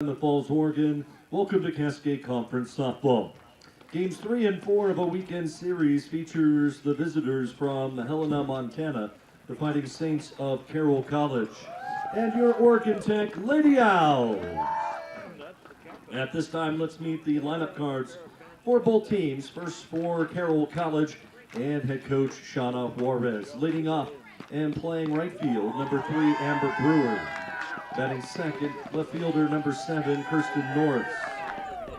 Klamath Falls, Oregon. Welcome to Cascade Conference Softball. Games 3 and 4 of a weekend series features the visitors from Helena, Montana, the Fighting Saints of Carroll College, and your Oregon Tech Lady Owls. At this time, let's meet the lineup cards for both teams. First for Carroll College and head coach Shauna Juarez. Leading off and playing right field, number 3, Amber Brewer. Batting second, left fielder number 7, Kirsten Norris.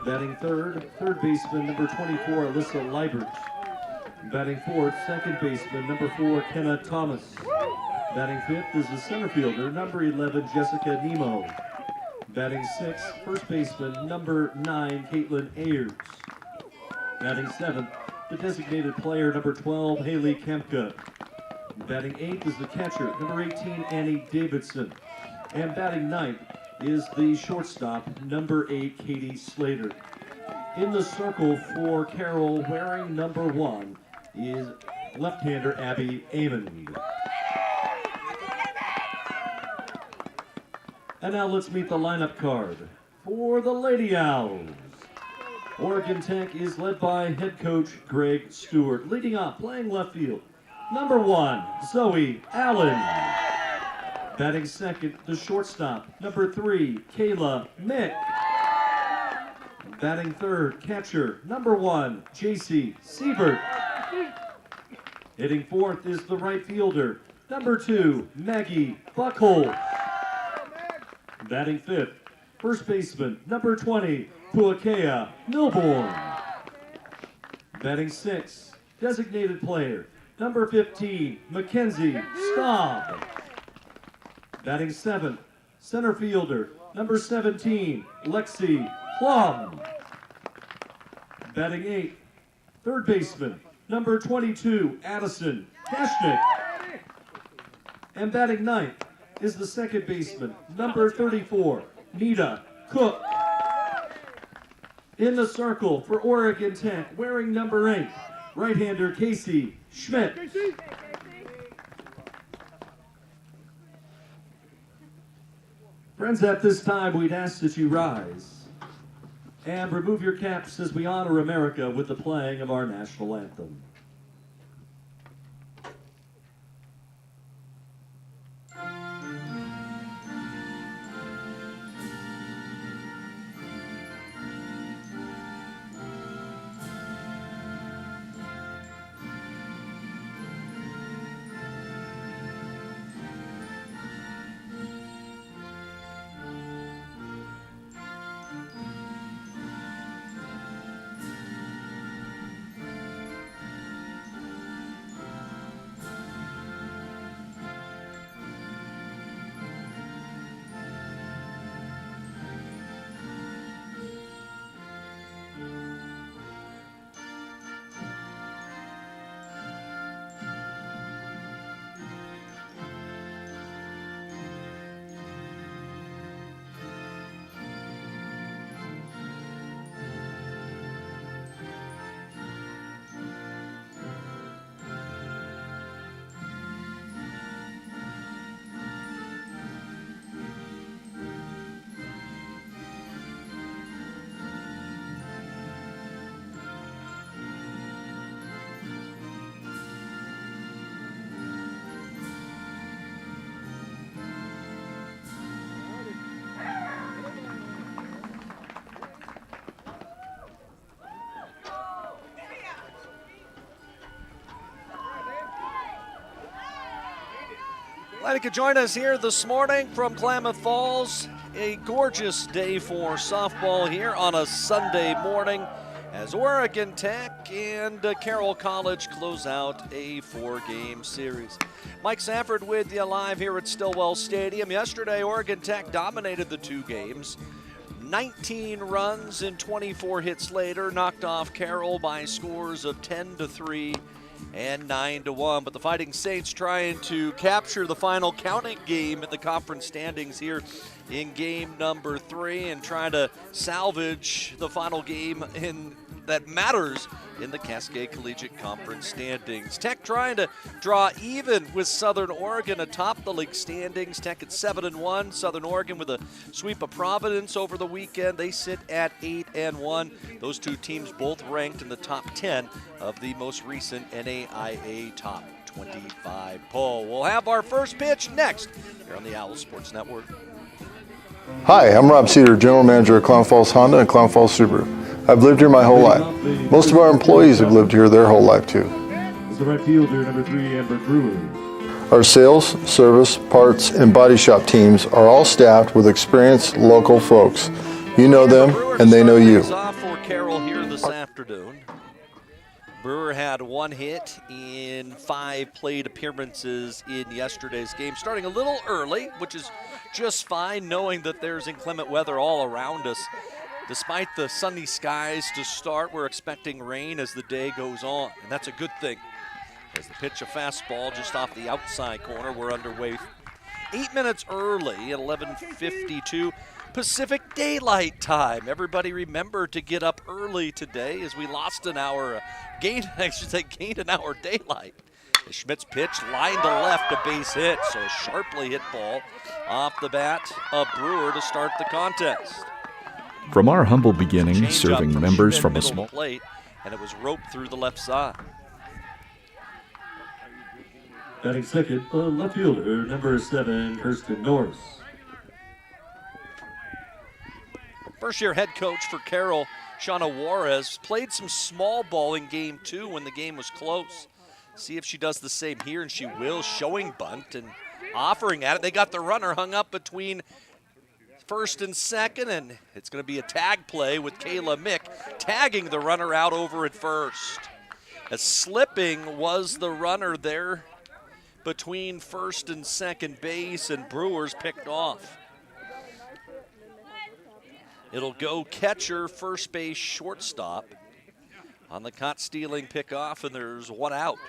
Batting third baseman number 24, Alyssa Liebert. Batting fourth, second baseman number 4, Kenna Thomas. Batting fifth is the center fielder, number 11, Jessica Nemo. Batting sixth, first baseman number 9, Caitlin Ayers. Batting seventh, the designated player number 12, Haley Kempka. Batting eighth is the catcher, number 18, Annie Davidson. And batting ninth is the shortstop, number 8, Katie Slater. In the circle for Carroll, wearing number 1, is left-hander Abby Amon. And now let's meet the lineup card for the Lady Owls. Oregon Tech is led by head coach Greg Stewart. Leading off, playing left field, number 1, Zoe Allen. Batting second, the shortstop, number 3, Kayla Mick. Batting third, catcher, number 1, JC Siebert. Hitting fourth is the right fielder, number 2, Maggie Buckholz. Batting fifth, first baseman, number 20, Puakea Milborn. Batting sixth, designated player, number 15, Mackenzie Staub. Batting seventh, center fielder, number 17, Lexi Plum. Batting eighth, third baseman, number 22, Addison Kashnik. And batting ninth is the second baseman, number 34, Nita Cook. In the circle for Oregon Tech, wearing number 8, right-hander Casey Schmidt. Friends, at this time, we'd ask that you rise and remove your caps as we honor America with the playing of our national anthem. Glad you could join us here this morning from Klamath Falls. A gorgeous day for softball here on a Sunday morning as Oregon Tech and Carroll College close out a 4-game series. Mike Sanford with you live here at Stillwell Stadium. Yesterday, Oregon Tech dominated the 2 games. 19 runs and 24 hits later, knocked off Carroll by scores of 10-3 and 9-1. But the Fighting Saints trying to capture the final counting game in the conference standings here in game number 3 and trying to salvage the final game in that matters in the Cascade Collegiate Conference standings. Tech trying to draw even with Southern Oregon atop the league standings. Tech at 7-1. Southern Oregon with a sweep of Providence over the weekend. They sit at 8-1. Those two teams both ranked in the top 10 of the most recent NAIA Top 25 poll. We'll have our first pitch next here on the Owl Sports Network. Hi, I'm Rob Cedar, General Manager of Clown Falls Honda and Clown Falls Subaru. I've lived here my whole life. Most of our employees have lived here their whole life too. Is the right fielder, number 3, Amber Brewer. Our sales, service, parts, and body shop teams are all staffed with experienced local folks. You know them, and they know you. Off for Carroll here this afternoon. Brewer had 1 hit in 5 plate appearances in yesterday's game, starting a little early, which is just fine, knowing that there's inclement weather all around us. Despite the sunny skies to start, we're expecting rain as the day goes on, and that's a good thing. As the pitch, a fastball just off the outside corner, we're underway 8 minutes early at 11:52 Pacific Daylight Time. Everybody remember to get up early today as we lost an hour, gained an hour daylight. Schmidt's pitch, line to left, a base hit, so a sharply hit ball off the bat of Brewer to start the contest. From our humble beginnings, serving members from a small plate, and it was roped through the left side. Batting second, left fielder, number 7, Kirsten Norris. First-year head coach for Carroll, Shauna Juarez, played some small ball in Game 2 when the game was close. See if she does the same here, and she will, showing bunt and offering at it. They got the runner hung up between first and second, and it's going to be a tag play with Kayla Mick tagging the runner out over at first. As slipping was the runner there between first and second base, and Brewers picked off. It'll go catcher, first base, shortstop on the caught stealing pickoff, and there's 1 out.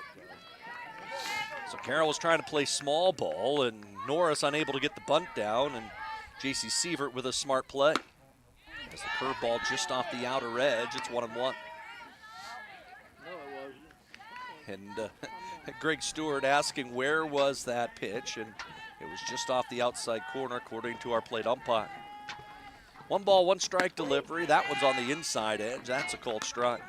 So Carroll was trying to play small ball, and Norris unable to get the bunt down, and J.C. Sievert with a smart play. As the curveball just off the outer edge, it's 1-1. And Greg Stewart asking where was that pitch, and it was just off the outside corner according to our plate umpire. 1 ball, 1 strike delivery. That one's on the inside edge. That's a called strike.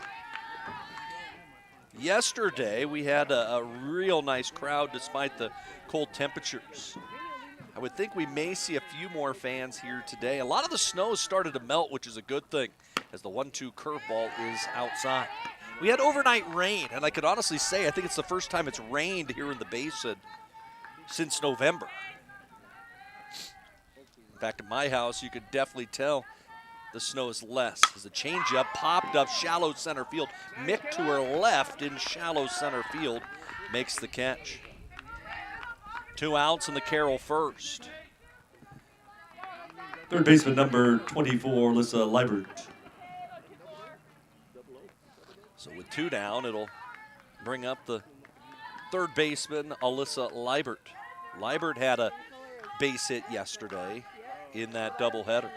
Yesterday, we had a real nice crowd despite the cold temperatures. I would think we may see a few more fans here today. A lot of the snow started to melt, which is a good thing, as the 1-2 curveball is outside. We had overnight rain, and I could honestly say I think it's the first time it's rained here in the Basin since November. In fact, at my house, you could definitely tell the snow is less. As the changeup popped up shallow center field. Mick to her left in shallow center field makes the catch. 2 outs in the Carroll first. Third baseman, number 24, Alyssa Liebert. So with 2 down, it'll bring up the third baseman, Alyssa Liebert. Liebert had a base hit yesterday in that doubleheader.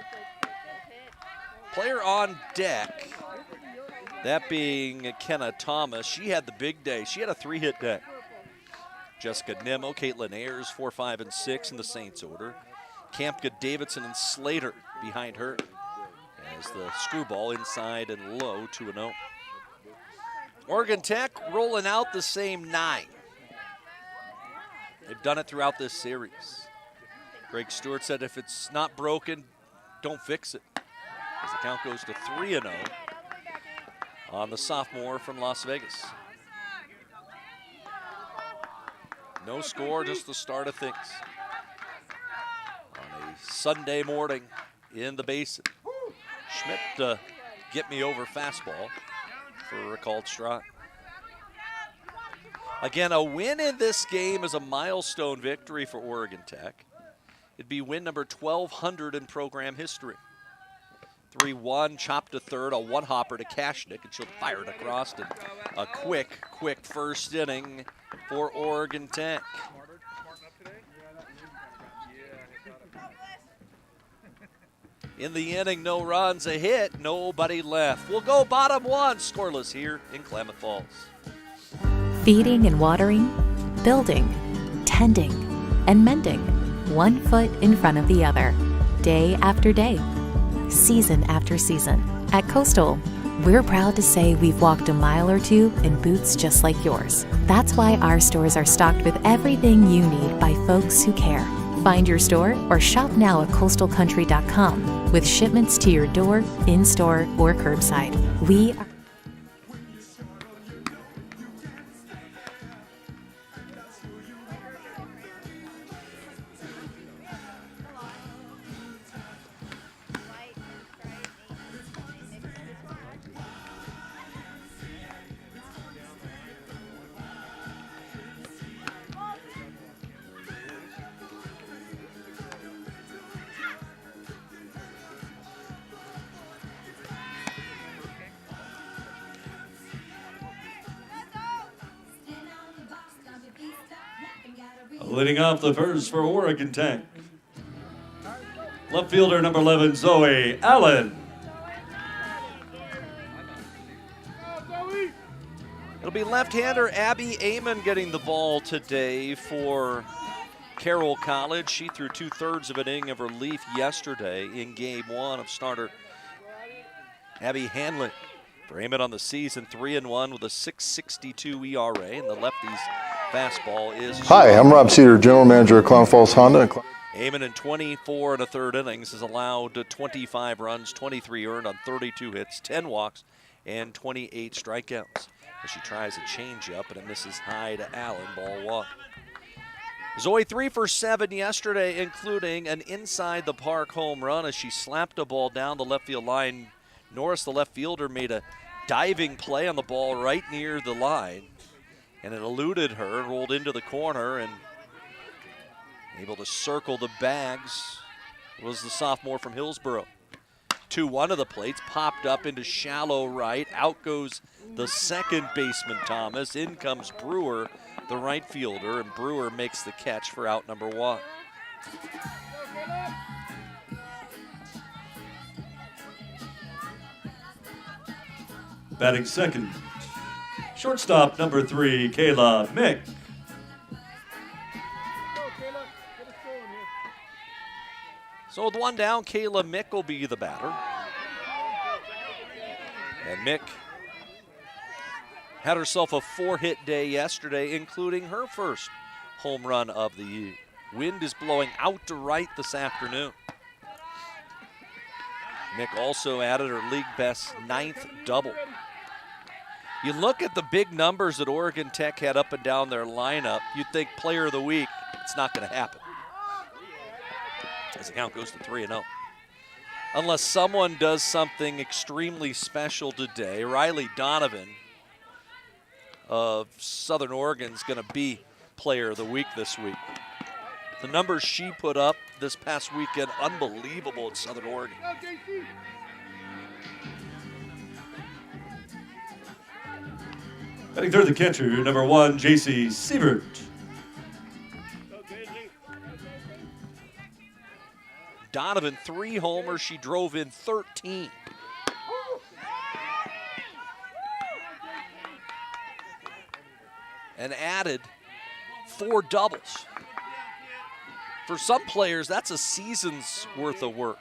Player on deck, that being Kenna Thomas. She had the big day. She had a 3-hit day. Jessica Nimmo, Caitlin Ayers, 4, 5, and 6 in the Saints order. Kampka, Davidson, and Slater behind her as the screwball inside and low, 2-0. Oregon Tech rolling out the same 9. They've done it throughout this series. Greg Stewart said if it's not broken, don't fix it. As the count goes to 3-0 on the sophomore from Las Vegas. No score, just the start of things. On a Sunday morning in the Basin. Schmidt, get me over fastball for a called strike. Again, a win in this game is a milestone victory for Oregon Tech. It'd be win number 1,200 in program history. 3-1, chopped to third, a 1-hopper to Kashnik, and she'll fire it across. And a quick first inning for Oregon Tech. In the inning, no runs, a hit, nobody left. We'll go bottom one, scoreless here in Klamath Falls. Feeding and watering, building, tending, and mending, one foot in front of the other, day after day, season after season. At Coastal, we're proud to say we've walked a mile or two in boots just like yours. That's why our stores are stocked with everything you need by folks who care. Find your store or shop now at coastalcountry.com with shipments to your door, in-store, or curbside. We are Leading off the first for Oregon Tech, left fielder number 11, Zoe Allen. It'll be left-hander Abby Amon getting the ball today for Carroll College. She threw 2/3 of an inning of relief yesterday in game one of starter Abby Hanlon. For Amon on the season, 3-1 with a 6.62 ERA, and the lefty's fastball is... Hi, I'm Rob Cedar, General Manager of Klamath Falls Honda. Amon in 24 1/3 innings has allowed 25 runs, 23 earned on 32 hits, 10 walks, and 28 strikeouts. As she tries a changeup, and it misses high to Allen, ball one. Zoe 3 for 7 yesterday, including an inside the park home run as she slapped a ball down the left field line. Norris, the left fielder, made a diving play on the ball right near the line, and it eluded her, rolled into the corner, and able to circle the bags was the sophomore from Hillsboro. 2-1 of the plates, popped up into shallow right. Out goes the second baseman, Thomas. In comes Brewer, the right fielder, and Brewer makes the catch for out number one. Batting second, shortstop number 3, Kayla Mick. So with one down, Kayla Mick will be the batter. And Mick had herself a 4-hit day yesterday, including her first home run of the year. Wind is blowing out to right this afternoon. Mick also added her league best 9th double. You look at the big numbers that Oregon Tech had up and down their lineup, you'd think player of the week, it's not going to happen. As the count goes to 3-0. Unless someone does something extremely special today, Riley Donovan of Southern Oregon is going to be player of the week this week. The numbers she put up this past weekend, unbelievable at Southern Oregon. Batting third, the catcher, number 1, J.C. Sievert. Donovan, 3 homers. She drove in 13. And added 4 doubles. For some players, that's a season's worth of work.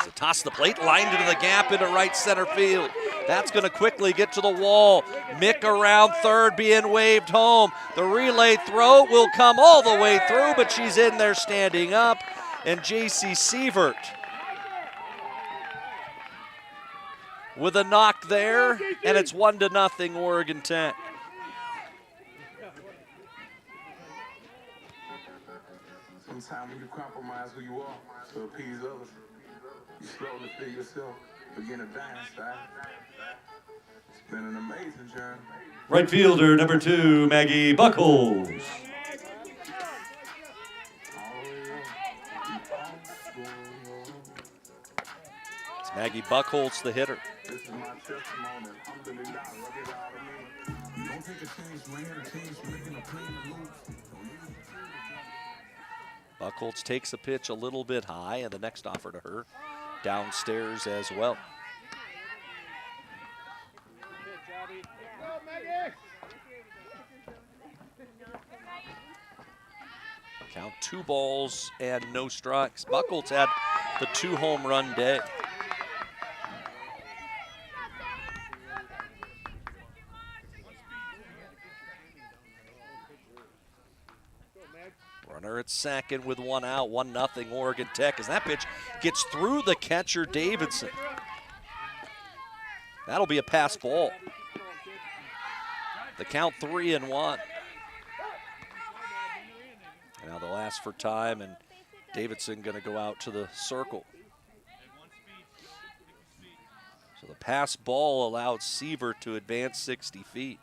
As it tosses the plate, lined into the gap into right center field. That's going to quickly get to the wall. Mick around third, being waved home. The relay throw will come all the way through, but she's in there standing up. And J.C. Sievert with a knock there, and it's 1-0 Oregon Tech. Sometimes when you compromise who you are to appease others, you slowly feel yourself begin to die inside. It's been an amazing journey. Right fielder number 2, Maggie Buckles. It's Maggie Buckholz, the hitter. This is my testimony. Alhamdulillah. You don't take a chance, man. A chance making a play in the loop. Buchholz takes a pitch a little bit high, and the next offer to her downstairs as well. Count 2 balls and no strikes. Buchholz had the 2 home run day. Runner at second with 1 out, 1-0 Oregon Tech, as that pitch gets through the catcher Davidson. That'll be a pass ball. The count 3-1. Now they'll ask for time, and Davidson going to go out to the circle. So the pass ball allowed Sievert to advance 60 feet.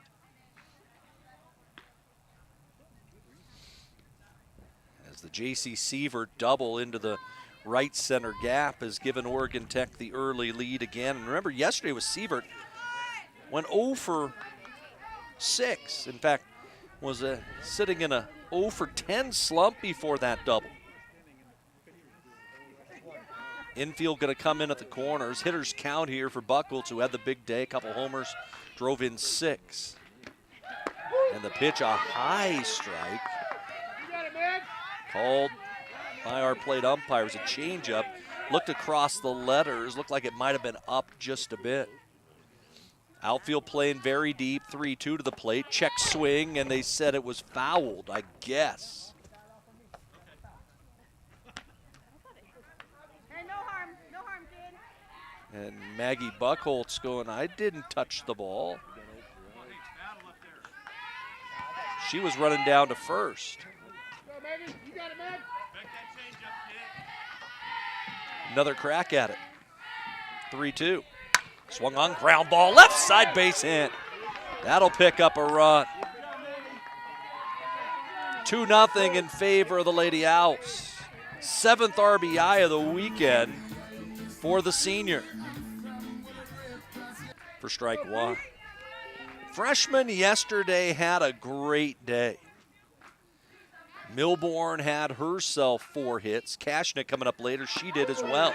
As the J.C. Sievert double into the right center gap has given Oregon Tech the early lead again. And remember, yesterday was Sievert went 0 for 6. In fact, was sitting in a 0 for 10 slump before that double. Infield going to come in at the corners. Hitters count here for Buchholz, who had the big day, a couple homers, drove in 6. And the pitch, a high strike. Called by our plate umpires, a changeup. Looked across the letters, looked like it might have been up just a bit. Outfield playing very deep, 3-2 to the plate. Check swing, and they said it was fouled, I guess. Hey, no harm, kid. And Maggie Buchholz going, I didn't touch the ball. She was running down to first. Another crack at it. 3-2. Swung on, ground ball, left side base hit. That'll pick up a run. 2-0 in favor of the Lady Owls. 7th RBI of the weekend for the senior. For strike 1. Freshman yesterday had a great day. Milborn had herself 4 hits. Kashnik coming up later, she did as well.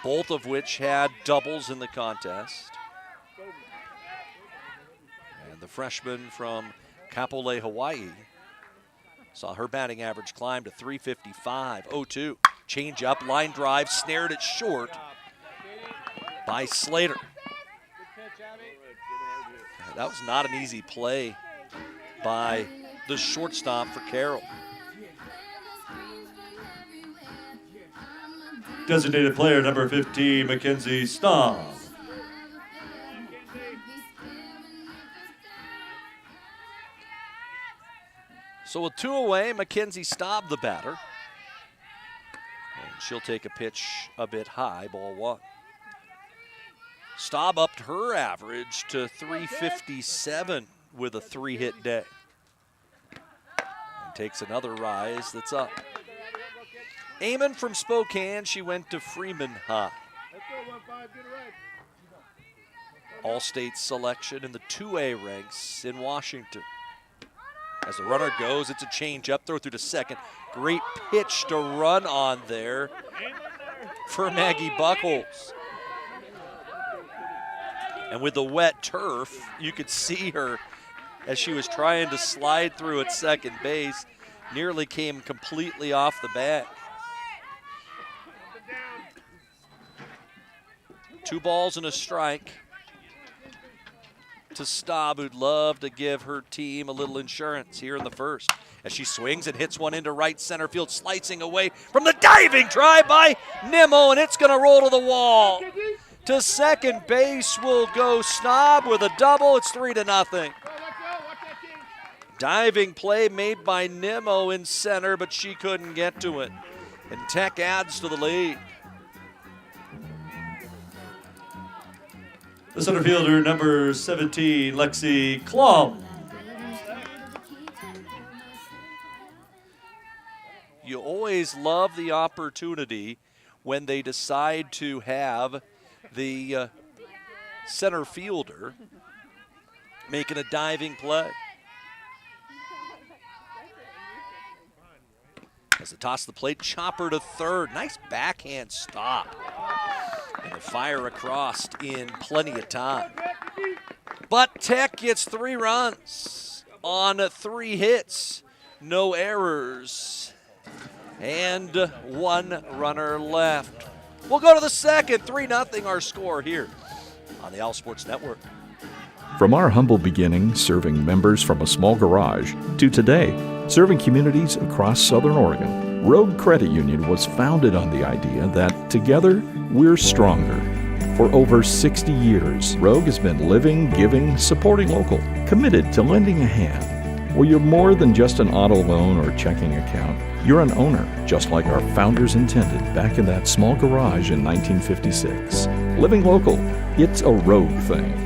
Both of which had doubles in the contest. And the freshman from Kapolei, Hawaii, saw her batting average climb to 355. 0-2. Change up, line drive, snared it short by Slater. That was not an easy play by the shortstop for Carroll. Designated player number 15, Mackenzie Staub. So with 2 away, Mackenzie Staub the batter. And she'll take a pitch a bit high, ball 1. Staub upped her average to 357 with a 3-hit day. And takes another rise that's up. Eamon from Spokane, she went to Freeman High. All-state selection in the 2A ranks in Washington. As the runner goes, it's a change-up, throw through to second. Great pitch to run on there for Maggie Buchholz. And with the wet turf, you could see her as she was trying to slide through at second base, nearly came completely off the bat. 2 balls and a strike to Staub, who'd love to give her team a little insurance here in the first. As she swings and hits one into right center field, slicing away from the diving try by Nimmo, and it's gonna roll to the wall. To second base will go Staub with a double. It's 3-0. Diving play made by Nimmo in center, but she couldn't get to it. And Tech adds to the lead. The center fielder, number 17, Lexi Klum. You always love the opportunity when they decide to have the center fielder making a diving play. As they toss the plate, chopper to third. Nice backhand stop. And the fire across in plenty of time. But Tech gets 3 runs on 3 hits. No errors. And 1 runner left. We'll go to the second. 3-0 our score here on the All Sports Network. From our humble beginning, serving members from a small garage, to today, serving communities across Southern Oregon, Rogue Credit Union was founded on the idea that together, we're stronger. For over 60 years, Rogue has been living, giving, supporting local, committed to lending a hand. Where you're more than just an auto loan or checking account, you're an owner, just like our founders intended back in that small garage in 1956. Living local, it's a Rogue thing.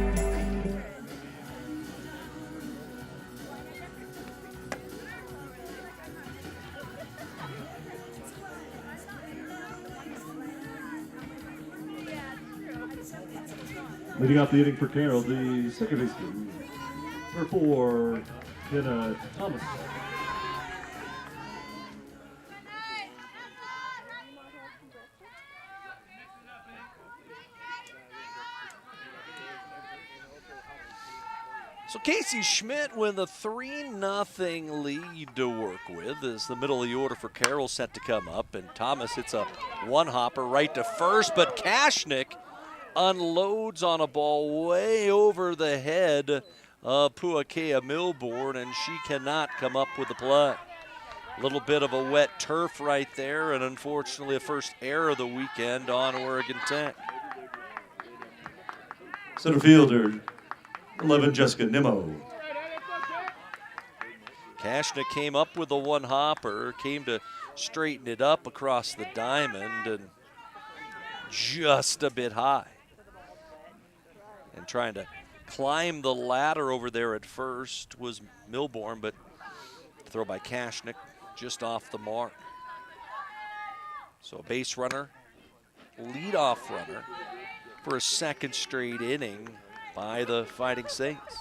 Leading off the inning for Carroll, the second baseman, number 4, Kenna Thomas. So Casey Schmidt with a 3-0 lead to work with as the middle of the order for Carroll set to come up. And Thomas hits a 1-hopper right to first, but Kashnik unloads on a ball way over the head of Puakea Milbourne, and she cannot come up with the play. A little bit of a wet turf right there, and unfortunately a first error of the weekend on Oregon Tech. Center fielder, 11, Jessica Nimmo. Kashnik came up with a 1-hopper, came to straighten it up across the diamond, and just a bit high. And trying to climb the ladder over there at first was Milbourne, but the throw by Kashnik just off the mark. So a base runner, leadoff runner for a second straight inning by the Fighting Saints.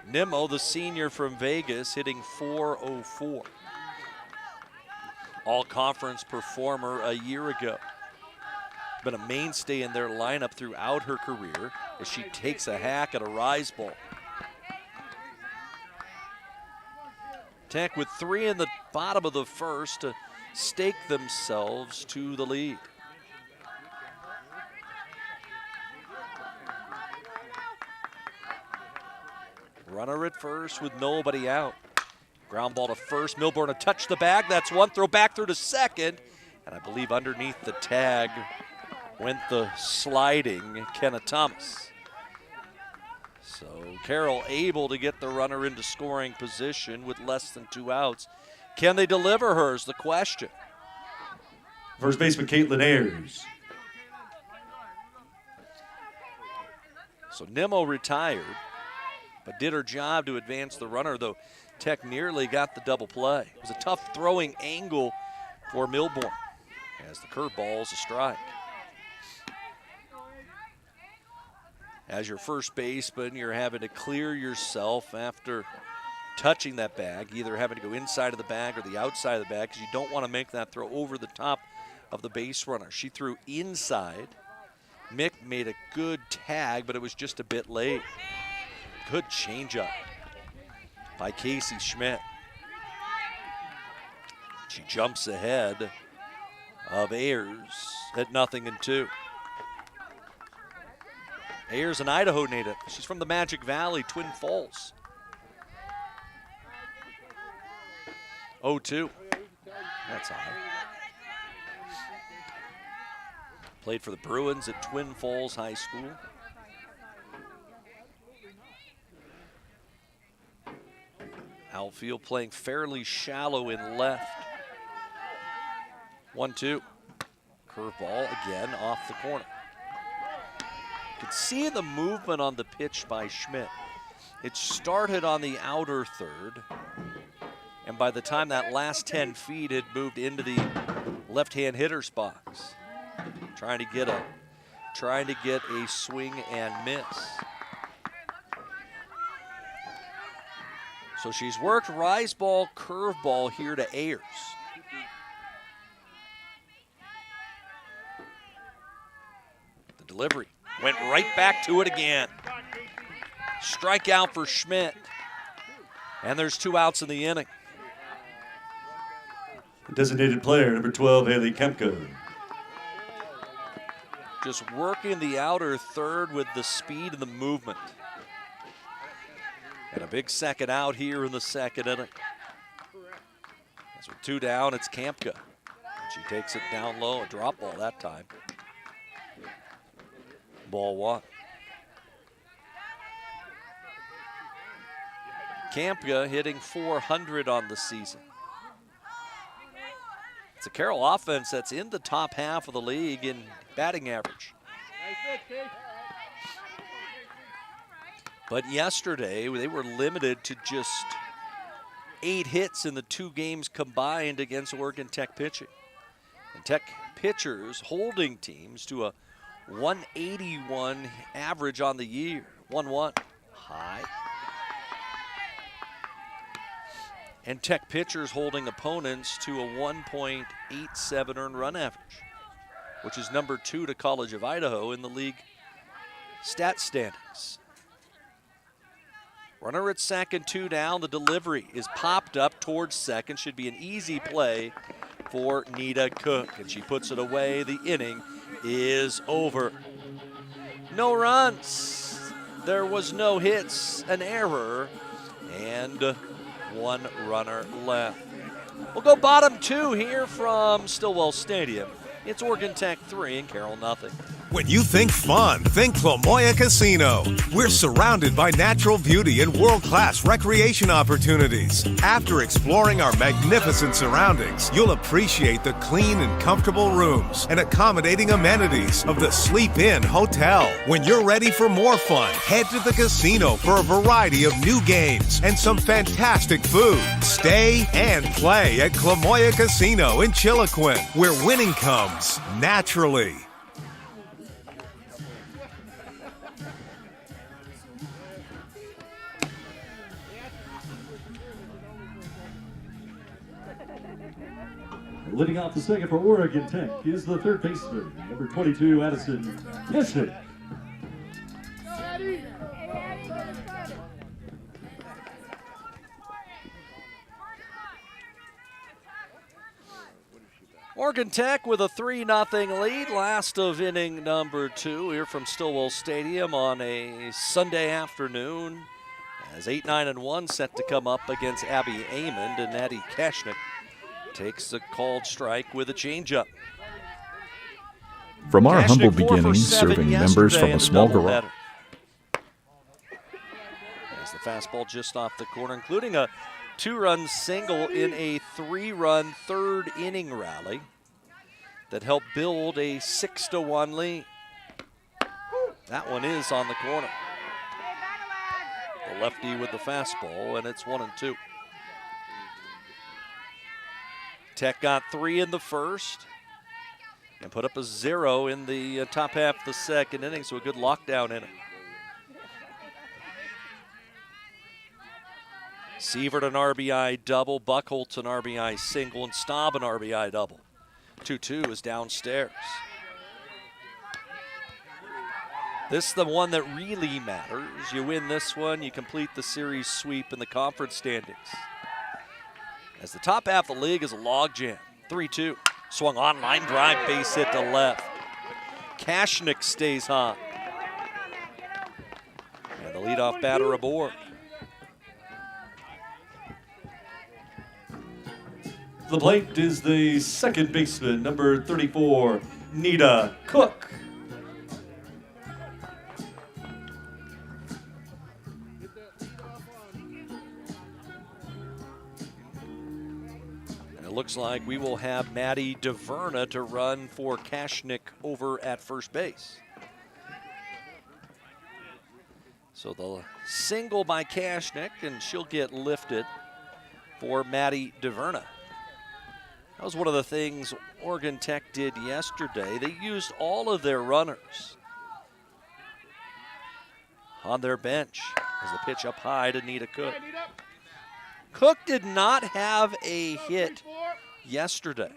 Nimmo, the senior from Vegas, hitting .404. All-conference performer a year ago. Been a mainstay in their lineup throughout her career as she takes a hack at a rise ball. Tech with 3 in the bottom of the first to stake themselves to the lead. Runner at first with nobody out. Ground ball to first. Milbourne to touch the bag. That's one. Throw back through to second. And I believe underneath the tag went the sliding Kenna Thomas. So Carroll able to get the runner into scoring position with less than 2 outs. Can they deliver her is the question. First baseman, Caitlin Ayers. So Nimmo retired, but did her job to advance the runner, though Tech nearly got the double play. It was a tough throwing angle for Milbourne as the curveball is a strike. As your first baseman, you're having to clear yourself after touching that bag, either having to go inside of the bag or the outside of the bag, because you don't want to make that throw over the top of the base runner. She threw inside. Mick made a good tag, but it was just a bit late. Good changeup by Casey Schmidt. She jumps ahead of Ayers at 0-2. Ayers, an Idaho native. She's from the Magic Valley, Twin Falls. 0-2. That's high. Played for the Bruins at Twin Falls High School. Outfield playing fairly shallow in left. 1-2. Curveball again off the corner. You can see the movement on the pitch by Schmidt. It started on the outer third, and by the time that last 10 feet, it moved into the left-hand hitter's box. Trying to get a swing and miss. So she's worked rise ball, curve ball here to Ayers. The delivery went right back to it again. Strikeout for Schmidt. And there's 2 outs in the inning. Designated player, number 12, Haley Kemka. Just working the outer third with the speed and the movement. And a big second out here in the second inning. As with 2 down, it's Kemka. She takes it down low, a drop ball that time. Ball 1. Kemka hitting .400 on the season. It's a Carroll offense that's in the top half of the league in batting average. But yesterday, they were limited to just 8 hits in the 2 games combined against Oregon Tech pitching. And Tech pitchers holding teams to a 181 average on the year. 1-1, high. And Tech pitchers holding opponents to a 1.87 earned run average, which is number 2 to College of Idaho in the league stat standings. Runner at second, 2 down. The delivery is popped up towards second. Should be an easy play for Nita Cook, and she puts it away. The inning is over. No runs. There was no hits, an error, and 1 runner left. We'll go bottom 2 here from Stillwell Stadium. It's Oregon Tech 3 and Carroll nothing. When you think fun, think Clamoya Casino. We're surrounded by natural beauty and world-class recreation opportunities. After exploring our magnificent surroundings, you'll appreciate the clean and comfortable rooms and accommodating amenities of the Sleep Inn Hotel. When you're ready for more fun, head to the casino for a variety of new games and some fantastic food. Stay and play at Clamoya Casino in Chiloquin, where winning comes naturally. Leading off the second for Oregon Tech is the third baseman, number 22, Addison Keshnick. Oregon Tech with a 3-0 lead, last of inning number 2 here from Stillwell Stadium on a Sunday afternoon, as 8-9-1 set to come up against Abby Amond, and Addie Keshnick takes a called strike with a changeup. From our Keshnick humble 4 for beginnings, 7 serving members from yesterday a in small the garage. doubleheader. As the fastball just off the corner, including a 2-run single in a 3-run third inning rally that helped build a 6-1 lead. That one is on the corner. The lefty with the fastball, and it's 1-2. Tech got 3 in the first and put up a 0 in the top half of the second inning, so a good lockdown inning. Sievert an RBI double, Buchholz an RBI single, and Staub an RBI double. 2-2 is downstairs. This is the one that really matters. You win this one, you complete the series sweep in the conference standings. As the top half of the league is a logjam. 3-2. Swung on, line drive, base hit to left. Keshnick stays hot. And the leadoff batter aboard. The plate is the second baseman, number 34, Nita Cook. Looks like we will have Maddie DeVerna to run for Keshnick over at first base. So the single by Keshnick, and she'll get lifted for Maddie DeVerna. That was one of the things Oregon Tech did yesterday. They used all of their runners on their bench as the pitch up high to Nita Cook. Cook did not have a hit yesterday.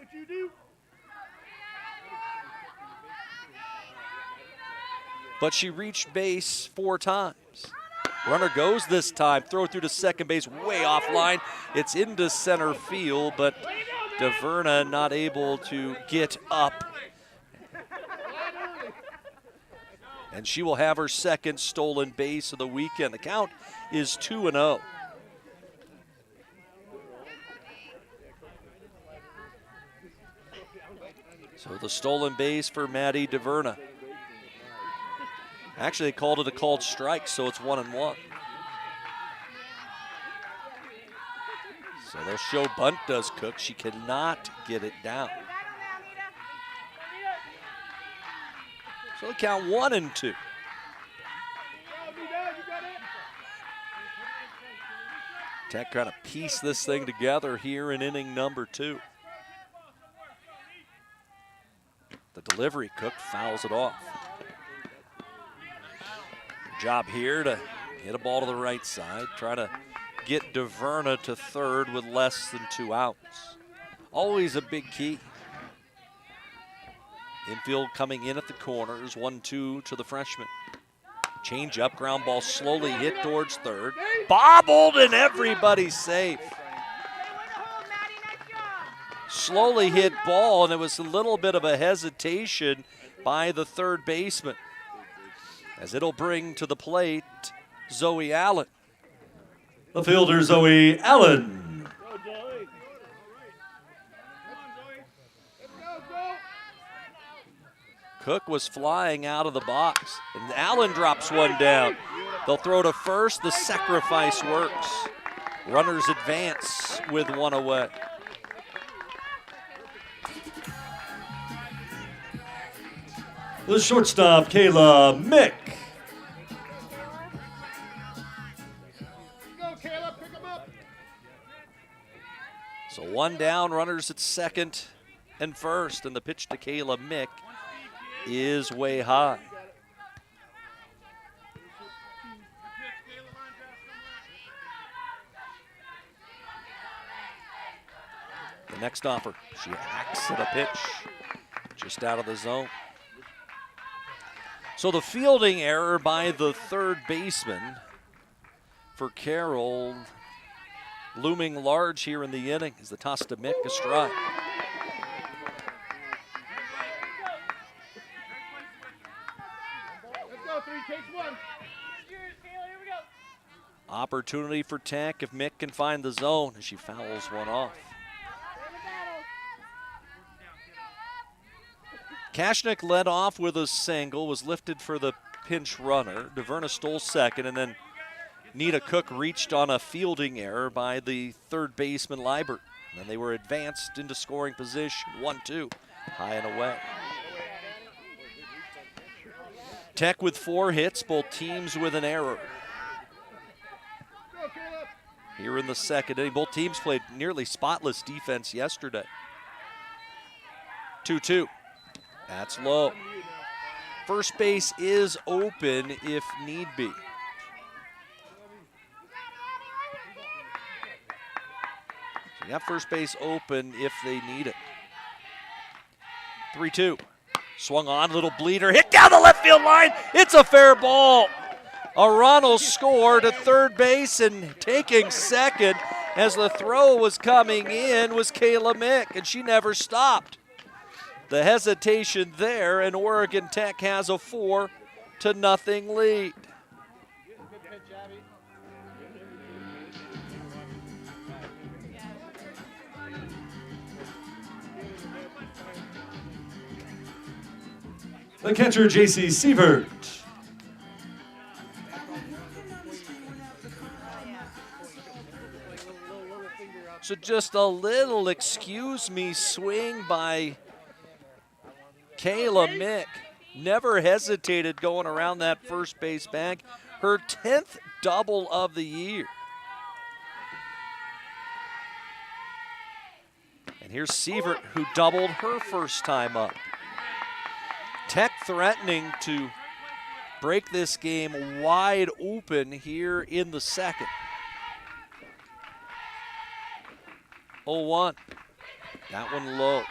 But she reached base 4 times. Runner goes this time, throw through to second base, way offline. It's into center field, but DeVerna not able to get up. And she will have her second stolen base of the weekend. The count is 2-0. So the stolen base for Maddie DeVerna. Actually, they called it a called strike, so it's 1-1. So they'll show bunt does Cook. She cannot get it down. So they count 1-2. Tech trying to piece this thing together here in inning number 2. The delivery, Cook fouls it off. Job here to hit a ball to the right side, try to get DeVerna to third with less than 2 outs. Always a big key. Infield coming in at the corners, 1-2 to the freshman. Change up, ground ball slowly hit towards third. Bobbled and everybody's safe. Slowly hit ball, and it was a little bit of a hesitation by the third baseman, as it'll bring to the plate Zoe Allen. The fielder, Zoe Allen. Cook was flying out of the box, and Allen drops one down. They'll throw to first. The sacrifice works. Runners advance with 1 away. The shortstop, Kayla Mick. So 1 down, runners at second and first, and the pitch to Kayla Mick is way high. The next offer, she hacks at a pitch just out of the zone. So the fielding error by the third baseman for Carroll looming large here in the inning as the toss to Mick a strike. Opportunity for Tech if Mick can find the zone, and she fouls one off. Kashnik led off with a single, was lifted for the pinch runner. DeVerna stole second, and then Nita Cook reached on a fielding error by the third baseman Liebert. And they were advanced into scoring position, 1-2, high and away. Tech with 4 hits, both teams with an error. Here in the second inning, both teams played nearly spotless defense yesterday. 2-2. That's low. First base is open if need be. So you have first base open if they need it. 3-2. Swung on, little bleeder, hit down the left field line. It's a fair ball. Arano scored at third base, and taking second as the throw was coming in was Kayla Mick, and she never stopped. The hesitation there, and Oregon Tech has a 4-0 lead. The catcher, J.C. Sievert. So just a little excuse me swing by Kayla Mick. Never hesitated going around that first base bag. Her 10th double of the year. And here's Sievert, who doubled her first time up. Tech threatening to break this game wide open here in the second. 0-1. That one low.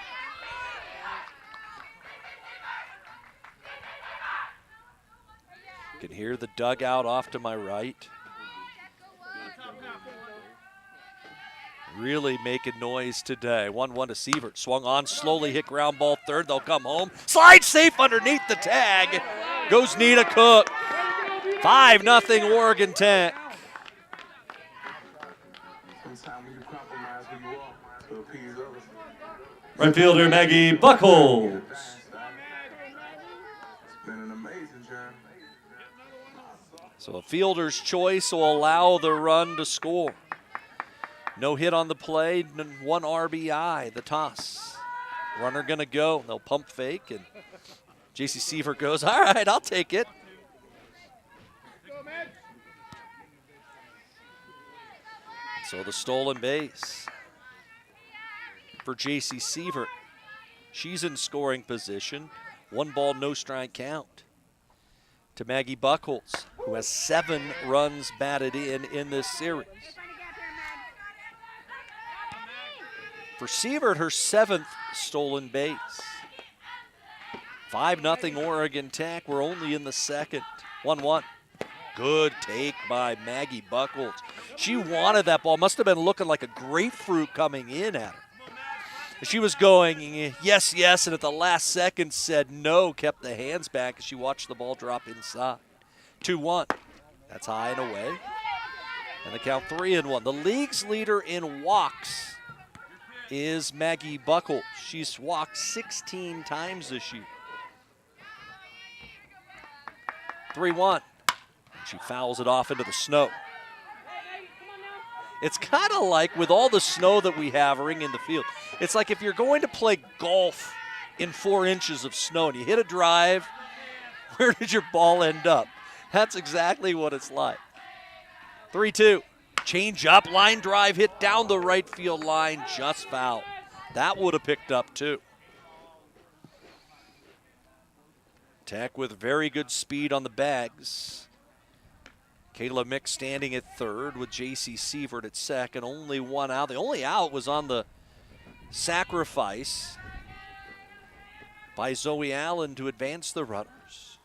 You can hear the dugout off to my right. Really making noise today. 1-1 to Sievert. Swung on, slowly hit ground ball third. They'll come home. Slide safe underneath the tag. Goes Nita Cook. 5-0 Oregon Tech. Sometimes when you compromise who you are to appease others. Right fielder Maggie Buckholz. It's been an amazing journey. So a fielder's choice will allow the run to score. No hit on the play, 1 RBI, the toss. Runner gonna go, they'll pump fake, and J.C. Sievert goes, all right, I'll take it. So the stolen base for J.C. Sievert. She's in scoring position. 1 ball, no strike count to Maggie Buckholz, who has 7 runs batted in this series. For Sievert, her 7th stolen base. 5-0 Oregon Tech. We're only in the second. 1-1. Good take by Maggie Buckholz. She wanted that ball. Must have been looking like a grapefruit coming in at her. She was going, yes, yes, and at the last second said no, kept the hands back as she watched the ball drop inside. 2-1. That's high and away. And the count 3-1. The league's leader in walks is Maggie Buckholz. She's walked 16 times this year. 3-1. She fouls it off into the snow. It's kind of like with all the snow that we have ringing the field, it's like if you're going to play golf in 4 inches of snow and you hit a drive, where did your ball end up? That's exactly what it's like. 3-2. Change up, line drive hit down the right field line, just foul. That would have picked up too. Tech with very good speed on the bags. Kayla Mick standing at third with J.C. Sievert at second. Only 1 out. The only out was on the sacrifice by Zoe Allen to advance the runners.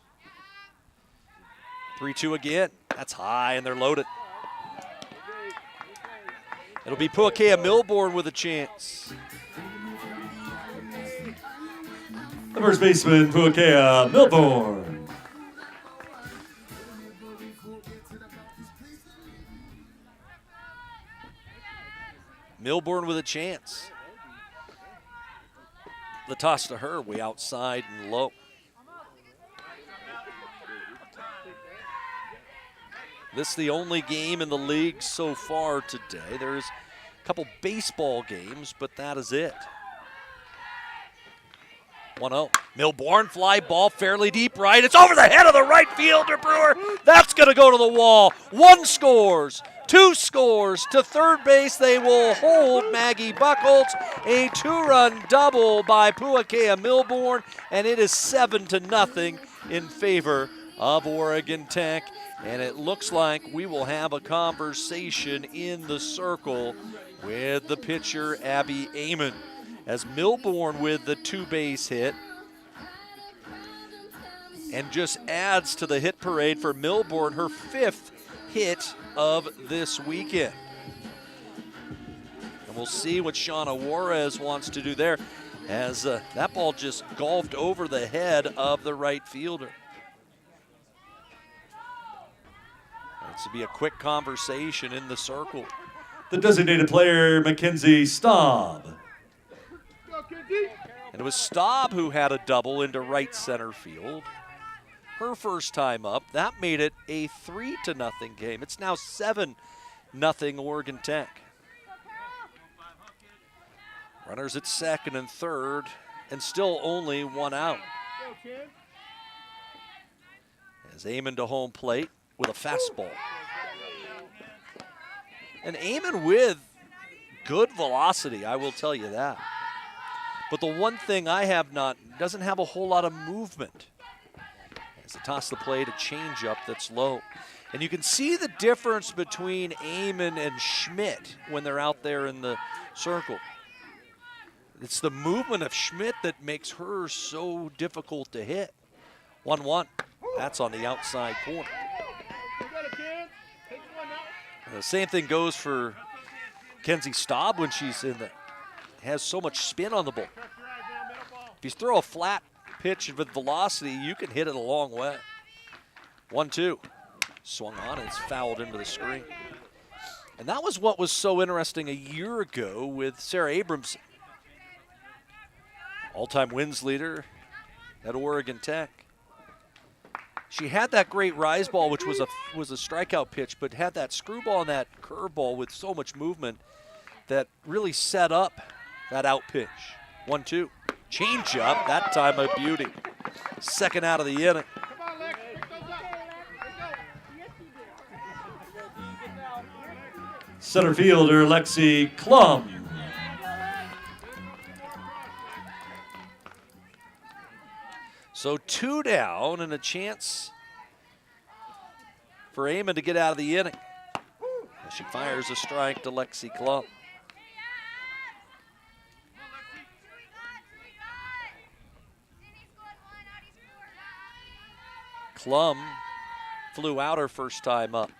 3-2 again. That's high and they're loaded. It'll be Puakea Milbourne with a chance. The first baseman, Puakea Milbourne. Milbourne with a chance. The toss to her, way outside and low. This is the only game in the league so far today. There's a couple baseball games, but that is it. 1-0. Milbourne, fly ball fairly deep right. It's over the head of the right fielder, Brewer. That's going to go to the wall. 1 scores, 2 scores. To third base, they will hold Maggie Buckholz. A 2-run double by Puakea Milbourne, and it is 7-0 in favor of Oregon Tech. And it looks like we will have a conversation in the circle with the pitcher, Abby Amon, as Milbourne with the 2-base hit. And just adds to the hit parade for Milbourne, her 5th hit of this weekend. And we'll see what Shauna Juarez wants to do there, as that ball just golfed over the head of the right fielder. This will be a quick conversation in the circle. The designated player, Mackenzie Staub. And it was Staub who had a double into right center field. Her first time up. That made it a 3-0 game. It's now 7-0 Oregon Tech. Runners at second and third, and still only 1 out. As Amon to home plate with a fastball. And Amon with good velocity, I will tell you that. But the one thing doesn't have a whole lot of movement. As they toss the plate, a changeup that's low. And you can see the difference between Amon and Schmidt when they're out there in the circle. It's the movement of Schmidt that makes her so difficult to hit. 1-1. That's on the outside corner. The same thing goes for Kenzie Staub when she's in the, has so much spin on the ball. If you throw a flat pitch with velocity, you can hit it a long way. 1-2. Swung on and it's fouled into the screen. And that was what was so interesting a year ago with Sarah Abramson. All-time wins leader at Oregon Tech. She had that great rise ball, which was a strikeout pitch, but had that screwball and that curveball with so much movement that really set up that out pitch. 1-2. Change up, that time a beauty. Second out of the inning. Center fielder Lexi Klum. So 2 down and a chance for Amon to get out of the inning. As she fires a strike to Lexi Klum. Klum flew out her first time up.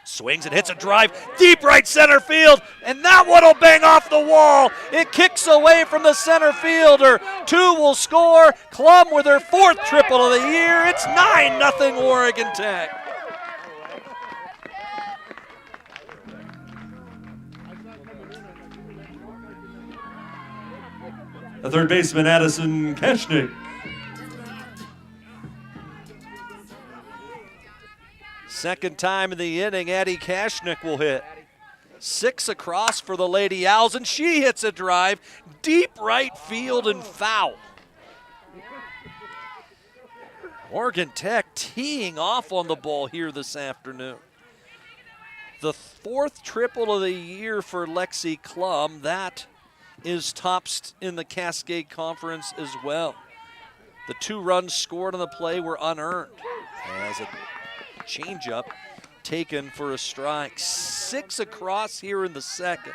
Swings and hits a drive deep right center field, and that one will bang off the wall. It kicks away from the center fielder. 2 will score. Klum with her 4th triple of the year. It's 9-0 Oregon Tech. The third baseman Addison Keshnick. Second time in the inning, Addie Kashnick will hit. 6 across for the Lady Owls, and she hits a drive deep right field and foul. Oregon Tech teeing off on the ball here this afternoon. The 4th triple of the year for Lexi Klum. That is tops in the Cascade Conference as well. The 2 runs scored on the play were unearned. As a changeup taken for a strike. 6 across here in the second.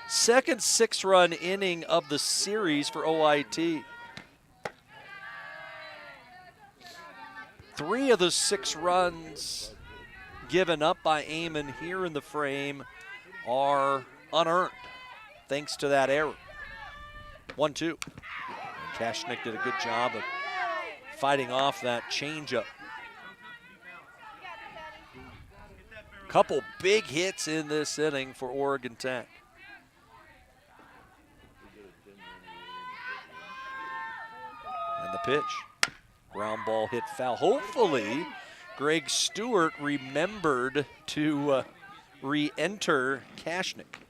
Second 6-run inning of the series for OIT. 3 of the 6 runs given up by Amon here in the frame are unearned, thanks to that error. 1-2. Kashnick did a good job of fighting off that changeup. Couple big hits in this inning for Oregon Tech. And the pitch. Ground ball hit foul. Hopefully, Greg Stewart remembered to re-enter Kashnick.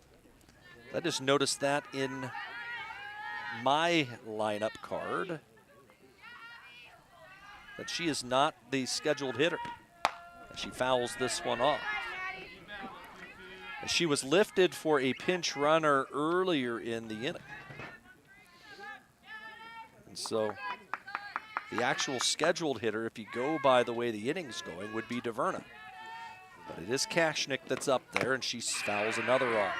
I just noticed that in my lineup card, that she is not the scheduled hitter. She fouls this one off. She was lifted for a pinch runner earlier in the inning. And so the actual scheduled hitter, if you go by the way the inning's going, would be DeVerna. But it is Kashnick that's up there, and she fouls another off.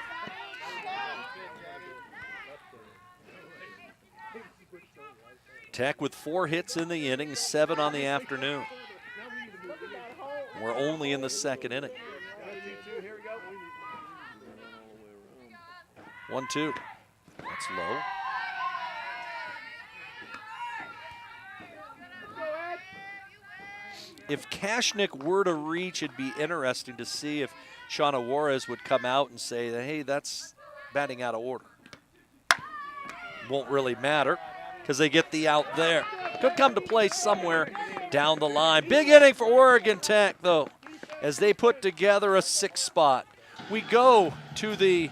Tech with 4 hits in the inning, 7 on the afternoon. We're only in the second inning. 1-2. That's low. If Kashnick were to reach, it'd be interesting to see if Shauna Juarez would come out and say that, hey, that's batting out of order. Won't really matter because they get the out there. Could come to play somewhere down the line. Big inning for Oregon Tech, though, as they put together a 6 spot. We go to the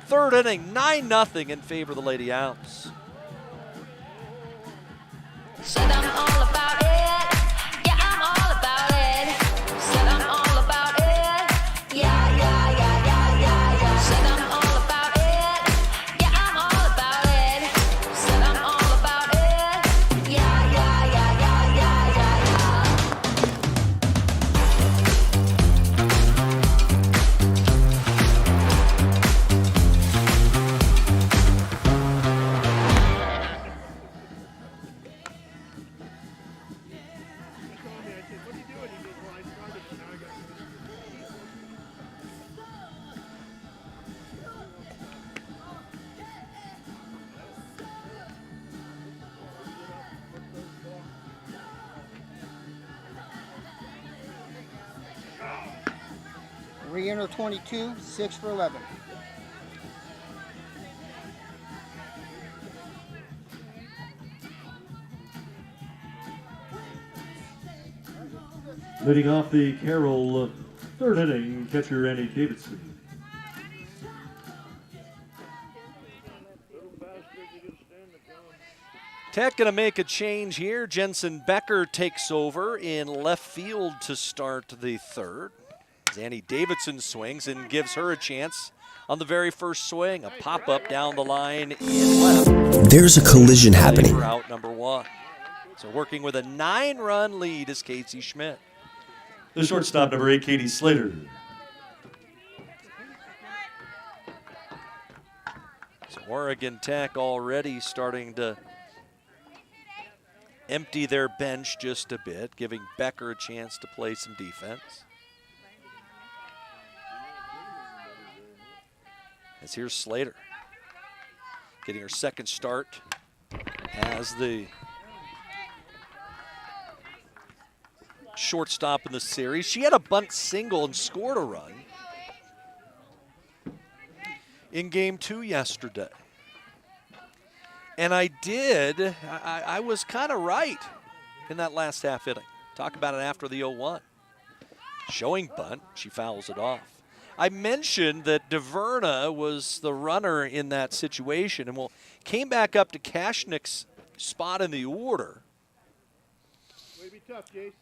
3rd inning, 9-0 in favor of the Lady Owls. Said I'm all about it. Yeah, I'm all about it. Said I'm all about it. Yeah, yeah, yeah, yeah, yeah, yeah. Said I'm all about it. Yeah, I'm all about it. Said I'm all about it. Yeah, yeah, yeah, yeah, yeah, yeah, yeah. Re-enter 22, 6 for 11. Leading off the Carroll third inning, catcher Andy Davidson. Tech going to make a change here. Jensen Becker takes over in left field to start the third. Andy Davidson swings and gives her a chance on the very first swing. A pop-up down the line in left. There's a collision happening. Out number 1. So working with a 9-run lead is Casey Schmidt. The shortstop, number 8, Katie Slater. So Oregon Tech already starting to empty their bench just a bit, giving Becker a chance to play some defense. As here's Slater, getting her second start as the shortstop in the series. She had a bunt single and scored a run in game 2 yesterday. And I was kind of right in that last half inning. Talk about it after the 0-1. Showing bunt, she fouls it off. I mentioned that DeVerna was the runner in that situation, and came back up to Kashnik's spot in the order.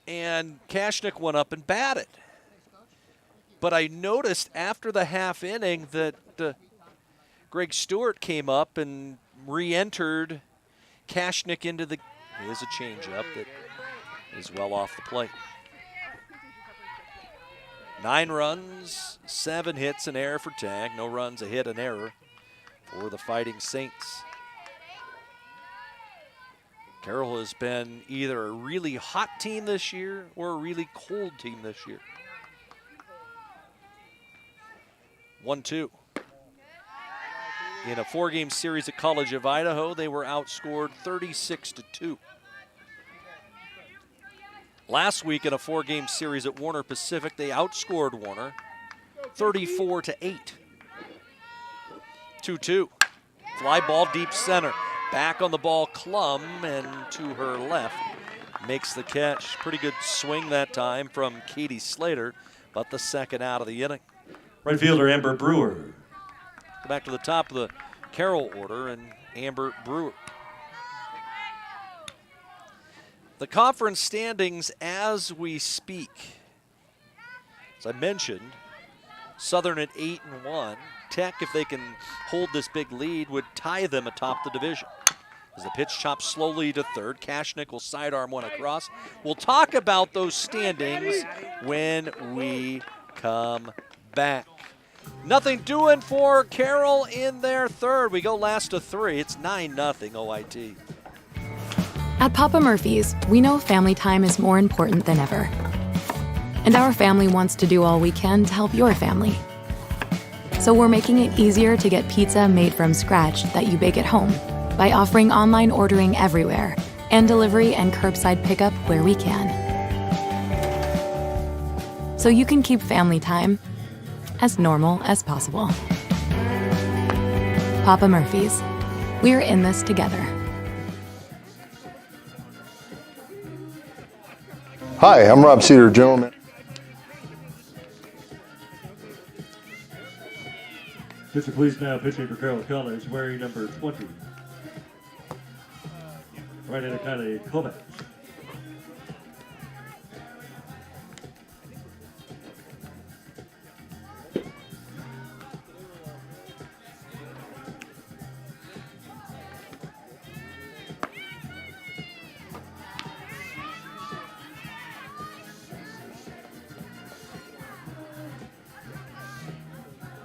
And Kashnik went up and batted. But I noticed after the half inning that Greg Stewart came up and re-entered Kashnik into the. Here's a changeup that is well off the plate. 9 runs, 7 hits, an error for Tag. No runs, a hit, an error for the Fighting Saints. Carroll has been either a really hot team this year or a really cold team this year. 1-2. In a 4-game series at College of Idaho, they were outscored 36-2. Last week in a 4-game series at Warner Pacific, they outscored Warner 34-8. 2-2. Fly ball deep center. Back on the ball, Klum, and to her left makes the catch. Pretty good swing that time from Katie Slater, but the second out of the inning. Right fielder Amber Brewer. Go back to the top of the Carroll order, and Amber Brewer. The conference standings as we speak. As I mentioned, Southern at 8-1. Tech, if they can hold this big lead, would tie them atop the division. As the pitch chops slowly to third, Kashnik will sidearm one across. We'll talk about those standings when we come back. Nothing doing for Carroll in their third. We go last to 3. It's 9-0 OIT. At Papa Murphy's, we know family time is more important than ever. And our family wants to do all we can to help your family. So we're making it easier to get pizza made from scratch that you bake at home by offering online ordering everywhere and delivery and curbside pickup where we can. So you can keep family time as normal as possible. Papa Murphy's. We're in this together. Hi, I'm Rob Cedar, General Manager. Pitcher, please, now pitching for Carroll College, wearing number 20. Right in a kind of Kovacs.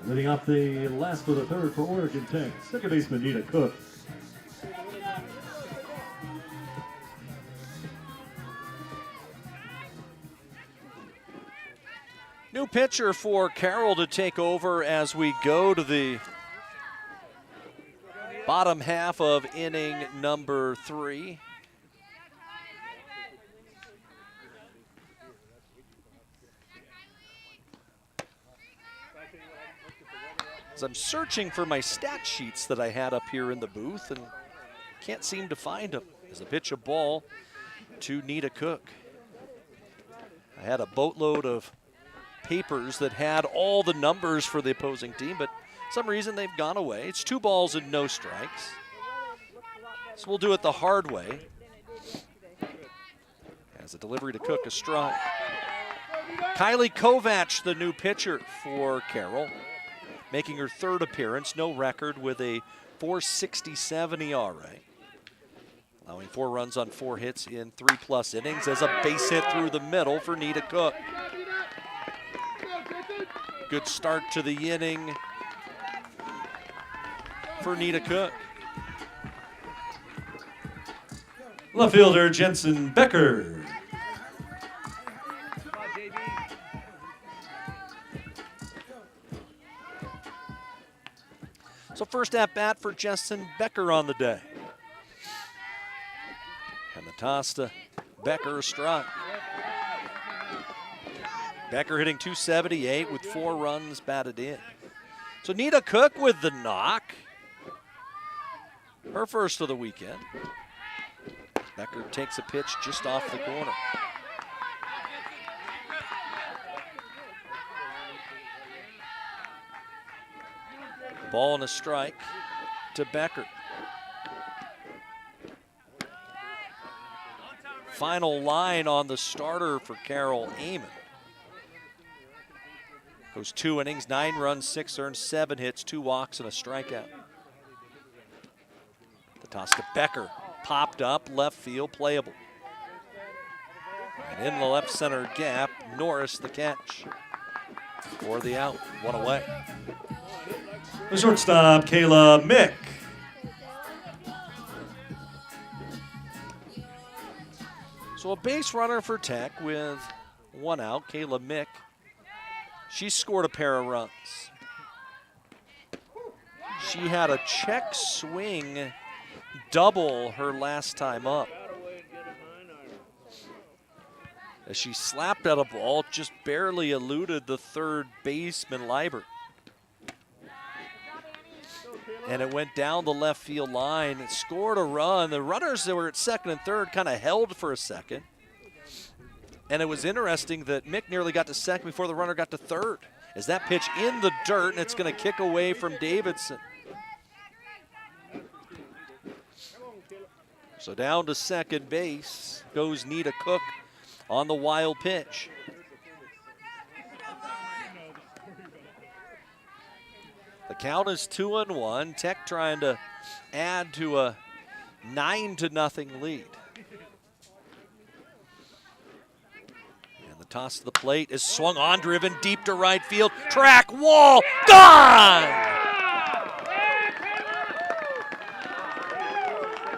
Leading off the last of the third for Oregon Tech, second baseman Nina Cook. New pitcher for Carroll to take over as we go to the bottom half of inning number 3. As I'm searching for my stat sheets that I had up here in the booth and can't seem to find them. As a pitch a ball to Nita Cook. I had a boatload of papers that had all the numbers for the opposing team, but for some reason they've gone away. It's 2 balls and no strikes. So we'll do it the hard way. As a delivery to Cook, a strike. Kylie Kovac, the new pitcher for Carroll, making her 3rd appearance, no record with a .467 ERA. Allowing 4 runs on 4 hits in 3+ innings as a base hit through the middle for Nita Cook. Good start to the inning for Nita Cook. Left fielder Jensen Becker. So first at bat for Jensen Becker on the day. And the toss to Becker, a strike. Becker hitting .278 with 4 runs batted in. So Nita Cook with the knock. Her first of the weekend. Becker takes a pitch just off the corner. Ball and a strike to Becker. Final line on the starter for Carroll, Amon. Goes 2 innings, 9 runs, 6 earned, 7 hits, 2 walks, and a strikeout. The toss to Becker. Popped up, left field, playable. And in the left center gap, Norris the catch. For the out, 1 away. The shortstop, Kayla Mick. So a base runner for Tech with 1 out, Kayla Mick. She scored a pair of runs. She had a check swing double her last time up. As she slapped at a ball, just barely eluded the 3rd baseman, Liebert. And it went down the left field line. It scored a run. The runners that were at 2nd and 3rd kind of held for a second. And it was interesting that Mick nearly got to 2nd before the runner got to 3rd. As that pitch in the dirt, and it's going to kick away from Davidson. So down to 2nd base goes Nita Cook on the wild pitch. The count is 2-1. Tech trying to add to a 9-0 lead. And the toss to the plate is swung on, driven deep to right field. Track wall, gone!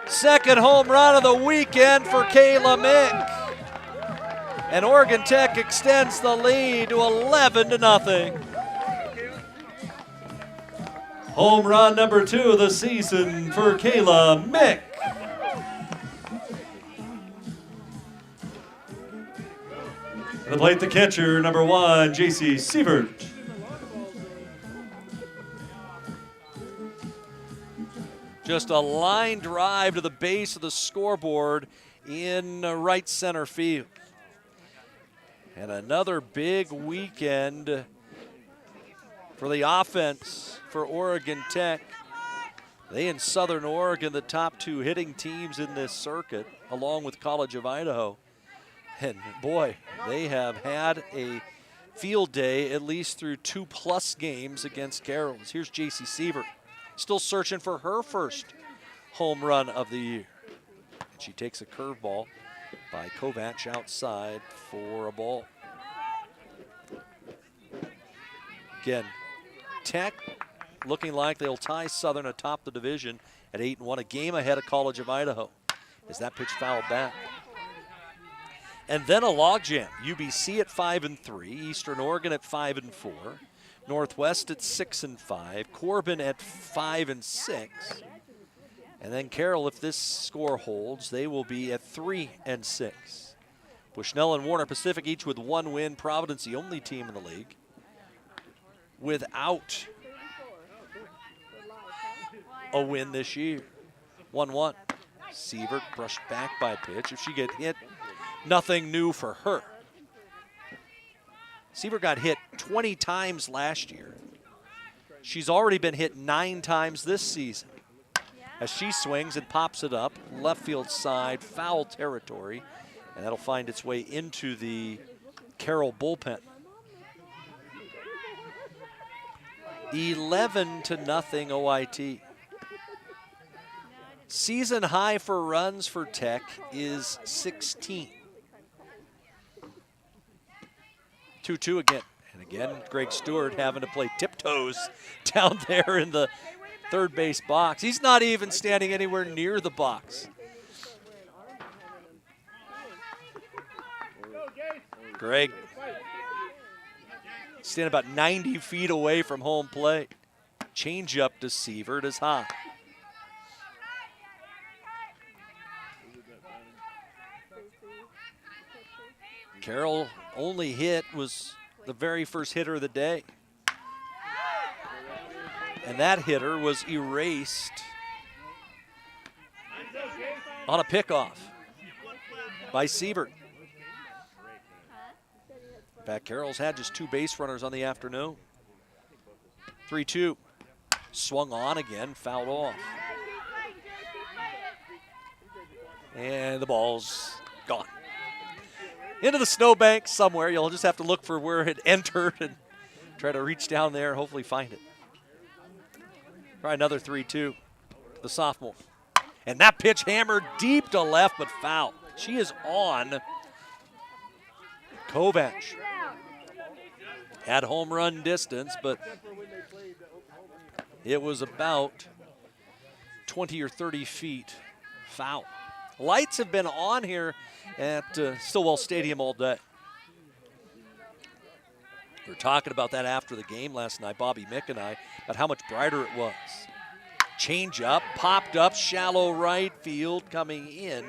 Second home run of the weekend for Kayla Mick. And Oregon Tech extends the lead to 11-0. Home run number 2 of the season for Kayla Mick. The plate, the catcher, number 1, J.C. Sievert. Just a line drive to the base of the scoreboard in right center field. And another big weekend for the offense for Oregon Tech. They in Southern Oregon, the top 2 hitting teams in this circuit, along with College of Idaho. And boy, they have had a field day at least through 2+ games against Carroll. Here's J.C. Sievert, still searching for her first home run of the year. She takes a curveball by Kovac outside for a ball. Again, Tech looking like they'll tie Southern atop the division at 8-1, a game ahead of College of Idaho. As that pitch fouled back. And then a logjam. UBC at 5-3, Eastern Oregon at 5-4, Northwest at 6-5, Corbin at 5-6. And then Carroll, if this score holds, they will be at 3-6. Bushnell and Warner Pacific each with 1 win. Providence the only team in the league without a win this year. 1-1. Sievert brushed back by a pitch. If she get hit, nothing new for her. Sievert got hit 20 times last year. She's already been hit 9 times this season. As she swings and pops it up, left field side, foul territory, and that'll find its way into the Carroll bullpen. 11-0 OIT. Season high for runs for Tech is 16. 2-2 again. And again, Greg Stewart having to play tiptoes down there in the third base box. He's not even standing anywhere near the box. Greg standing about 90 feet away from home plate. Change up to Sievert is high. Carroll only hit was the very first hitter of the day. And that hitter was erased on a pickoff by Sievert. In fact, Carroll's had just 2 base runners on the afternoon. 3-2. Swung on again, fouled off. And the ball's gone. Into the snowbank somewhere. You'll just have to look for where it entered and try to reach down there and hopefully find it. Try another 3-2. The sophomore. And that pitch hammered deep to left, but foul. She is on. Kovac. Had home run distance, but it was about 20 or 30 feet foul. Lights have been on here at Stillwell Stadium all day. We were talking about that after the game last night, Bobby Mick and I, about how much brighter it was. Change up, popped up, shallow right field coming in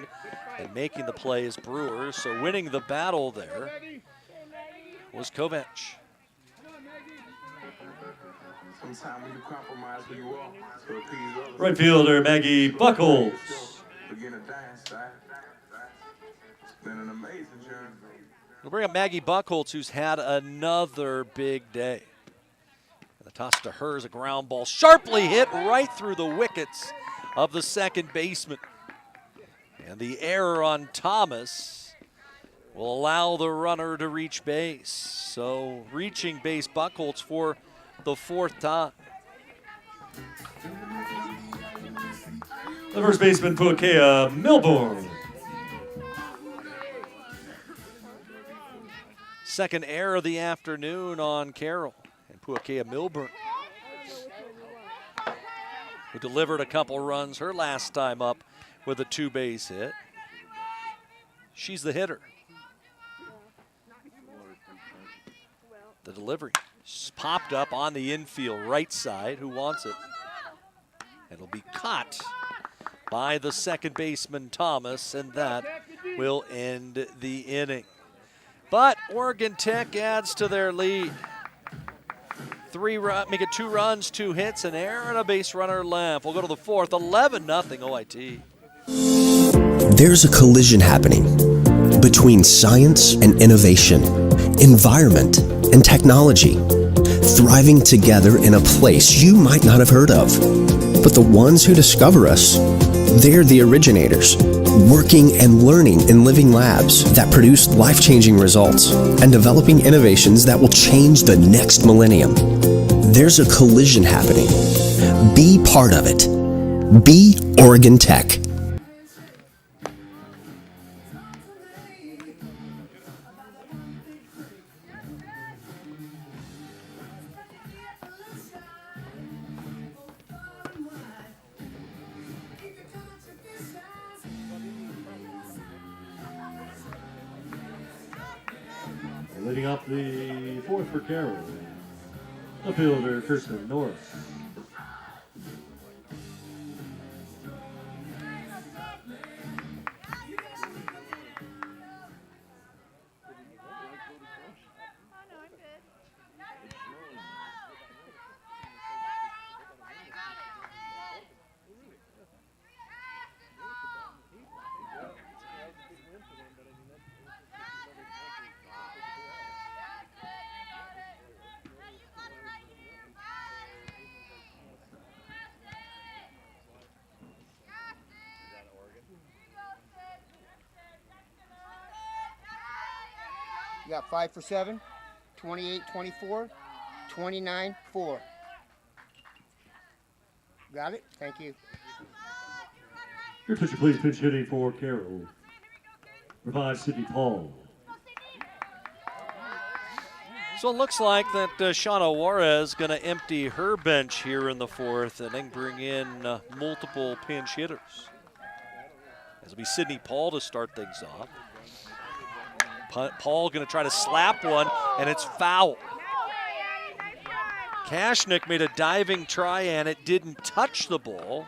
and making the play as Brewers. So winning the battle there was Kovac. Sometimes when you compromise who you are, so appease others. Right fielder Maggie Buckholz. Begin a dance, right? It's been an amazing journey. We'll bring up Maggie Buckholz, who's had another big day. And the toss to her is a ground ball, sharply hit right through the wickets of the second baseman. And the error on Thomas will allow the runner to reach base. So reaching base Buckholz for the 4th time. The first baseman, Puakea Milburn. Second error of the afternoon on Carroll and Puakea Milburn, who delivered a couple runs her last time up with a 2-base hit. She's the hitter. The delivery popped up on the infield right side. Who wants it? It'll be caught by the second baseman Thomas, and that will end the inning. But Oregon Tech adds to their lead. Make it 2 runs, 2 hits, an error, and a base runner left. We'll go to the 4th, 11-0 OIT. There's a collision happening between science and innovation, environment and technology, thriving together in a place you might not have heard of. But the ones who discover us, they're the originators, working and learning in living labs that produce life-changing results and developing innovations that will change the next millennium. There's a collision happening. Be part of it. Be Oregon Tech. Leading up the 4th for Carroll, the fielder Kirsten Norris. got 5 for 7, 28-24, 29-4. Got it? Thank you. Your pitcher, please, pinch hitting for Carroll. Revive Sidney Paul. So it looks like that Shauna Juarez going to empty her bench here in the 4th inning, bring in multiple pinch hitters. It'll be Sidney Paul to start things off. Paul going to try to slap one, and it's foul. Kashnik made a diving try, and it didn't touch the ball,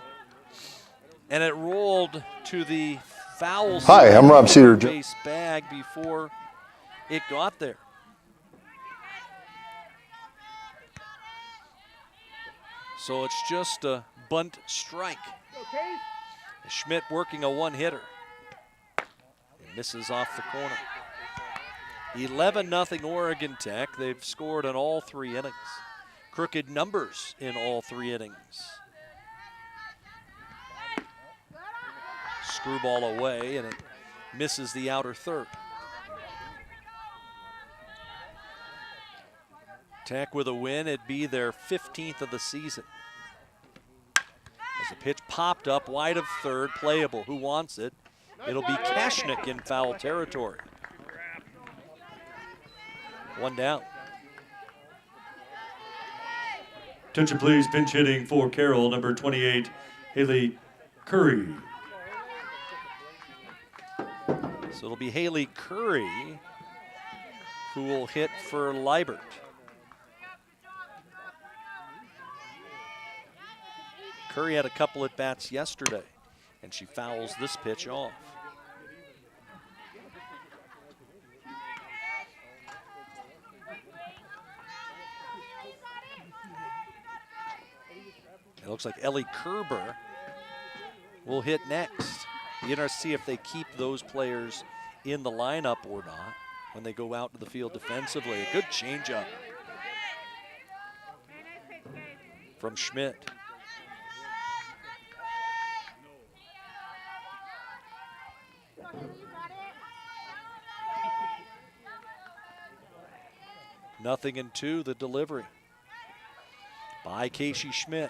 and it rolled to the foul Hi, I'm Rob Cedar. base bag before it got there. So it's just a bunt strike. Schmidt working a one-hitter. It misses off the corner. 11-0 Oregon Tech. They've scored in all 3 innings. Crooked numbers in all 3 innings. Screwball away, and it misses the outer third. Tech with a win, it'd be their 15th of the season. As the pitch popped up wide of third, playable. Who wants it? It'll be Kashnik in foul territory. 1 down. Attention, please, pinch hitting for Carroll, number 28, Haley Curry. So it'll be Haley Curry who will hit for Liebert. Curry had a couple at bats yesterday, and she fouls this pitch off. It looks like Ellie Kerber will hit next. Be interested to see if they keep those players in the lineup or not when they go out to the field defensively. A good changeup from Schmidt. Nothing in 2, the delivery by Casey Schmidt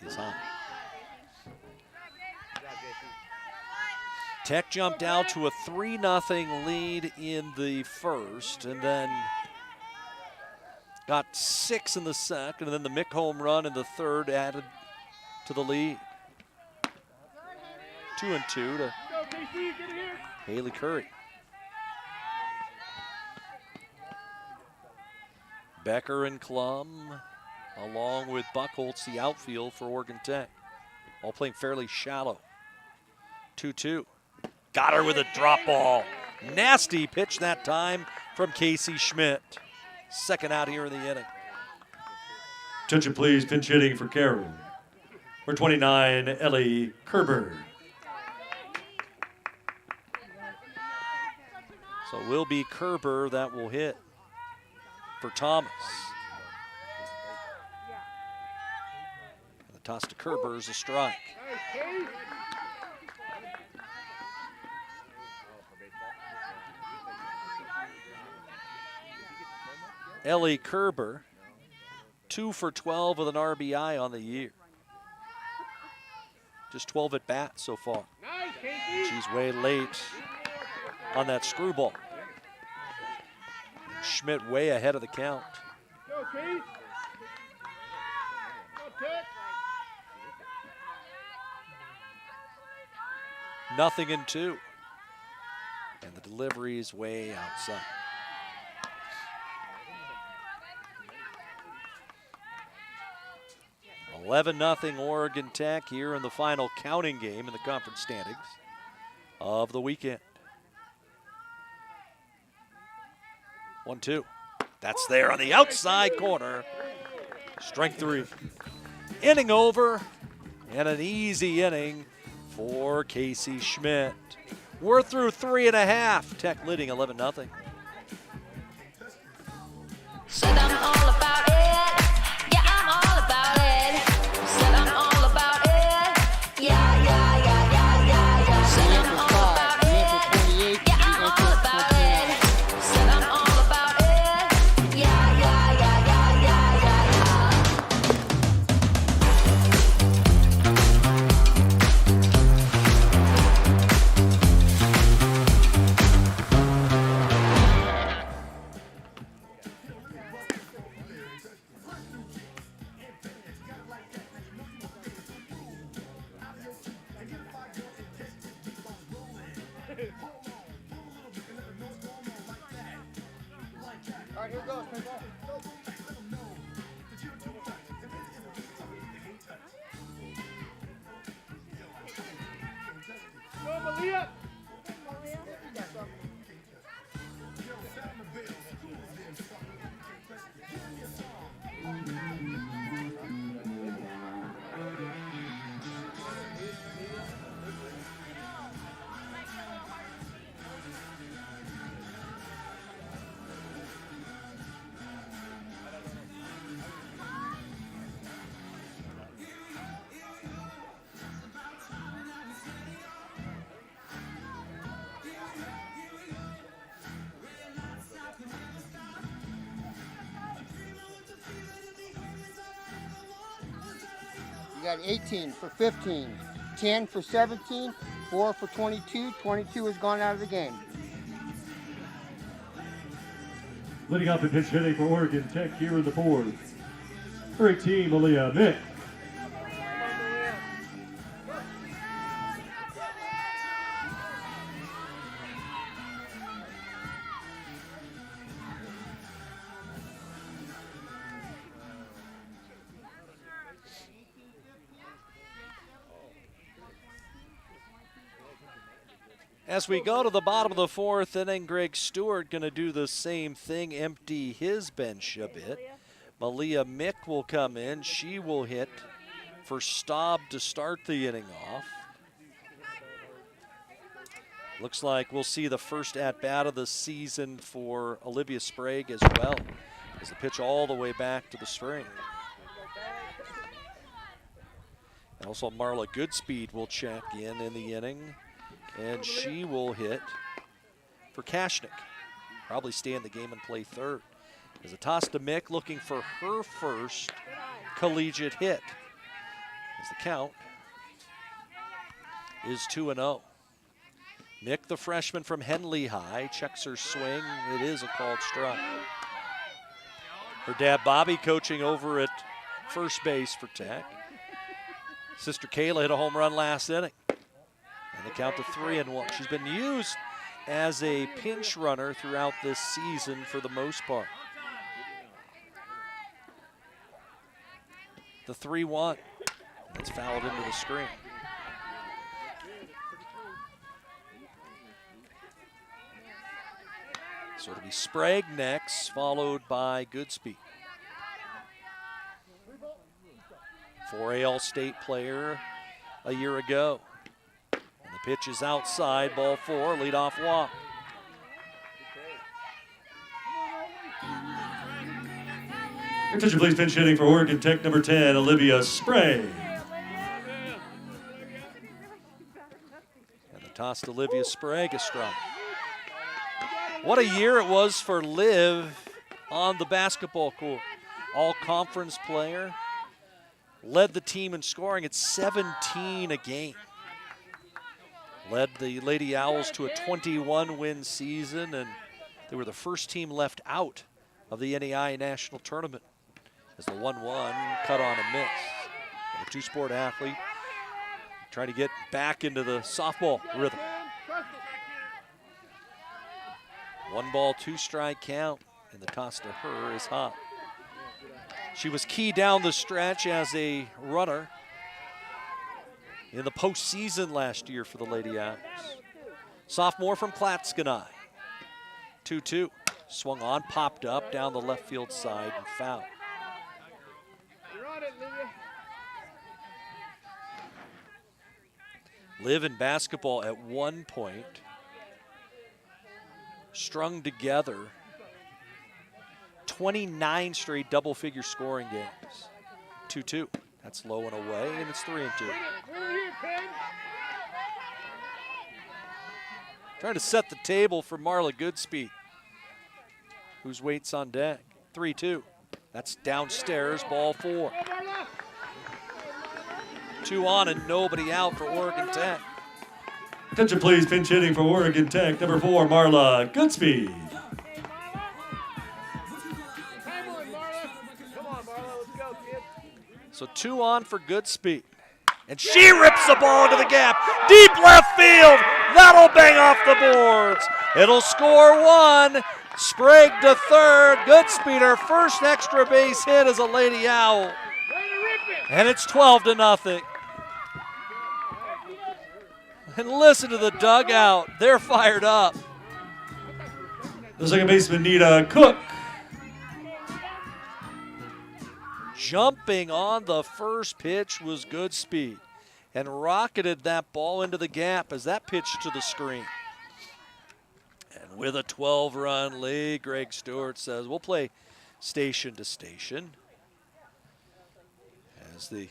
is high. Tech jumped out to a 3-0 lead in the 1st, and then got 6 in the 2nd, and then the Mick home run in the 3rd added to the lead. 2-2 to Haley Curry. Becker and Klum, along with Buchholz, the outfield for Oregon Tech. All playing fairly shallow. 2-2. Got her with a drop ball. Nasty pitch that time from Casey Schmidt. 2nd out here in the inning. Attention, please, pinch hitting for Carroll, number 29, Ellie Kerber. So it will be Kerber that will hit for Thomas. And the toss to Kerber is a strike. Ellie Kerber, 2 for 12 with an RBI on the year. Just 12 at bats so far. She's way late on that screwball. Schmidt way ahead of the count. Nothing in 2. And the delivery is way outside. $11-0 Oregon Tech here in the final counting game in the conference standings of the weekend. 1-2. That's there on the outside corner. Strike 3. Inning over, and an easy inning for Casey Schmidt. We're through 3.5. Tech leading 11-0. Said I'm all about it. Yeah, I'm all about it. Said I'm all about it. Yeah, yeah, yeah, yeah, yeah, yeah. Said I'm all about it. Yeah, I'm all about it. Said I'm all All right, here goes, people. Go, Malia! You got 18 for 15, 10 for 17, 4 for 22. 22 has gone out of the game. Leading off the pitch hitting for Oregon Tech here in the fourth. For 18, Malia Mick. As we go to the bottom of the fourth inning, Greg Stewart going to do the same thing, empty his bench a bit. Malia Mick will come in. She will hit for Staub to start the inning off. Looks like we'll see the first at-bat of the season for Olivia Sprague as well, as the pitch all the way back to the spring. And also Marla Goodspeed will check in the inning. And she will hit for Kashnik. Probably stay in the game and play third. As a toss to Mick, looking for her first collegiate hit. As the count is 2-0. Mick, the freshman from Henley High, checks her swing. It is a called strike. Her dad, Bobby, coaching over at first base for Tech. Sister Kayla hit a home run last inning. And the count to 3-1. She's been used as a pinch runner throughout this season for the most part. The 3-1. That's fouled into the screen. So it'll be Sprague next, followed by Goodspeed. 4A All-State player a year ago. Pitch is outside, ball 4, leadoff walk. Attention please, pinch hitting for Oregon Tech number 10, Olivia Sprague. And the toss to Olivia Sprague is strong. What a year it was for Liv on the basketball court. All-conference player, led the team in scoring at 17 a game. Led the Lady Owls to a 21-win season, and they were the first team left out of the NEI National Tournament as the 1-1 cut on a miss. And a two-sport athlete trying to get back into the softball rhythm. 1 ball, 2 strike count, and the toss to her is hot. She was key down the stretch as a runner in the postseason last year for the Lady Owls. Sophomore from Klatskanai. 2-2. Swung on, popped up down the left field side and foul. Liv in basketball at one point strung together 29 straight double-figure scoring games. 2-2. That's low and away, and it's 3-2. Trying to set the table for Marla Goodspeed, whose waits on deck. 3-2. That's downstairs, ball 4. 2 on and nobody out for Oregon Tech. Attention please, pinch hitting for Oregon Tech number 4, Marla Goodspeed. So 2 on for Goodspeed. And she rips the ball into the gap. Deep left field. That'll bang off the boards. It'll score one. Sprague to third. Goodspeed, her first extra base hit as a Lady Owl. And it's 12-0. And listen to the dugout. They're fired up. The second baseman, Nita Cook. Jumping on the first pitch was Goodspeed and rocketed that ball into the gap as that pitched to the screen. And with a 12-run lead, Greg Stewart says, we'll play station to station. As the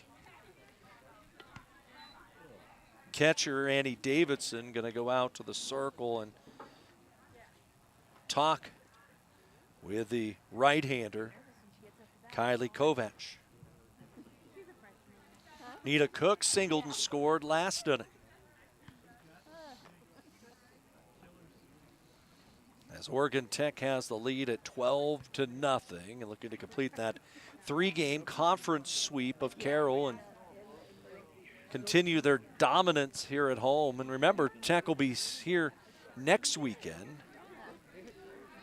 catcher, Annie Davidson, going to go out to the circle and talk with the right-hander, Kylie Kovac. Nita Cook singled and scored last inning. As Oregon Tech has the lead at 12-0 and looking to complete that three-game conference sweep of Carroll and continue their dominance here at home. And remember, Tech will be here next weekend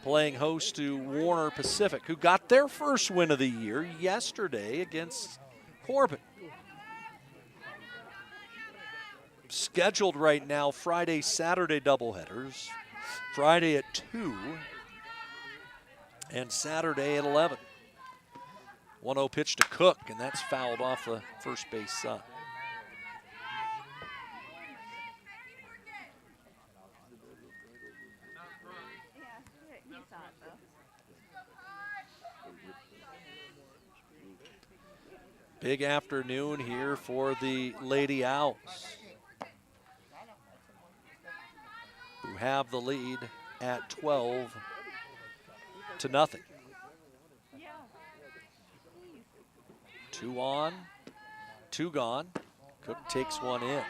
playing host to Warner Pacific, who got their first win of the year yesterday against Corbin. Scheduled right now Friday, Saturday doubleheaders. Friday at 2 and Saturday at 11. 1-0 pitch to Cook, and that's fouled off the first base side. Big afternoon here for the Lady Owls, who have the lead at 12-0. 2 on, 2 gone. Cook takes one in.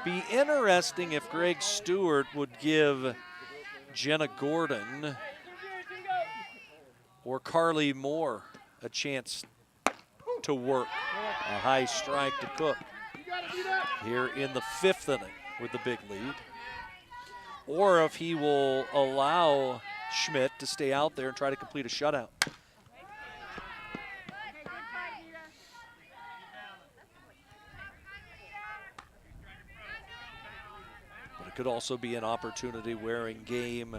Be interesting if Greg Stewart would give Jenna Gordon or Carly Moore a chance to work a high strike to Cook here in the 5th inning with the big lead. Or if he will allow Schmidt to stay out there and try to complete a shutout. But it could also be an opportunity where in game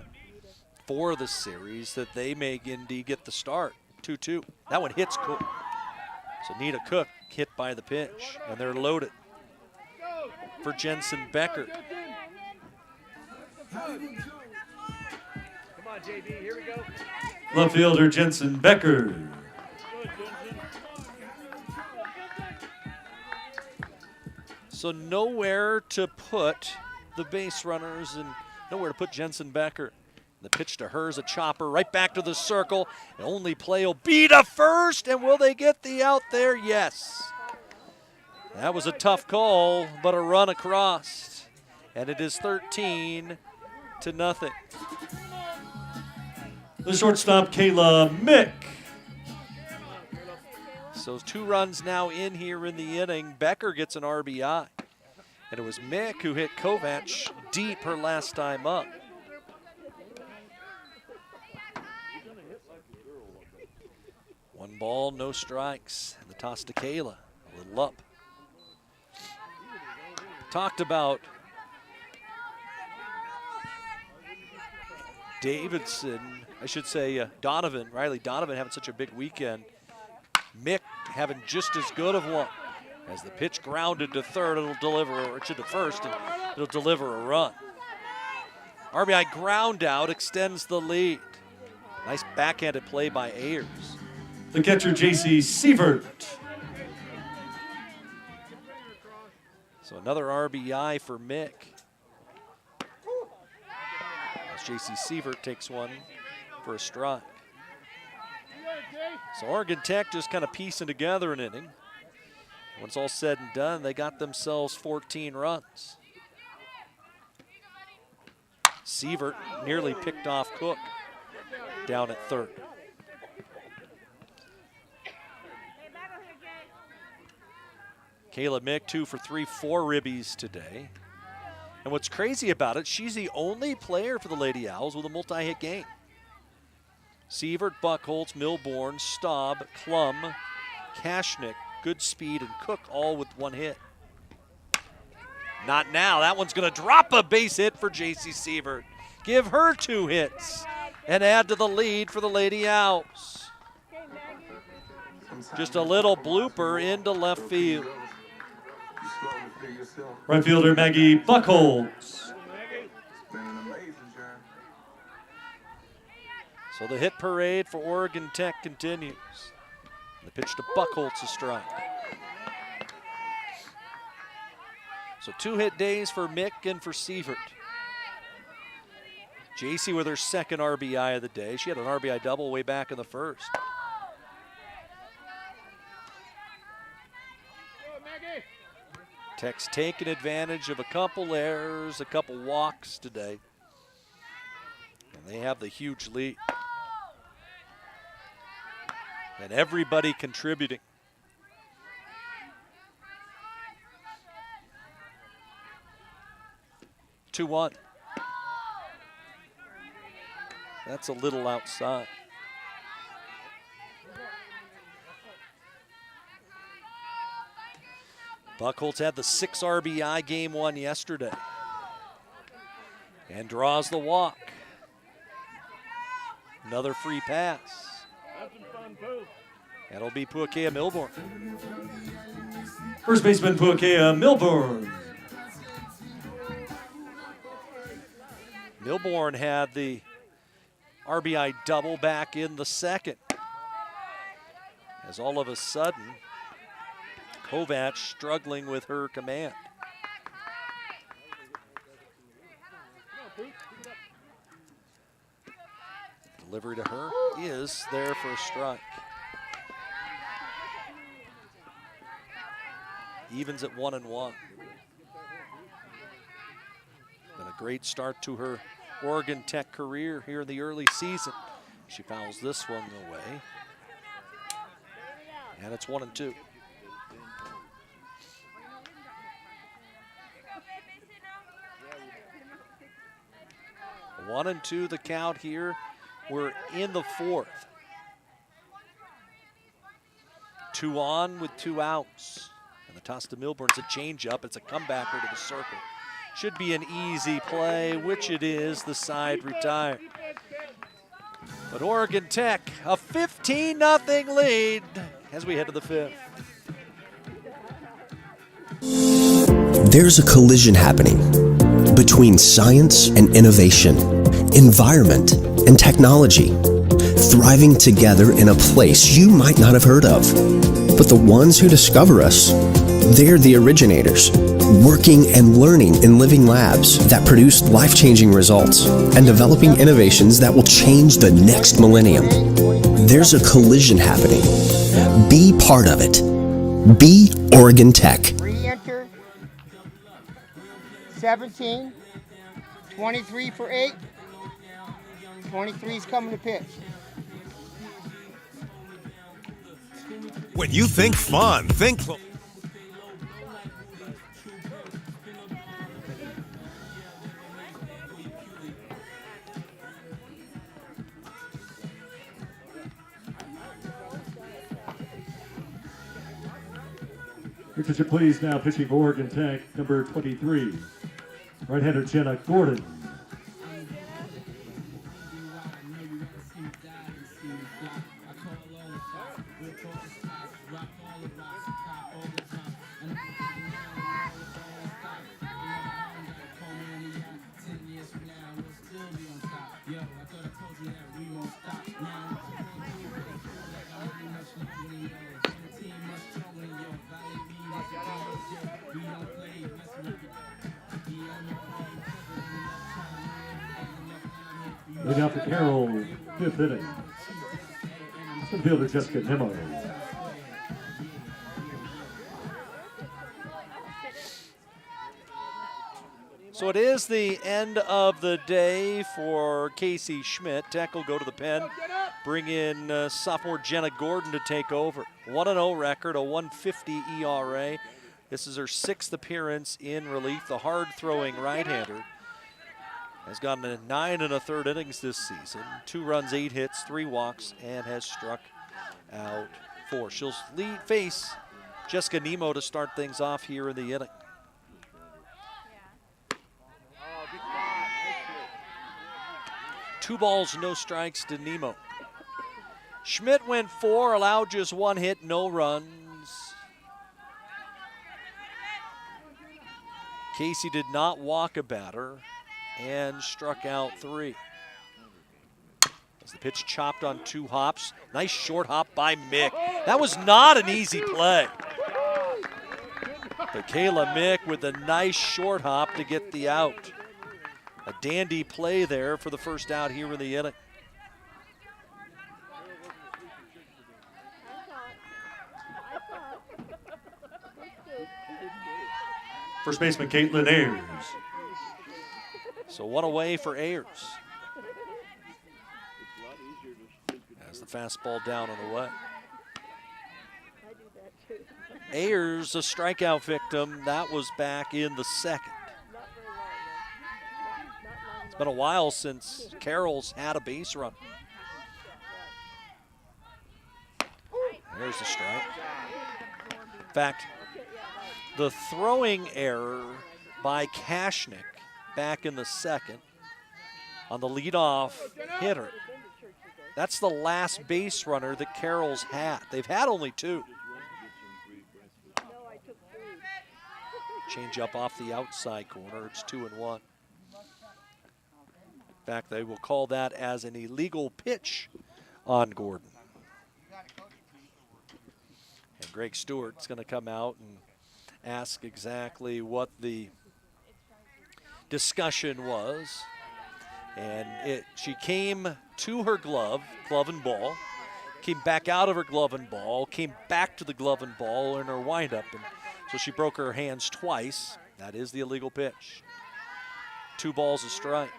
4 of the series that they may indeed get the start. 2-2. That one hits Cook. So Nita Cook hit by the pitch, and they're loaded for Jensen Becker. Come on, JB, here we go. Left fielder Jensen Becker. So nowhere to put the base runners and nowhere to put Jensen Becker. The pitch to her is a chopper right back to the circle. The only play will be to first, and will they get the out there? Yes. That was a tough call, but a run across. And it is 13-0. The shortstop, Kayla Mick. So 2 runs now in here in the inning. Becker gets an RBI. And it was Mick who hit Kovac deep her last time up. One ball, no strikes. And the toss to Kayla, a little up. Talked about Davidson, I should say Donovan, Riley Donovan having such a big weekend. Mick having just as good of one. As the pitch grounded to third, it'll deliver, or to first, and it'll deliver a run. RBI ground out extends the lead. Nice backhanded play by Ayers. The catcher, J.C. Sievert. So another RBI for Mick. As J.C. Sievert takes one for a strike. So Oregon Tech just kind of piecing together an inning. When it's all said and done, they got themselves 14 runs. Sievert nearly picked off Cook down at third. Kayla Mick 2 for 3, 4 ribbies today. And what's crazy about it, she's the only player for the Lady Owls with a multi-hit game. Sievert, Buckholtz, Milborn, Staub, Klum, Kashnik, Goodspeed, and Cook all with one hit. Not now. That one's going to drop a base hit for J.C. Sievert. Give her 2 hits and add to the lead for the Lady Owls. Just a little blooper into left field. Right fielder Maggie Buckholtz. So the hit parade for Oregon Tech continues. The pitch to Buckholtz, a strike. So 2 hit days for Mick and for Sievert. JC with her second RBI of the day. She had an RBI double way back in the first. Tech's taking advantage of a couple errors, a couple walks today. And they have the huge lead. And everybody contributing. Two one. That's a little outside. Buckholtz had the 6 RBI game 1 yesterday. And draws the walk. Another free pass. That'll be Puakea Milborn. First baseman Puakea Milborn. Milborn had the RBI double back in the second. As all of a sudden, Kovac struggling with her command. Delivery to her is there for a strike. Evens at 1-1. Been a great start to her Oregon Tech career here in the early season. She fouls this one away. And it's 1-2. One and two the count here. We're in the fourth. 2 on with 2 outs. And the toss to Milburn's a changeup. It's a comebacker to the circle. Should be an easy play, which it is. The side retired. But Oregon Tech, a 15-0 lead as we head to the fifth. There's a collision happening between science and innovation, environment and technology, thriving together in a place you might not have heard of. But the ones who discover us, they're the originators, working and learning in living labs that produce life-changing results and developing innovations that will change the next millennium. There's a collision happening. Be part of it. Be Oregon Tech. Re-enter 17, 23 for 8, 23 is coming to pitch. When you think fun, think Your pitcher, please, now pitching for Oregon Tech, number 23, right-hander Jenna Gordon. Looking out for Carroll, 5th inning. Center fielder Jessica Nimmo. So it is the end of the day for Casey Schmidt. Tech will go to the pen, bring in sophomore Jenna Gordon to take over. 1-0 record, a 1.50 ERA. This is her 6th appearance in relief. The hard-throwing right-hander has gotten a 9 1/3 innings this season. 2 runs, 8 hits, 3 walks, and has struck out 4. She'll face Jessica Nemo to start things off here in the inning. Two balls, no strikes to Nemo. Schmidt went 4, allowed just 1 hit, no runs. Casey did not walk a batter and struck out 3. As the pitch chopped on 2 hops. Nice short hop by Mick. That was not an easy play. But Kayla Mick with a nice short hop to get the out. A dandy play there for the first out here in the inning. First baseman Caitlin Ayers. So 1 away for Ayers. As the fastball down and away. Ayers, a strikeout victim. That was back in the 2nd. It's been a while since Carroll's had a base run. There's the strike. In fact, the throwing error by Kashnik back in the 2nd on the leadoff hitter. That's the last base runner that Carroll's had. They've had only 2. Change up off the outside corner. It's 2-1. In fact, they will call that as an illegal pitch on Gordon. And Greg Stewart's going to come out and ask exactly what the discussion was. And she came to her glove and ball, came back out of her glove and ball, came back to the glove and ball in her windup. And so she broke her hands twice. That is the illegal pitch. 2 balls a strike.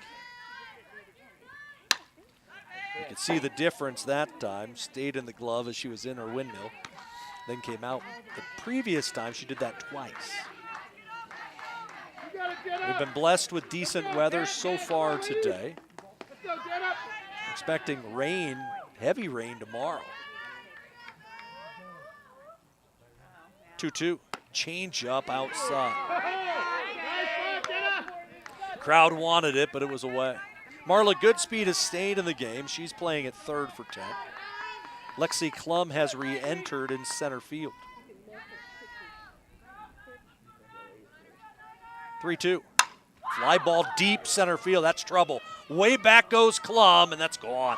You can see the difference that time. Stayed in the glove as she was in her windmill, then came out. The previous time she did that twice. We've been blessed with decent weather so far today. Expecting rain, heavy rain tomorrow. 2-2, change up outside. Crowd wanted it, but it was away. Marla Goodspeed has stayed in the game. She's playing at 3rd for 10. Lexi Klum has re-entered in center field. 3-2. Fly ball deep center field. That's trouble. Way back goes Klum, and that's gone.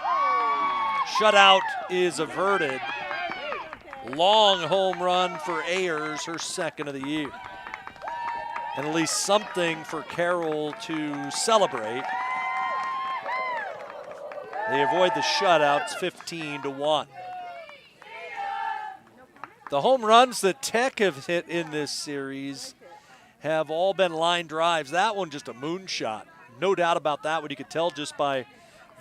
Shutout is averted. Long home run for Ayers, her 2nd of the year. And at least something for Carroll to celebrate. They avoid the shutouts, 15-1. The home runs that Tech have hit in this series have all been line drives. That one just a moonshot. No doubt about that one. You could tell just by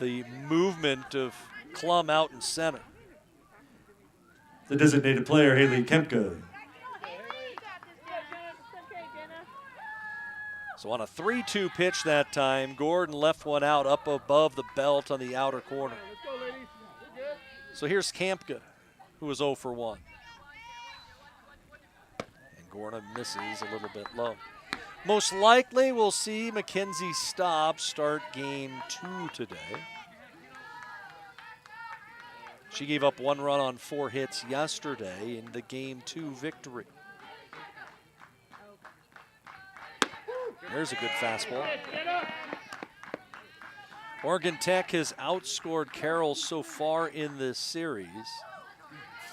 the movement of Klum out in center. The designated player, Haley Kemka. So on a 3-2 pitch that time, Gordon left one out up above the belt on the outer corner. So here's Kampka, who was 0 for 1. And Gordon misses a little bit low. Most likely we'll see Mackenzie Staub start game 2 today. She gave up 1 run on 4 hits yesterday in the game 2 victory. There's a good fastball. Oregon Tech has outscored Carroll so far in this series,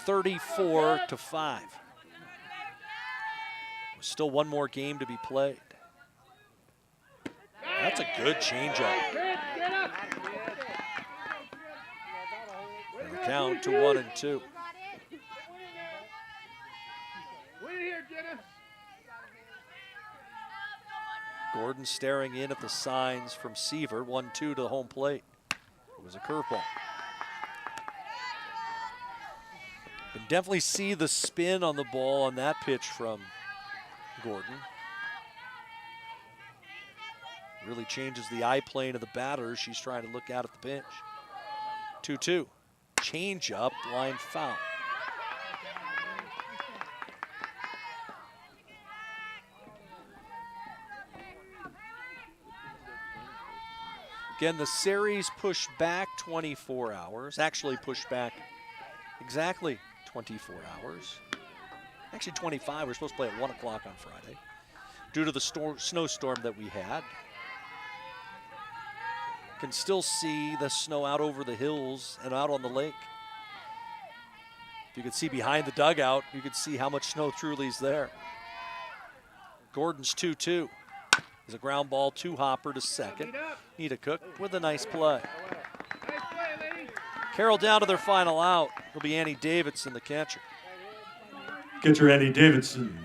34-5. Still 1 more game to be played. That's a good changeup. And the count to 1-2. Gordon staring in at the signs from Seaver. 1-2 to the home plate. It was a curveball. Can definitely see the spin on the ball on that pitch from Gordon. Really changes the eye plane of the batter. She's trying to look out at the pitch. 2-2. Change up, line foul. Again, the series pushed back 24 hours. Actually pushed back exactly 24 hours. Actually 25. We're supposed to play at 1 o'clock on Friday due to the snowstorm that we had. Can still see the snow out over the hills and out on the lake. If you can see behind the dugout, you can see how much snow truly is there. Gordon's 2-2. Is a ground ball to Hopper to second. Nita Cook with a nice play. Carroll down to their final out. It'll be Annie Davidson, the catcher. Catcher Annie Davidson.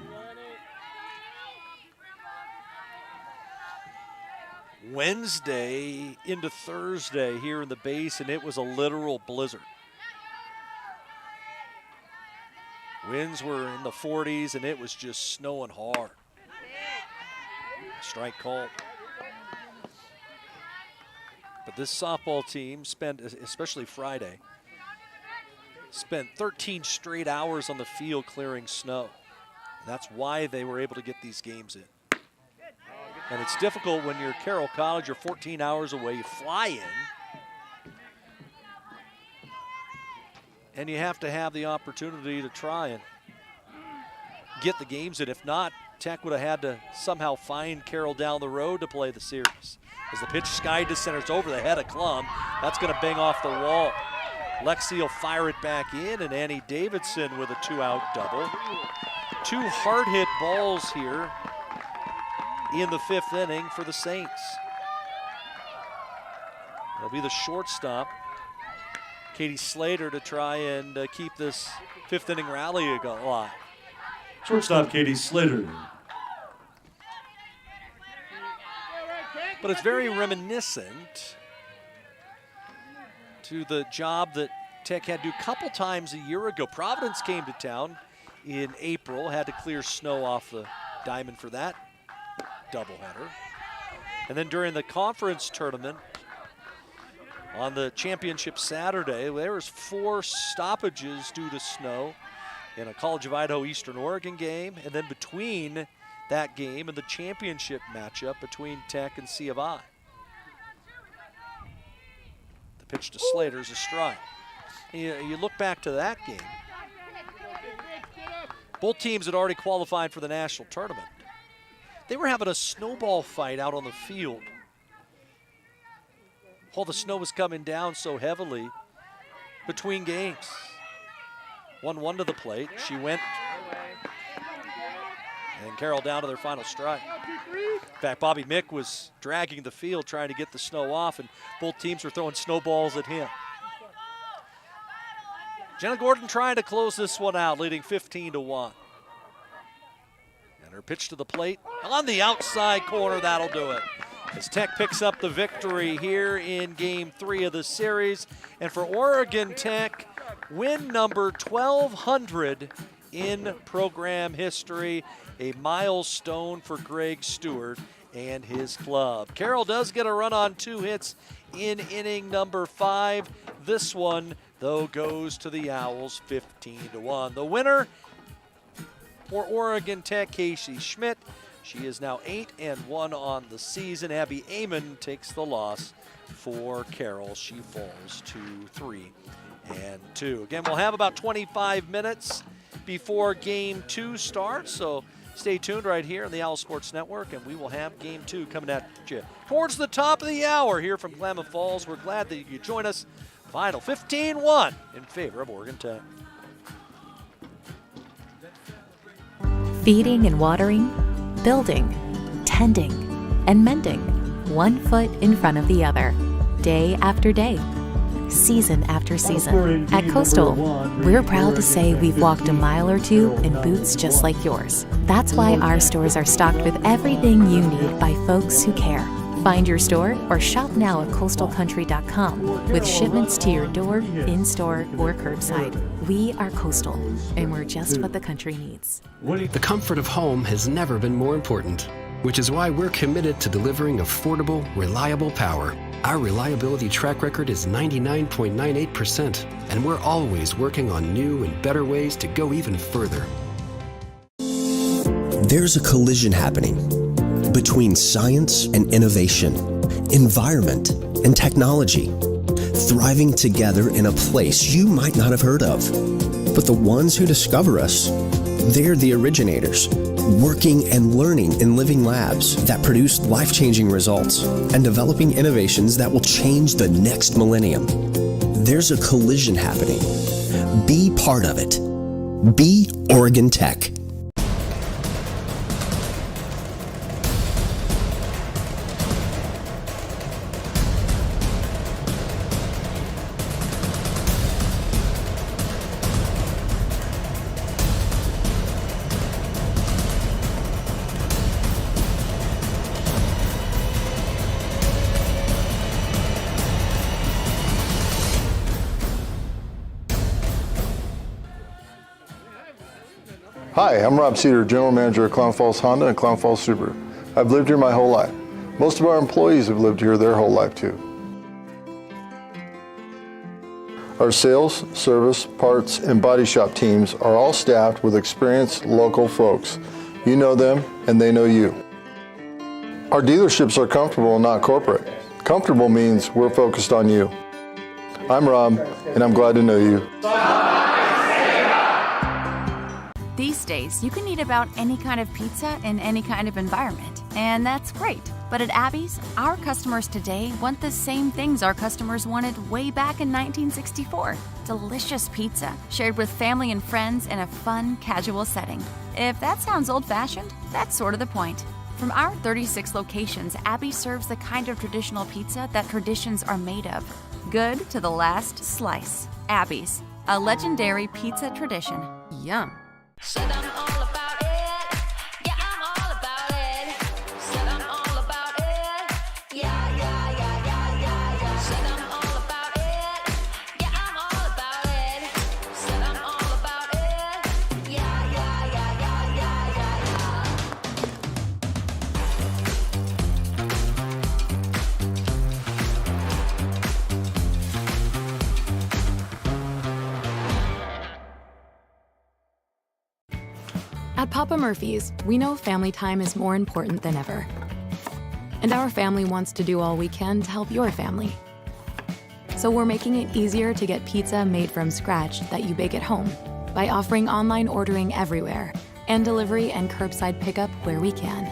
Wednesday into Thursday here in the base, and it was a literal blizzard. Winds were in the 40s, and it was just snowing hard. Strike called. But this softball team spent, especially Friday, spent 13 straight hours on the field clearing snow. That's why they were able to get these games in. And it's difficult when you're Carroll College, you're 14 hours away, you fly in, and you have to have the opportunity to try and get the games in. If not, Tech would have had to somehow find Carroll down the road to play the series. As the pitch skied to center, it's over the head of Klum. That's going to bang off the wall. Lexi will fire it back in, and Annie Davidson with a 2-out double. 2 hard-hit balls here in the 5th inning for the Saints. It'll be the shortstop, Katie Slater, to try and keep this 5th inning rally alive. Shortstop Katie Slater. But it's very reminiscent to the job that Tech had to do a couple times a year ago. Providence came to town in April, had to clear snow off the diamond for that doubleheader. And then during the conference tournament on the championship Saturday, there was 4 stoppages due to snow in a College of Idaho Eastern Oregon game, and then between that game and the championship matchup between Tech and C of I. The pitch to Slater is a strike. You look back to that game, both teams had already qualified for the national tournament. They were having a snowball fight out on the field. All the snow was coming down so heavily between games. 1-1 to the plate. She went, and Carroll down to their final strike. In fact, Bobby Mick was dragging the field trying to get the snow off, and both teams were throwing snowballs at him. Jenna Gordon trying to close this one out, leading 15-1. And her pitch to the plate on the outside corner, that'll do it. As Tech picks up the victory here in Game 3 of the series. And for Oregon Tech, win number 1,200 in program history, a milestone for Greg Stewart and his club. Carroll does get a run on 2 hits in inning number 5. This one, though, goes to the Owls 15-1. The winner for Oregon Tech, Casey Schmidt. She is now 8-1 on the season. Abby Amon takes the loss for Carroll. She falls to 3-2. Again, we'll have about 25 minutes before Game 2 starts, so stay tuned right here on the Owl Sports Network, and we will have Game 2 coming at you towards the top of the hour here from Klamath Falls. We're glad that you could join us. Final 15-1 in favor of Oregon Tech. Feeding and watering, building, tending, and mending, 1 foot in front of the other, day after day, season after season. At Coastal, we're proud to say we've walked a mile or 2 in boots just like yours. That's why our stores are stocked with everything you need by folks who care. Find your store or shop now at coastalcountry.com with shipments to your door, in-store, or curbside. We are Coastal, and we're just what the country needs. The comfort of home has never been more important, which is why we're committed to delivering affordable, reliable power. Our reliability track record is 99.98%, and we're always working on new and better ways to go even further. There's a collision happening between science and innovation, environment and technology, thriving together in a place you might not have heard of. But the ones who discover us, they're the originators, working and learning in living labs that produce life-changing results and developing innovations that will change the next millennium. There's a collision happening. Be part of it. Be Oregon Tech. Hi, I'm Rob Cedar, General Manager of Clown Falls Honda and Clown Falls Subaru. I've lived here my whole life. Most of our employees have lived here their whole life too. Our sales, service, parts, and body shop teams are all staffed with experienced local folks. You know them and they know you. Our dealerships are comfortable and not corporate. Comfortable means we're focused on you. I'm Rob, and I'm glad to know you. These days, you can eat about any kind of pizza in any kind of environment, and that's great. But at Abby's, our customers today want the same things our customers wanted way back in 1964. Delicious pizza, shared with family and friends in a fun, casual setting. If that sounds old-fashioned, that's sort of the point. From our 36 locations, Abby serves the kind of traditional pizza that traditions are made of. Good to the last slice. Abby's, a legendary pizza tradition. Yum. Said I'm all about it. Yeah, I'm all about it. Said I'm all about it. Yeah, yeah, yeah, yeah, yeah, yeah. Said I'm all about it. Yeah, I'm all about it. Said I'm all about it. Yeah, yeah, yeah, yeah, yeah, yeah, yeah. At Papa Murphy's, we know family time is more important than ever. And our family wants to do all we can to help your family. So we're making it easier to get pizza made from scratch that you bake at home by offering online ordering everywhere and delivery and curbside pickup where we can.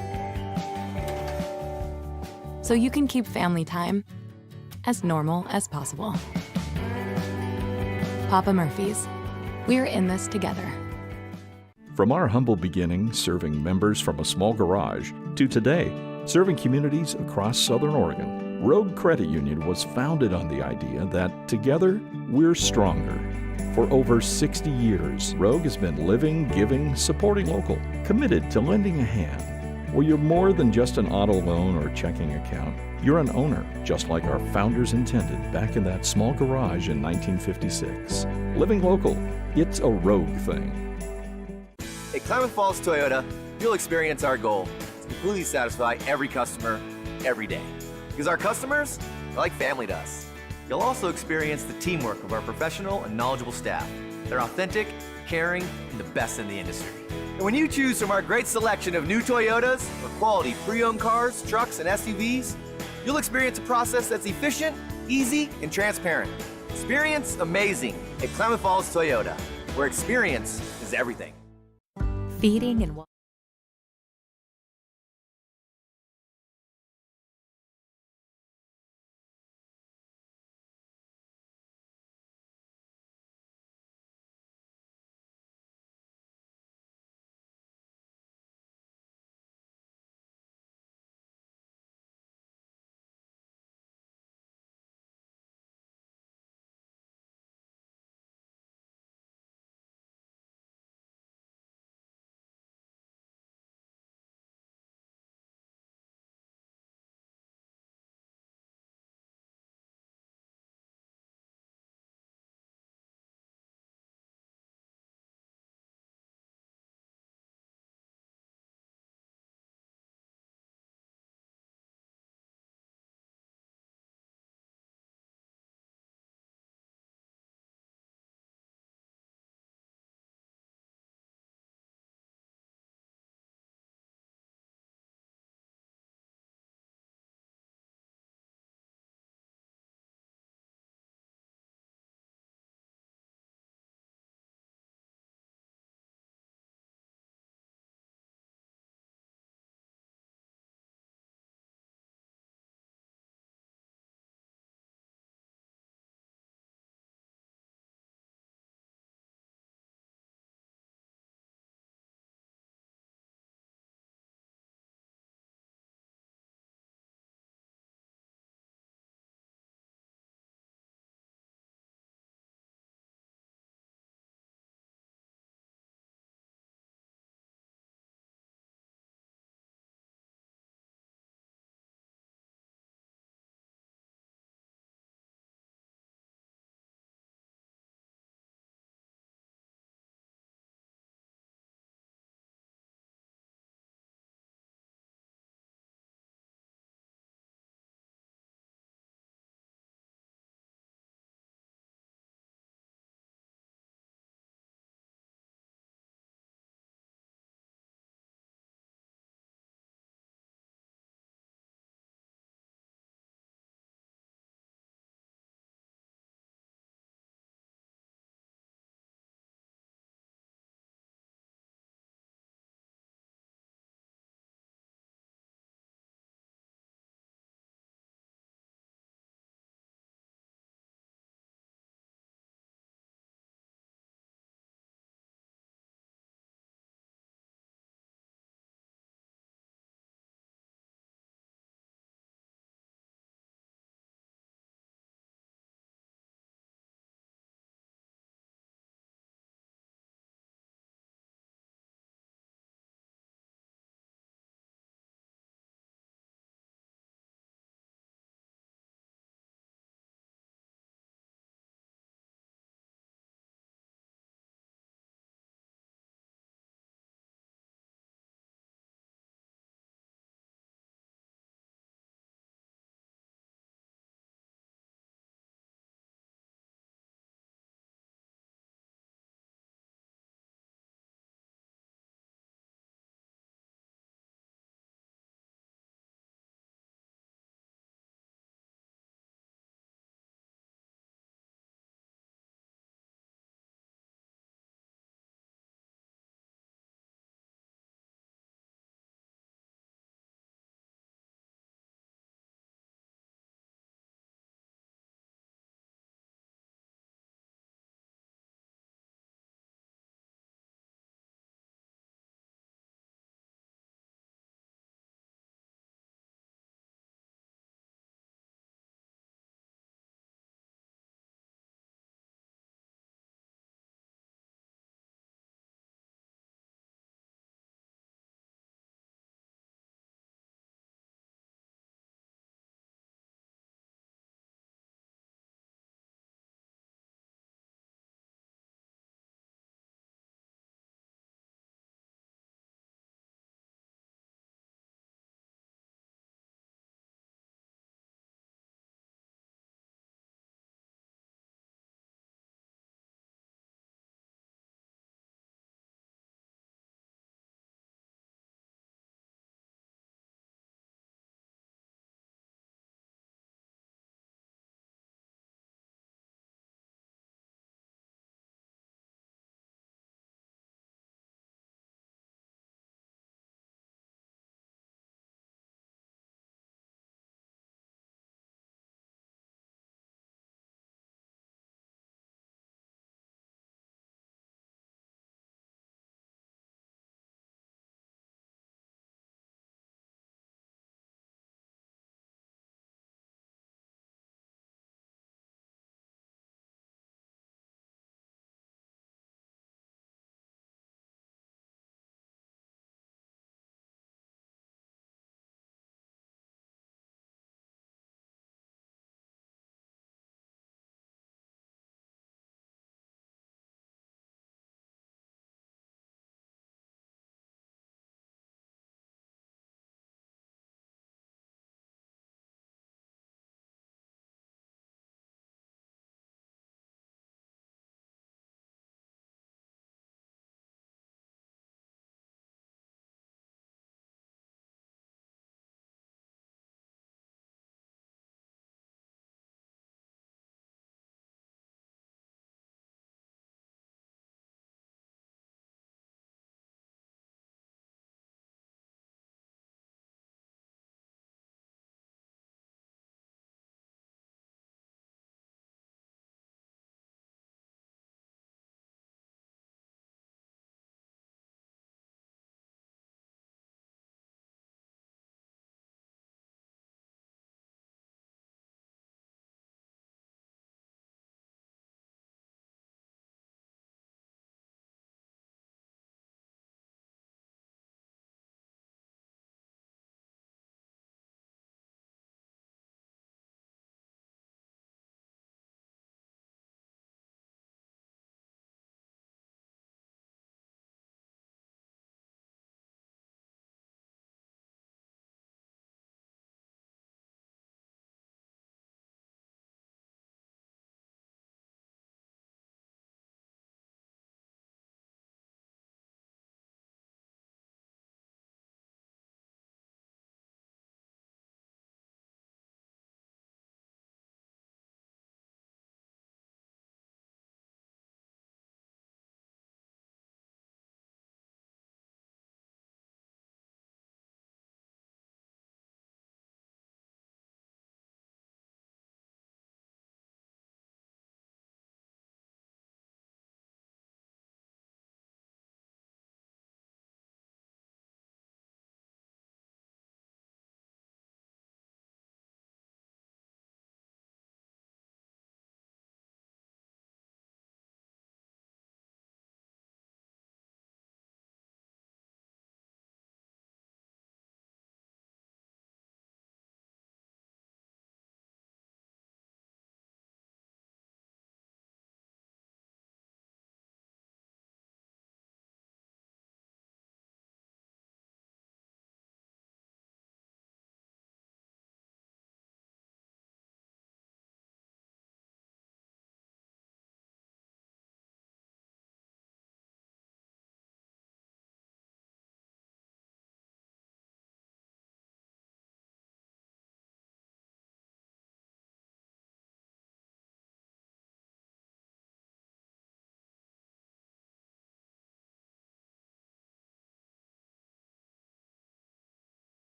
So you can keep family time as normal as possible. Papa Murphy's, we're in this together. From our humble beginnings serving members from a small garage to today, serving communities across Southern Oregon, Rogue Credit Union was founded on the idea that together, we're stronger. For over 60 years, Rogue has been living, giving, supporting local, committed to lending a hand. Where you're more than just an auto loan or checking account, you're an owner, just like our founders intended back in that small garage in 1956. Living local, it's a Rogue thing. At Klamath Falls Toyota, you'll experience our goal to completely satisfy every customer, every day. Because our customers are like family to us. You'll also experience the teamwork of our professional and knowledgeable staff. They're authentic, caring, and the best in the industry. And when you choose from our great selection of new Toyotas or quality pre-owned cars, trucks, and SUVs, you'll experience a process that's efficient, easy, and transparent. Experience amazing at Klamath Falls Toyota, where experience is everything. Feeding and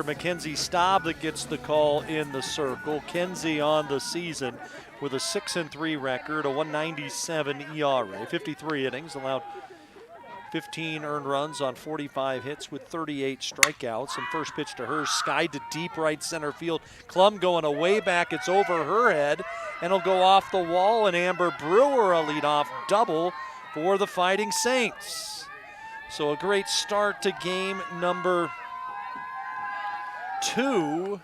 Mackenzie Staub that gets the call in the circle. Kenzie on the season with a 6-3 record, a 197 ERA, 53 innings, allowed 15 earned runs on 45 hits with 38 strikeouts. And first pitch to her, skied to deep right center field. Klum going away back, it's over her head, and it'll go off the wall, and Amber Brewer a leadoff double for the Fighting Saints. So a great start to game number 2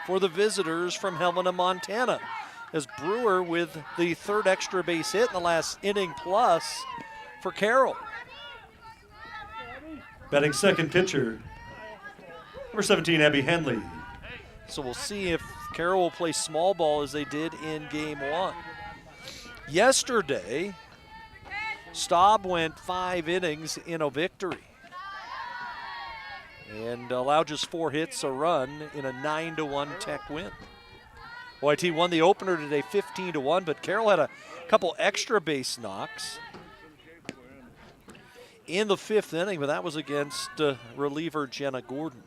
for the visitors from Helena, Montana, as Brewer with the 3rd extra base hit in the last inning plus for Carroll. Batting second pitcher, number 17, Abby Henley. So we'll see if Carroll will play small ball as they did in game 1. Yesterday, Staub went 5 innings in a victory and allowed just 4 hits, a run in a 9-1 Tech win. YT won the opener today 15-1, but Carroll had a couple extra base knocks in the 5th inning, but that was against reliever Jenna Gordon.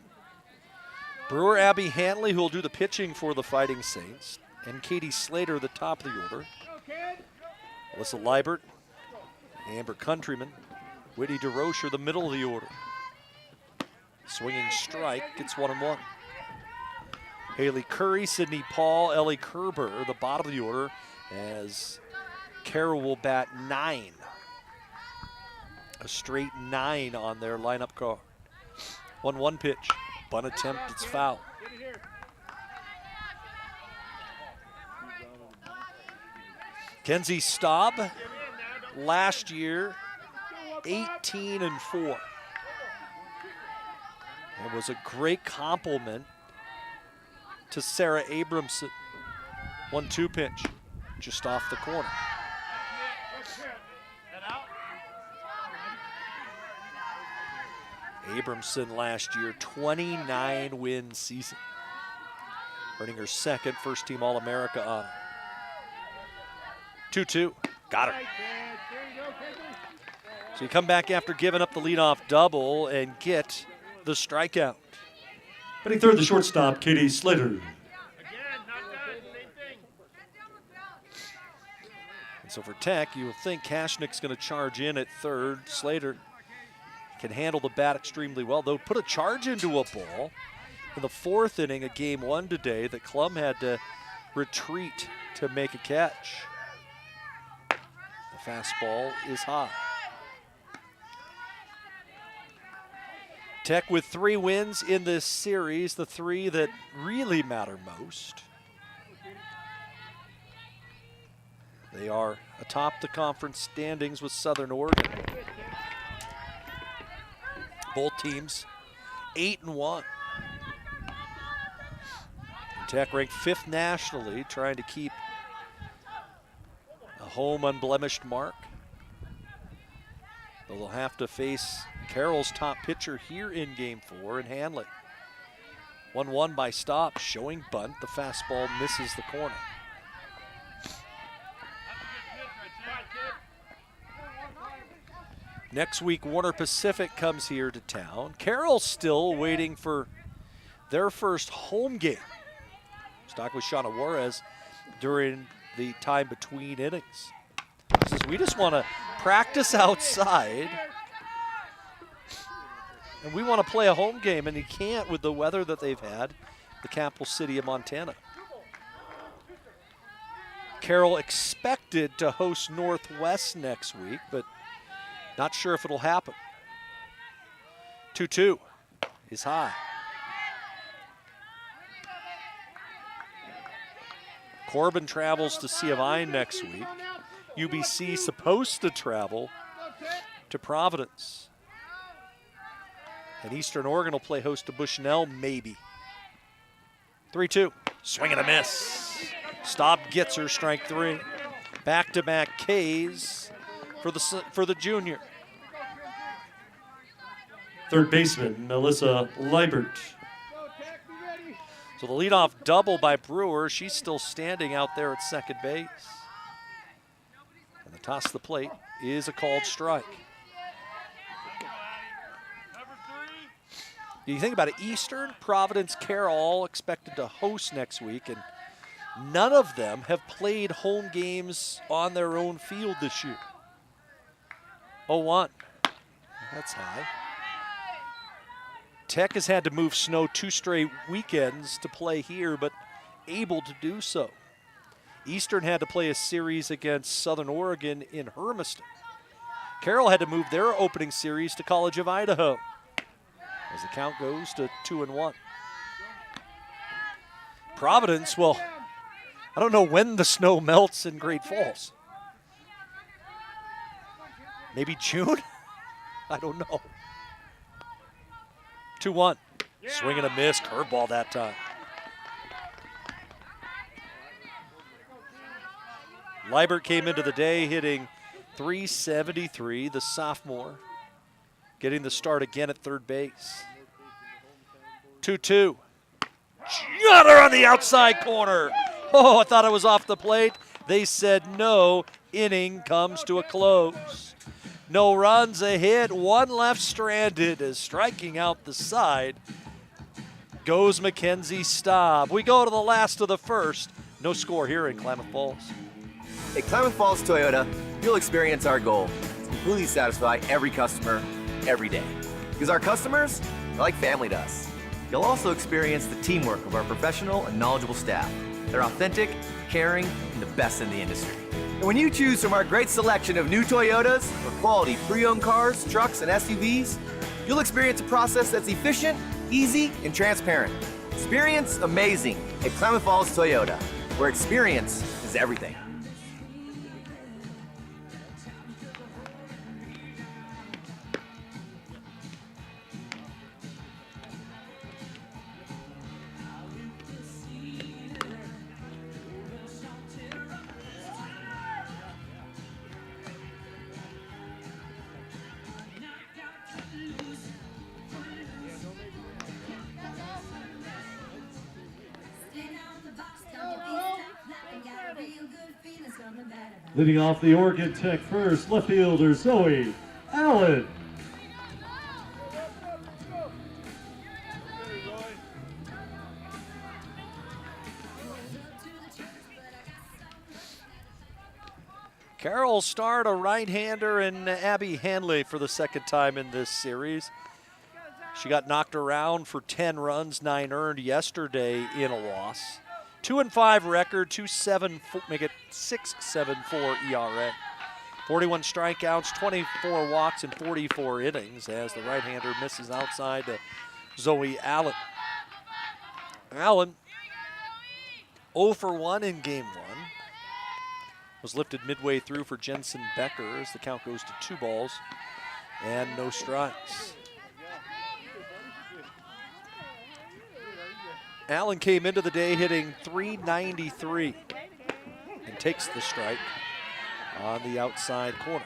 Brewer, Abby Hanley, who will do the pitching for the Fighting Saints, and Katie Slater, the top of the order. Alyssa Liebert, Amber Countryman, Whitney DeRocher, the middle of the order. Swinging strike, gets 1-1. Haley Curry, Sydney Paul, Ellie Kerber, the bottom of the order, as Carroll will bat 9. A straight 9 on their lineup card. 1-1 pitch, bunt attempt, it's foul. Kenzie Staub, last year, 18-4. It was a great compliment to Sarah Abramson. 1-2 pitch, just off the corner. Abramson last year, 29-win season, earning her 2nd first-team All-America honor. 2-2, got her. So you come back after giving up the leadoff double and get the strikeout. Batting third, the shortstop, Katie Slater. And so for Tech, you will think Kashnik's going to charge in at third. Slater can handle the bat extremely well, though put a charge into a ball in the 4th inning of game 1 today that Klum had to retreat to make a catch. The fastball is high. Tech with 3 wins in this series, the 3 that really matter most. They are atop the conference standings with Southern Oregon. Both teams 8-1. Tech ranked 5th nationally, trying to keep a home unblemished mark. They'll have to face Carroll's top pitcher here in game 4 in Hanley. 1-1 by Staub, showing bunt. The fastball misses the corner. Next week, Warner Pacific comes here to town. Carroll's still waiting for their first home game. Talked with Shauna Juarez during the time between innings. He says, we just want to practice outside, and we want to play a home game, and you can't with the weather that they've had, the capital city of Montana. Carroll expected to host Northwest next week, but not sure if it'll happen. 2-2 is high. Corbin travels to C of I next week. UBC supposed to travel to Providence. And Eastern Oregon will play host to Bushnell, maybe. 3-2, swing and a miss. Staub gets her, strike 3. Back-to-back Ks for the junior. Third baseman, Alyssa Liebert. So the leadoff double by Brewer. She's still standing out there at second base. And the toss to the plate is a called strike. You think about it, Eastern, Providence, Carroll all expected to host next week, and none of them have played home games on their own field this year. 0-1. That's high. Tech has had to move Snow 2 straight weekends to play here, but able to do so. Eastern had to play a series against Southern Oregon in Hermiston. Carroll had to move their opening series to College of Idaho, as the count goes to 2-1. Providence, well, I don't know when the snow melts in Great Falls. Maybe June? I don't know. 2-1. Swing and a miss, curveball that time. Liebert came into the day hitting .373, the sophomore, getting the start again at third base. 2-2. Jutter on the outside corner. Oh, I thought it was off the plate. They said no. Inning comes to a close. No runs, a hit, one left stranded as striking out the side goes Mackenzie Staub. We go to the last of the first. No score here in Klamath Falls. At Klamath Falls Toyota, you'll experience our goal to completely satisfy every customer every day. Because our customers are like family to us. You'll also experience the teamwork of our professional and knowledgeable staff. They're authentic, caring, and the best in the industry. And when you choose from our great selection of new Toyotas or quality pre-owned cars, trucks, and SUVs, you'll experience a process that's efficient, easy, and transparent. Experience amazing at Klamath Falls Toyota, where experience is everything. Leading off the Oregon Tech first, left fielder Zoe Allen. Carroll start a right-hander in Abby Hanley for the second time in this series. She got knocked around for 10 runs, 9 earned yesterday in a loss. 2-5 record, 2.74, make it 6.74 ERA. 41 strikeouts, 24 walks in 44 innings as the right-hander misses outside to Zoe Allen. Allen 0 for 1 in game 1. Was lifted midway through for Jensen Becker as the count goes to 2 balls and no strikes. Allen came into the day hitting .393 and takes the strike on the outside corner.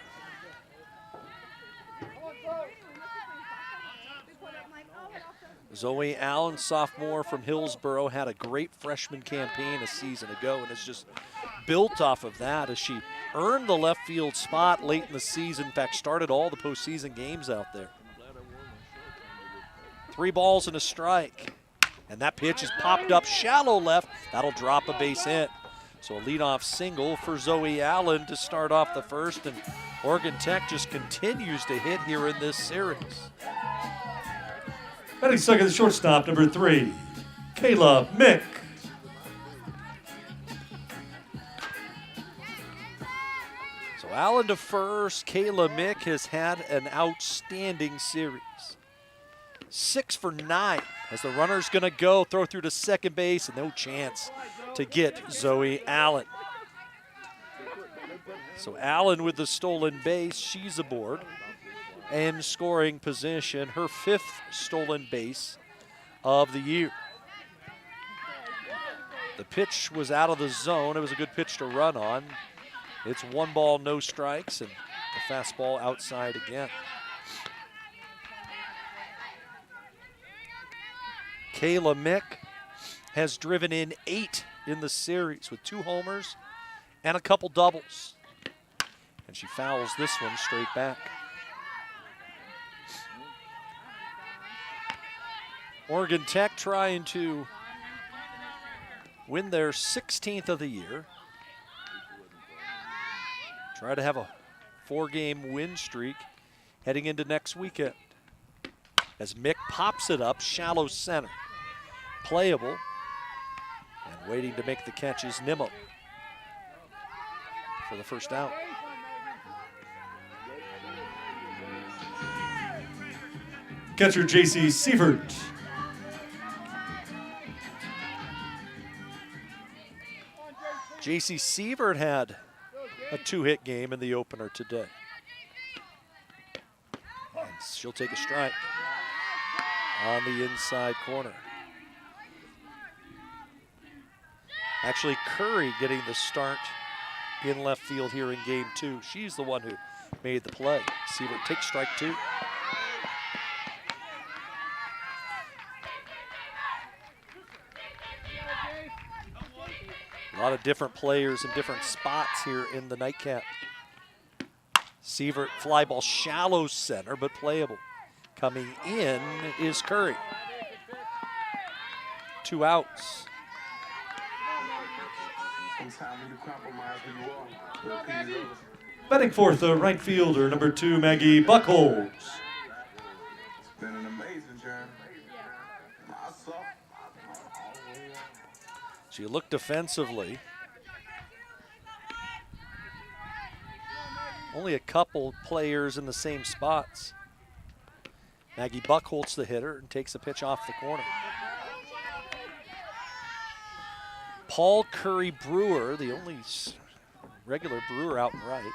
Zoe Allen, sophomore from Hillsboro, had a great freshman campaign a season ago and has just built off of that as she earned the left field spot late in the season. In fact, started all the postseason games out there. 3 balls and a strike. And that pitch is popped up shallow left. That'll drop a base hit. So a leadoff single for Zoe Allen to start off the first, and Oregon Tech just continues to hit here in this series. Batting second, shortstop, number 3, Kayla Mick. So Allen to first. Kayla Mick has had an outstanding series. 6 for 9 as the runner's gonna go, throw through to second base, and no chance to get Zoe Allen. So Allen with the stolen base, she's aboard. And scoring position, her 5th stolen base of the year. The pitch was out of the zone. It was a good pitch to run on. It's 1 ball, no strikes, and the fastball outside again. Kayla Mick has driven in 8 in the series with 2 homers and a couple doubles. And she fouls this one straight back. Oregon Tech trying to win their 16th of the year. Try to have a 4-game win streak heading into next weekend. As Mick pops it up, shallow center. Playable, and waiting to make the catch is Nimmo for the first down. Catcher J.C. Sievert. J.C. Sievert had a 2-hit game in the opener today. And she'll take a strike on the inside corner. Actually, Curry getting the start in left field here in game 2. She's the one who made the play. Sievert takes strike 2. A lot of different players in different spots here in the nightcap. Sievert fly ball shallow center, but playable. Coming in is Curry. 2 outs. Sometimes when you compromise who you are, to appease others. Batting fourth, the right fielder, number 2, Maggie Buckholz. It's been an amazing journey. Myself, She looked defensively. Only a couple players in the same spots. Maggie Buckholz the hitter and takes a pitch off the corner. Paul Curry Brewer, the only regular Brewer out and right.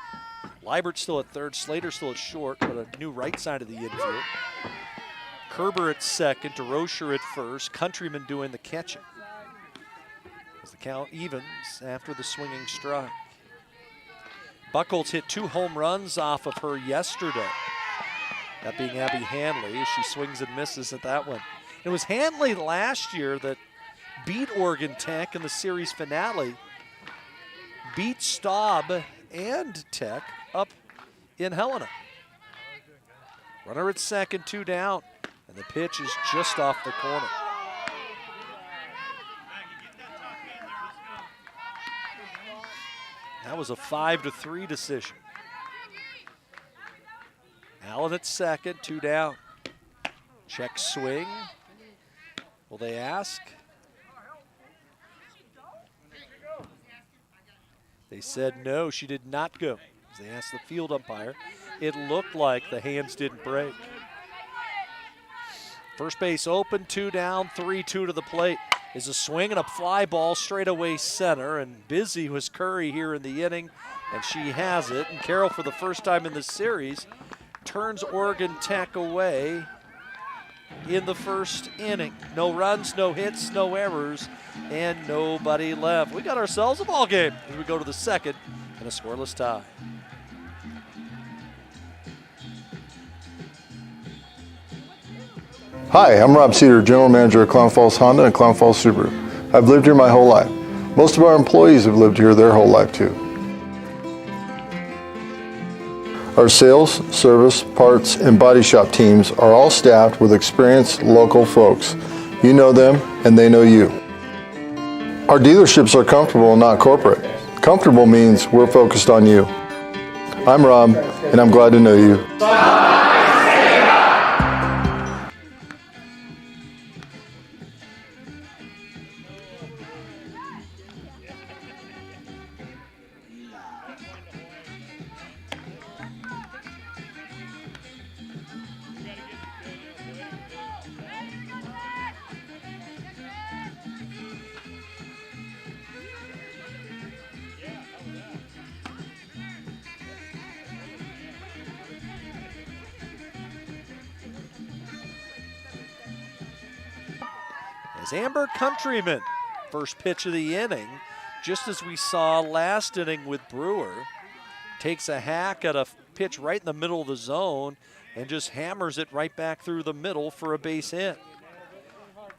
Liebert still at third, Slater still at short, but a new right side of the infield. Kerber at second, DeRocher at first, Countryman doing the catching. As the count evens after the swinging strike. Buckholz hit 2 home runs off of her yesterday. That being Abby Hanley, as she swings and misses at that one. It was Hanley last year that beat Oregon Tech in the series finale, beat Staub and Tech up in Helena. Runner at second, 2 down, and the pitch is just off the corner. That was a 5-3 decision. Allen at second, 2 down. Check swing. Will they ask? They said no, she did not go. As they asked the field umpire, it looked like the hands didn't break. First base open, 2 down, 3-2 to the plate. Is a swing and a fly ball straight away center, and busy was Curry here in the inning, and she has it. And Carroll, for the first time in this series, turns Oregon Tech away in the first inning. No runs, no hits, no errors, and nobody left. We got ourselves a ball game as we go to the second and a scoreless tie. Hi, I'm Rob Cedar, General Manager of Clown Falls Honda and Clown Falls Subaru. I've lived here my whole life. Most of our employees have lived here their whole life too. Our sales, service, parts, and body shop teams are all staffed with experienced local folks. You know them and they know you. Our dealerships are comfortable and not corporate. Comfortable means we're focused on you. I'm Rob, and I'm glad to know you. As Amber Countryman, first pitch of the inning, just as we saw last inning with Brewer, takes a hack at a pitch right in the middle of the zone and just hammers it right back through the middle for a base hit.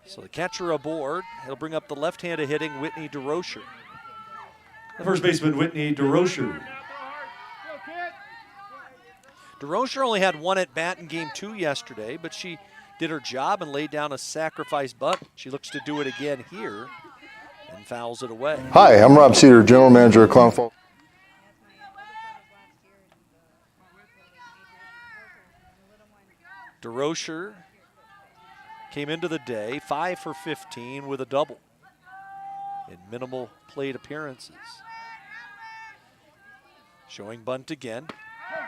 So the catcher aboard. He'll bring up the left-handed hitting Whitney DeRocher. The first baseman, Whitney DeRocher. DeRocher only had 1 at bat in game 2 yesterday, but she did her job and laid down a sacrifice bunt. She looks to do it again here and fouls it away. Hi, I'm Rob Cedar, General Manager of Klamath Falls. DeRocher came into the day 5 for 15 with a double in minimal plate appearances. Showing bunt again.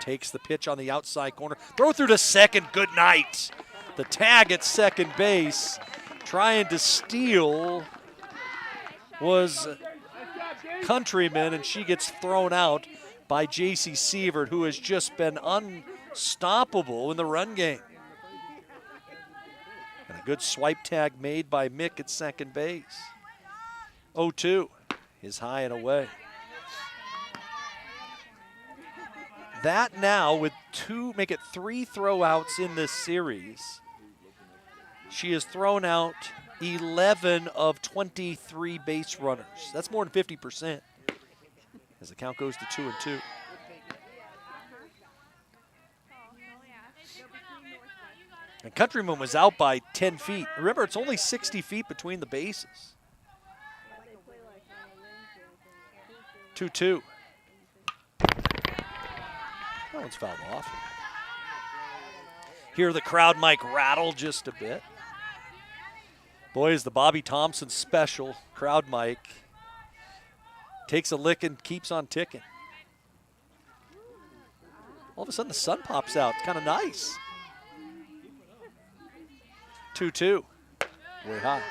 Takes the pitch on the outside corner. Throw through to second. Good night. The tag at second base. Trying to steal was Countryman, and she gets thrown out by J.C. Sievert, who has just been unstoppable in the run game. And a good swipe tag made by Mick at second base. 0-2 is high and away. That now with make it 3 throwouts in this series. She has thrown out 11 of 23 base runners. That's more than 50% as the count goes to 2-2. And Countryman was out by 10 feet. Remember, it's only 60 feet between the bases. 2-2. That one's fouled off. Hear the crowd mic rattle just a bit. Boy, is the Bobby Thompson special. Crowd mic takes a lick and keeps on ticking. All of a sudden the sun pops out. It's kind of nice. 2-2. Way high.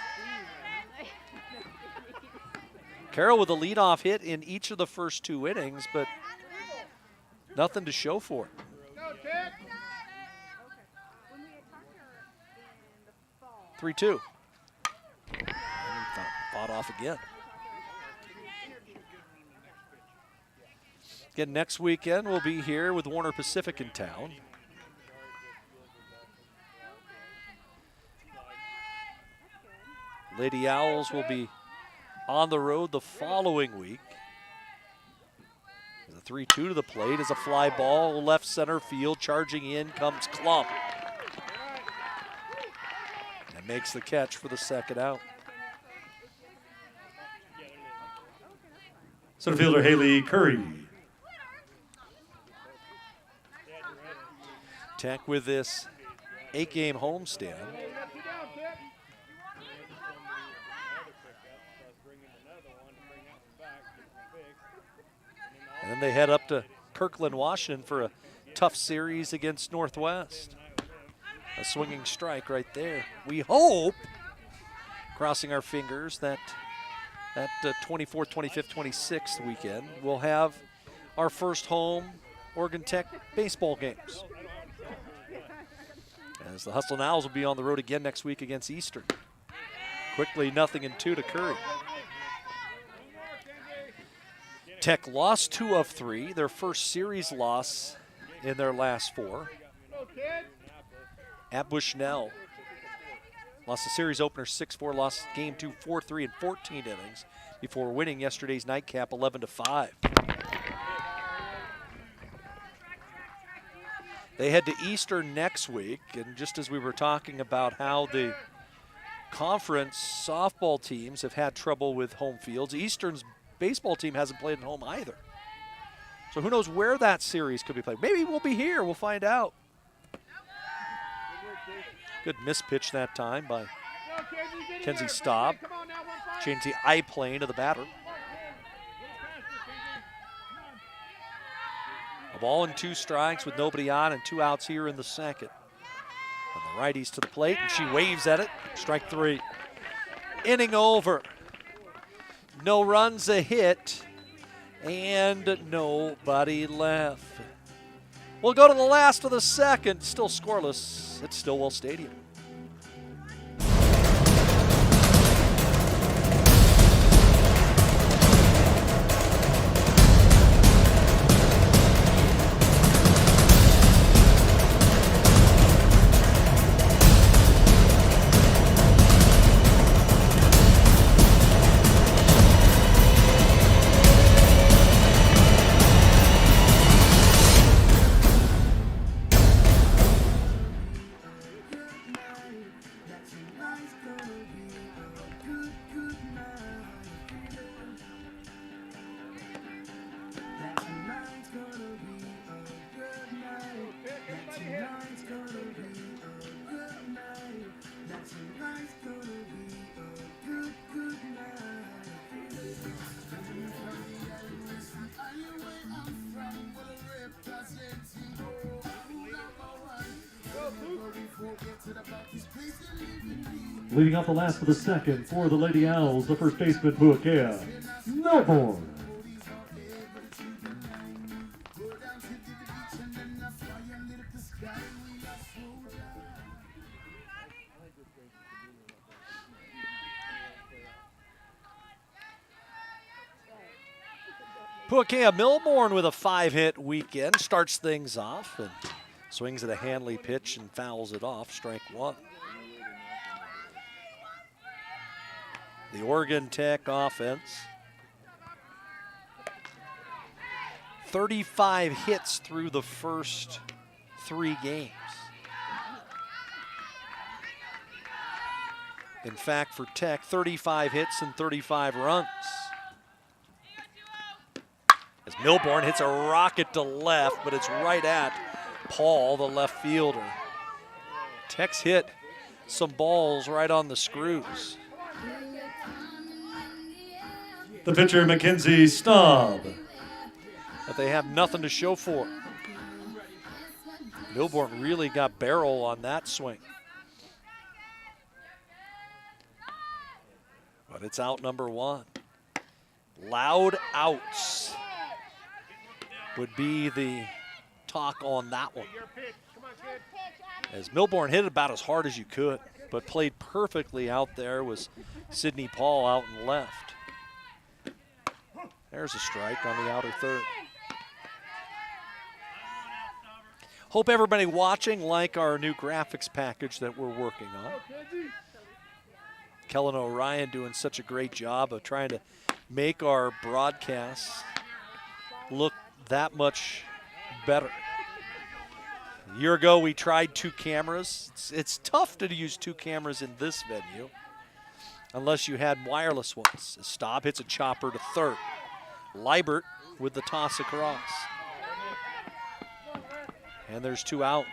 Carroll with a leadoff hit in each of the first 2 innings, but nothing to show for it. 3-2. Fought off again. Again, next weekend we'll be here with Warner Pacific in town. Lady Owls will be on the road the following week. The 3-2 to the plate is a fly ball, left center field. Charging in comes Klump. And makes the catch for the second out. Center fielder Haley Curry. Tech with this 8-game homestand. And then they head up to Kirkland, Washington for a tough series against Northwest. A swinging strike right there. We hope, crossing our fingers, that 24th, 25th, 26th weekend we'll have our first home Oregon Tech baseball games. As the Hustle Owls will be on the road again next week against Eastern. Quickly 0-2 to Curry. Tech lost 2 of 3, their first series loss in their last 4. At Bushnell, lost the series opener 6-4, lost game 2 4-3 in 14 innings before winning yesterday's nightcap 11-5. They head to Eastern next week, and just as we were talking about how the conference softball teams have had trouble with home fields, Eastern's baseball team hasn't played at home either. So who knows where that series could be played. Maybe we'll be here. We'll find out. Good mispitch that time by Kenzie Staub. Changed the eye plane to the batter. A ball and 2 strikes with nobody on and 2 outs here in the second. And the righties to the plate, and she waves at it. Strike 3. Inning over. No runs, a hit, and nobody left. We'll go to the last of the second. Still scoreless at Stillwell Stadium. Leading off the last of the second for the Lady Owls, the first baseman, Puakea Milborn. Puakea Milborn with a 5-hit weekend starts things off and swings at a Hanley pitch and fouls it off, strike one. The Oregon Tech offense, 35 hits through the first 3 games. In fact, for Tech, 35 hits and 35 runs. As Milborn hits a rocket to left, but it's right at Paul, the left fielder. Tech's hit some balls right on the screws. The pitcher, Mackenzie Staub. But they have nothing to show for it. Milborn really got barrel on that swing. But it's out number 1. Loud outs would be the talk on that one. As Milborn hit it about as hard as you could, but played perfectly out there was Sidney Paul out and left. There's a strike on the outer third. Hope everybody watching like our new graphics package that we're working on. Kellen O'Ryan doing such a great job of trying to make our broadcasts look that much better. A year ago, we tried 2 cameras. It's tough to use 2 cameras in this venue unless you had wireless ones. Staub hits a chopper to third. Liebert with the toss across. And there's 2 outs.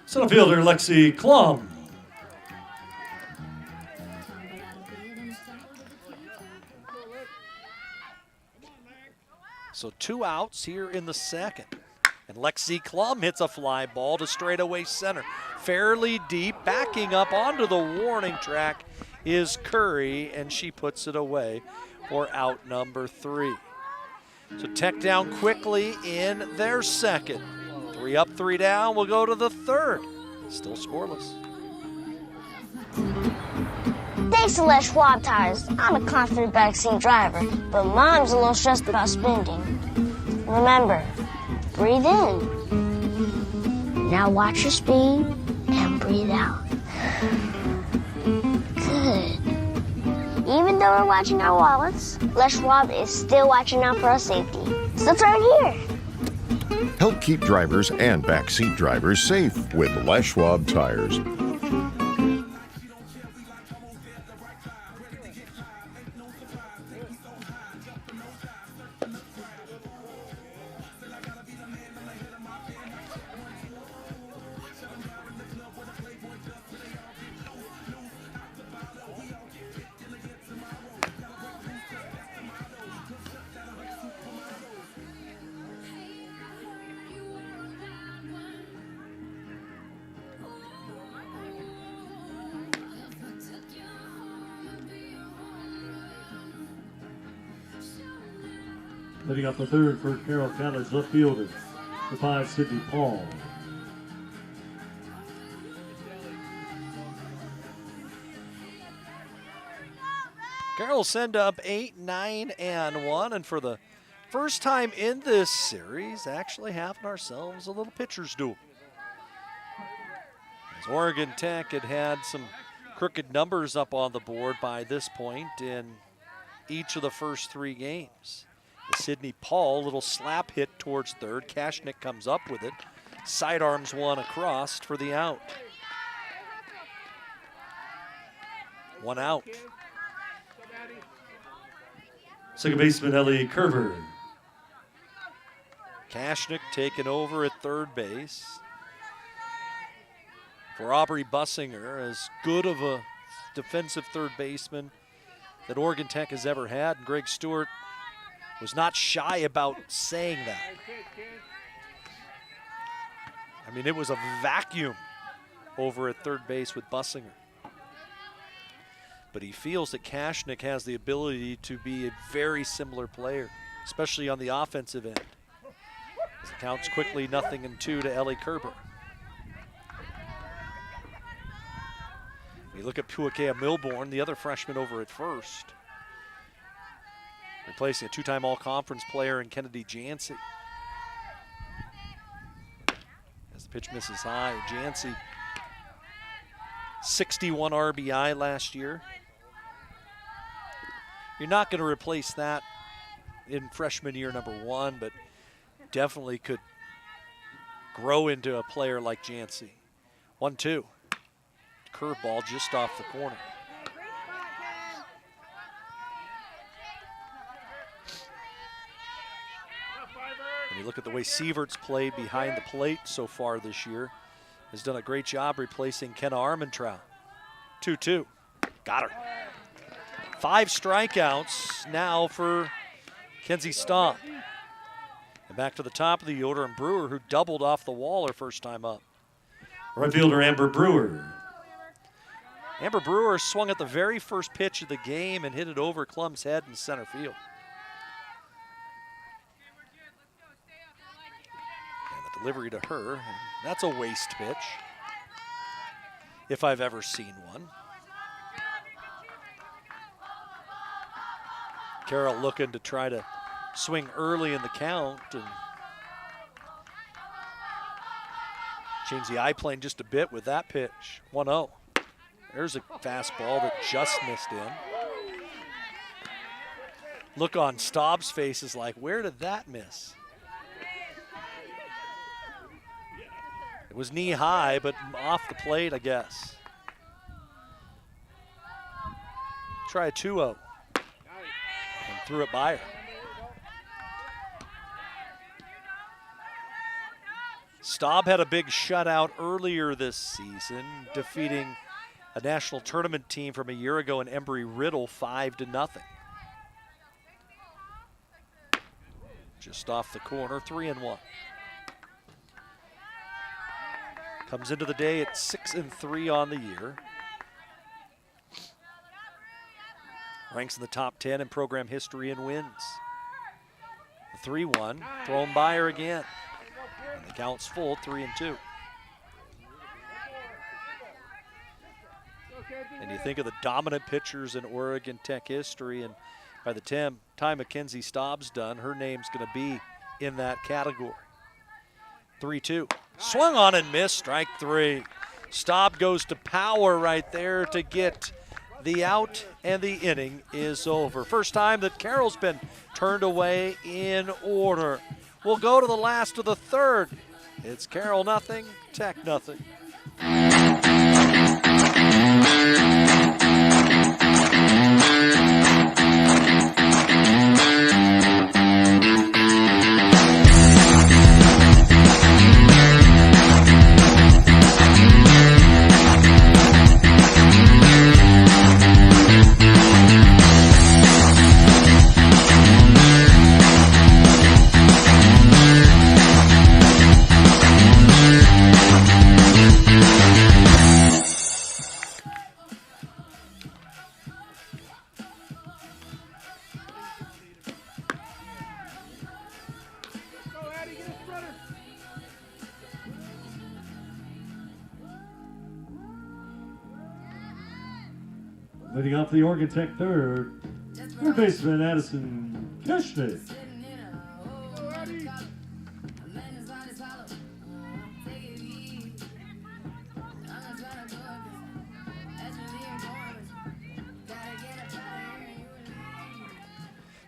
Center fielder, Lexi Klum. So 2 outs here in the second. And Lexi Klum hits a fly ball to straightaway center. Fairly deep, backing up onto the warning track is Curry, and she puts it away for out number 3. So Tech down quickly in their second. 3 up, 3 down. We'll go to the third. Still scoreless. Thanks to Les Schwab Tires, I'm a confident backseat driver, but Mom's a little stressed about spending. Remember, breathe in. Now watch your speed and breathe out. Good. Even though we're watching our wallets, Les Schwab is still watching out for our safety. So turn here. Help keep drivers and backseat drivers safe with Les Schwab Tires. Leading up the third for Carroll College, left fielder, the 5, Sidney Paul. Carroll send up 8, 9, and 1, and for the first time in this series, actually having ourselves a little pitcher's duel. As Oregon Tech had some crooked numbers up on the board by this point in each of the first 3 games. The Sidney Paul, little slap hit towards third. Kashnik comes up with it. Sidearms one across for the out. 1 out. Second baseman, Ellie Curver. Kashnik taking over at third base. For Aubrey Bussinger, as good of a defensive third baseman that Oregon Tech has ever had. Greg Stewart was not shy about saying that. I mean, it was a vacuum over at third base with Bussinger. But he feels that Kashnik has the ability to be a very similar player, especially on the offensive end. As it counts quickly 0-2 to Ellie Kerber. You look at Puakea Milborn, the other freshman over at first, replacing a two-time All-Conference player in Kennedy Jancy. As the pitch misses high, Jancy, 61 RBI last year. You're not going to replace that in freshman year number 1, but definitely could grow into a player like Jancy. 1-2. Curveball just off the corner. And you look at the way Sievert's played behind the plate so far this year. Has done a great job replacing Kenna Armentrout. 2-2. Got her. 5 strikeouts now for Kenzie Staub. And back to the top of the order, and Brewer, who doubled off the wall her first time up. Right fielder Amber Brewer. Amber Brewer swung at the very first pitch of the game and hit it over Klum's head in center field. And the delivery to her, and that's a waste pitch, if I've ever seen one. Carroll looking to try to swing early in the count and change the eye plane just a bit with that pitch. 1-0. There's a fastball that just missed in. Look on Staub's face is like, where did that miss? It was knee high, but off the plate, I guess. Try a 2-0. And threw it by her. Staub had a big shutout earlier this season, defeating a national tournament team from a year ago in Embry-Riddle 5-0. Just off the corner, 3-1. Comes into the day at 6-3 on the year. Ranks in the top 10 in program history and wins. The 3-1, thrown by her again. And the count's full, 3-2. And you think of the dominant pitchers in Oregon Tech history, and by the time Mackenzie Staub's done, her name's going to be in that category. 3-2. Swung on and missed, strike 3. Staub goes to power right there to get the out, and the inning is over. First time that Carroll's been turned away in order. We'll go to the last of the third. It's Carroll 0, Tech 0. Leading off the Oregon Tech third baseman Addison Kashnik.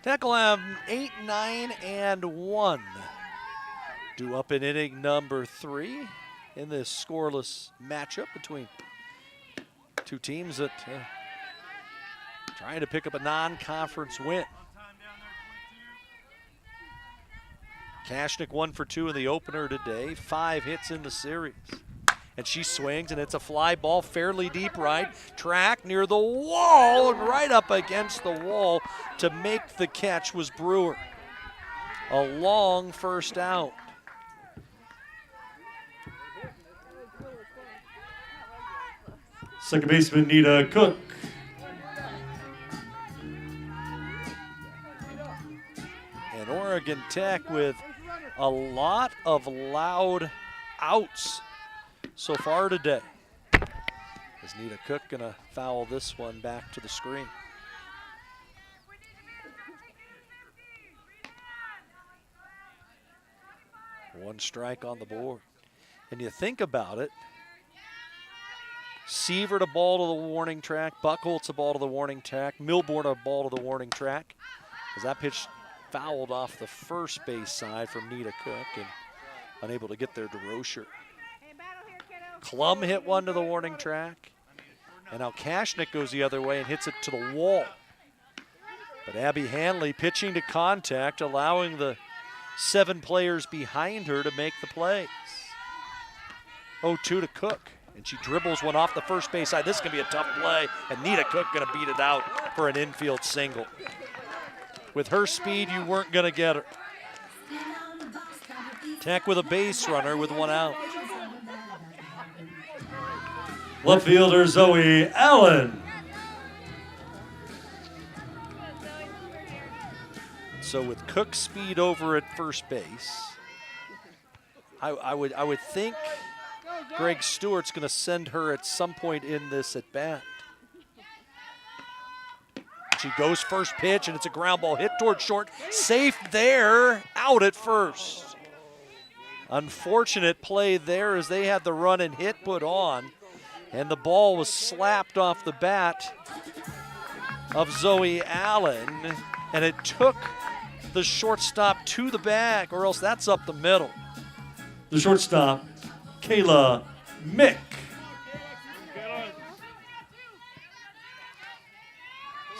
Tech will have 8, 9, and 1. Due up in inning number 3 in this scoreless matchup between two teams that trying to pick up a non-conference win. Kashnik 1 for 2 in the opener today, 5 hits in the series. And she swings, and it's a fly ball fairly deep right. Track near the wall, and right up against the wall to make the catch was Brewer. a long first out. Second baseman Nita Cook. And Oregon Tech with a lot of loud outs so far today. Is Nita Cook gonna foul this one back to the screen? One strike on the board. And you think about it, Sievert a ball to the warning track, Buchholz a ball to the warning track, Milborn a ball to the warning track. As that pitch fouled off the first base side from Nita Cook and unable to get there to Rocher. Klum hit one to the warning track. And now Kashnik goes the other way and hits it to the wall. But Abby Hanley pitching to contact, allowing the 7 players behind her to make the plays. 0-2 to Cook. And she dribbles one off the first base side. This is going to be a tough play. And Nita Cook going to beat it out for an infield single. With her speed, you weren't going to get her. Tech with a base runner with one out. Left fielder Zoe Allen. So with Cook's speed over at first base, I would think Greg Stewart's going to send her at some point in this at bat. She goes first pitch, and it's a ground ball hit towards short. Safe there, out at first. Unfortunate play there as they had the run and hit put on, and the ball was slapped off the bat of Zoe Allen, and it took the shortstop to the bag, or else that's up the middle. The shortstop, Kayla Mick.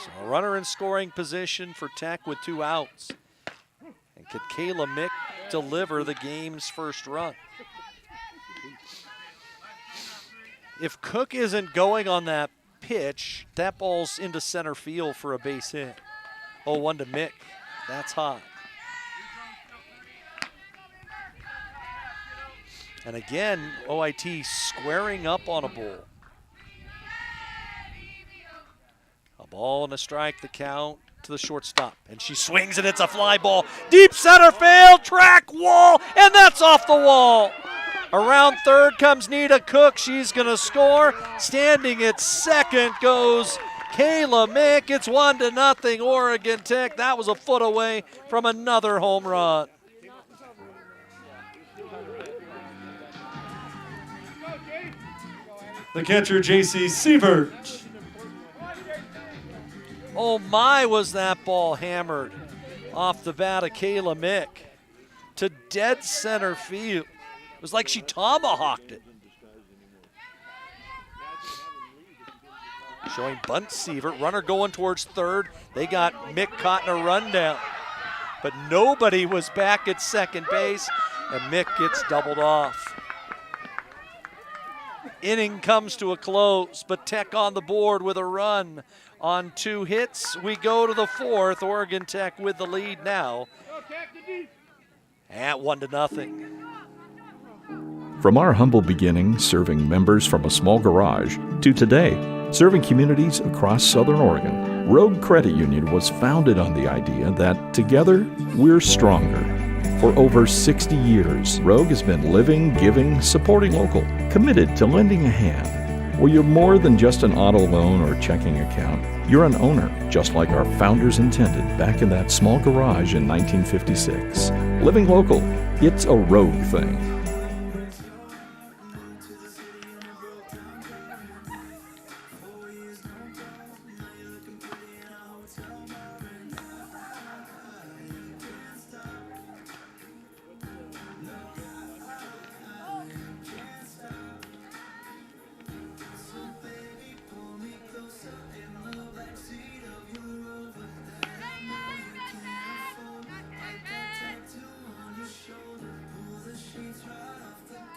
So a runner in scoring position for Tech with 2 outs. And could Kayla Mick deliver the game's first run? If Cook isn't going on that pitch, that ball's into center field for a base hit. 0-1 to Mick. That's hot. And again, OIT squaring up on a ball. A ball and a strike, the count to the shortstop. And she swings and it's a fly ball. Deep center field, track wall, and that's off the wall. Around third comes Nita Cook. She's going to score. Standing at second goes Kayla Mick. It's 1-0 Oregon Tech. That was a foot away from another home run. The catcher, J.C. Sievert. Oh my, was that ball hammered off the bat of Kayla Mick to dead center field. It was like she tomahawked it. Showing bunt Sievert, runner going towards third. They got Mick caught in a rundown. But nobody was back at second base, and Mick gets doubled off. Inning comes to a close, but Tech on the board with a run on 2 hits. We go to the 4th. Oregon Tech with the lead now at 1-0. From our humble beginnings, serving members from a small garage, to today, serving communities across Southern Oregon, Rogue Credit Union was founded on the idea that together, we're stronger. For over 60 years, Rogue has been living, giving, supporting local, committed to lending a hand. Where you're more than just an auto loan or checking account, you're an owner, just like our founders intended back in that small garage in 1956. Living local, it's a Rogue thing.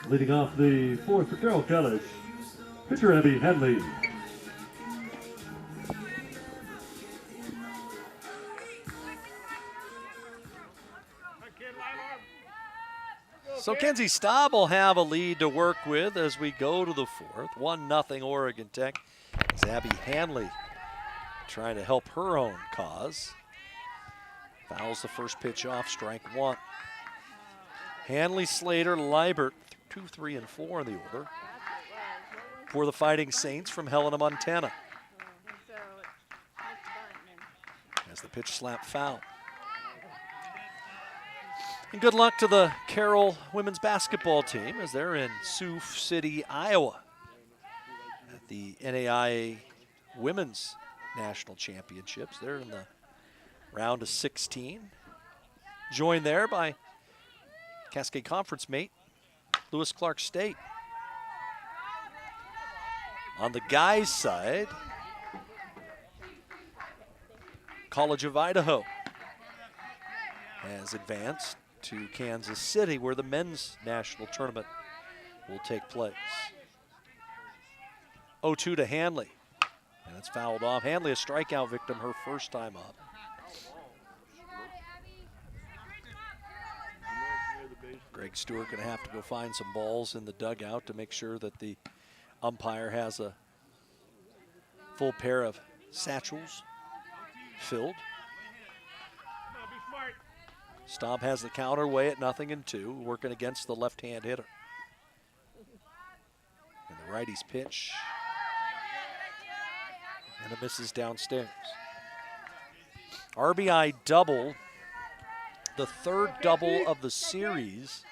Leading off the 4th for Carroll College, pitcher Abby Hanley. So Kenzie Staub will have a lead to work with as we go to the fourth. 1-0 Oregon Tech. As Abby Hanley trying to help her own cause. Fouls the first pitch off, strike one. Hanley, Slater, Liebert, 2, 3, and 4 in the order for the Fighting Saints from Helena, Montana. As the pitch slap foul. And good luck to the Carroll women's basketball team as they're in Sioux City, Iowa at the NAIA Women's National Championships. They're in the round of 16. Joined there by Cascade Conference mate Lewis Clark State. On the guys' side, College of Idaho has advanced to Kansas City, where the men's national tournament will take place. 0-2 to Hanley, and it's fouled off. Hanley, a strikeout victim, her first time up. Greg Stewart going to have to go find some balls in the dugout to make sure that the umpire has a full pair of satchels filled. Staub has the counter away at 0-2, working against the left-hand hitter. And the righty's pitch. And it misses downstairs. RBI double, the third double of the series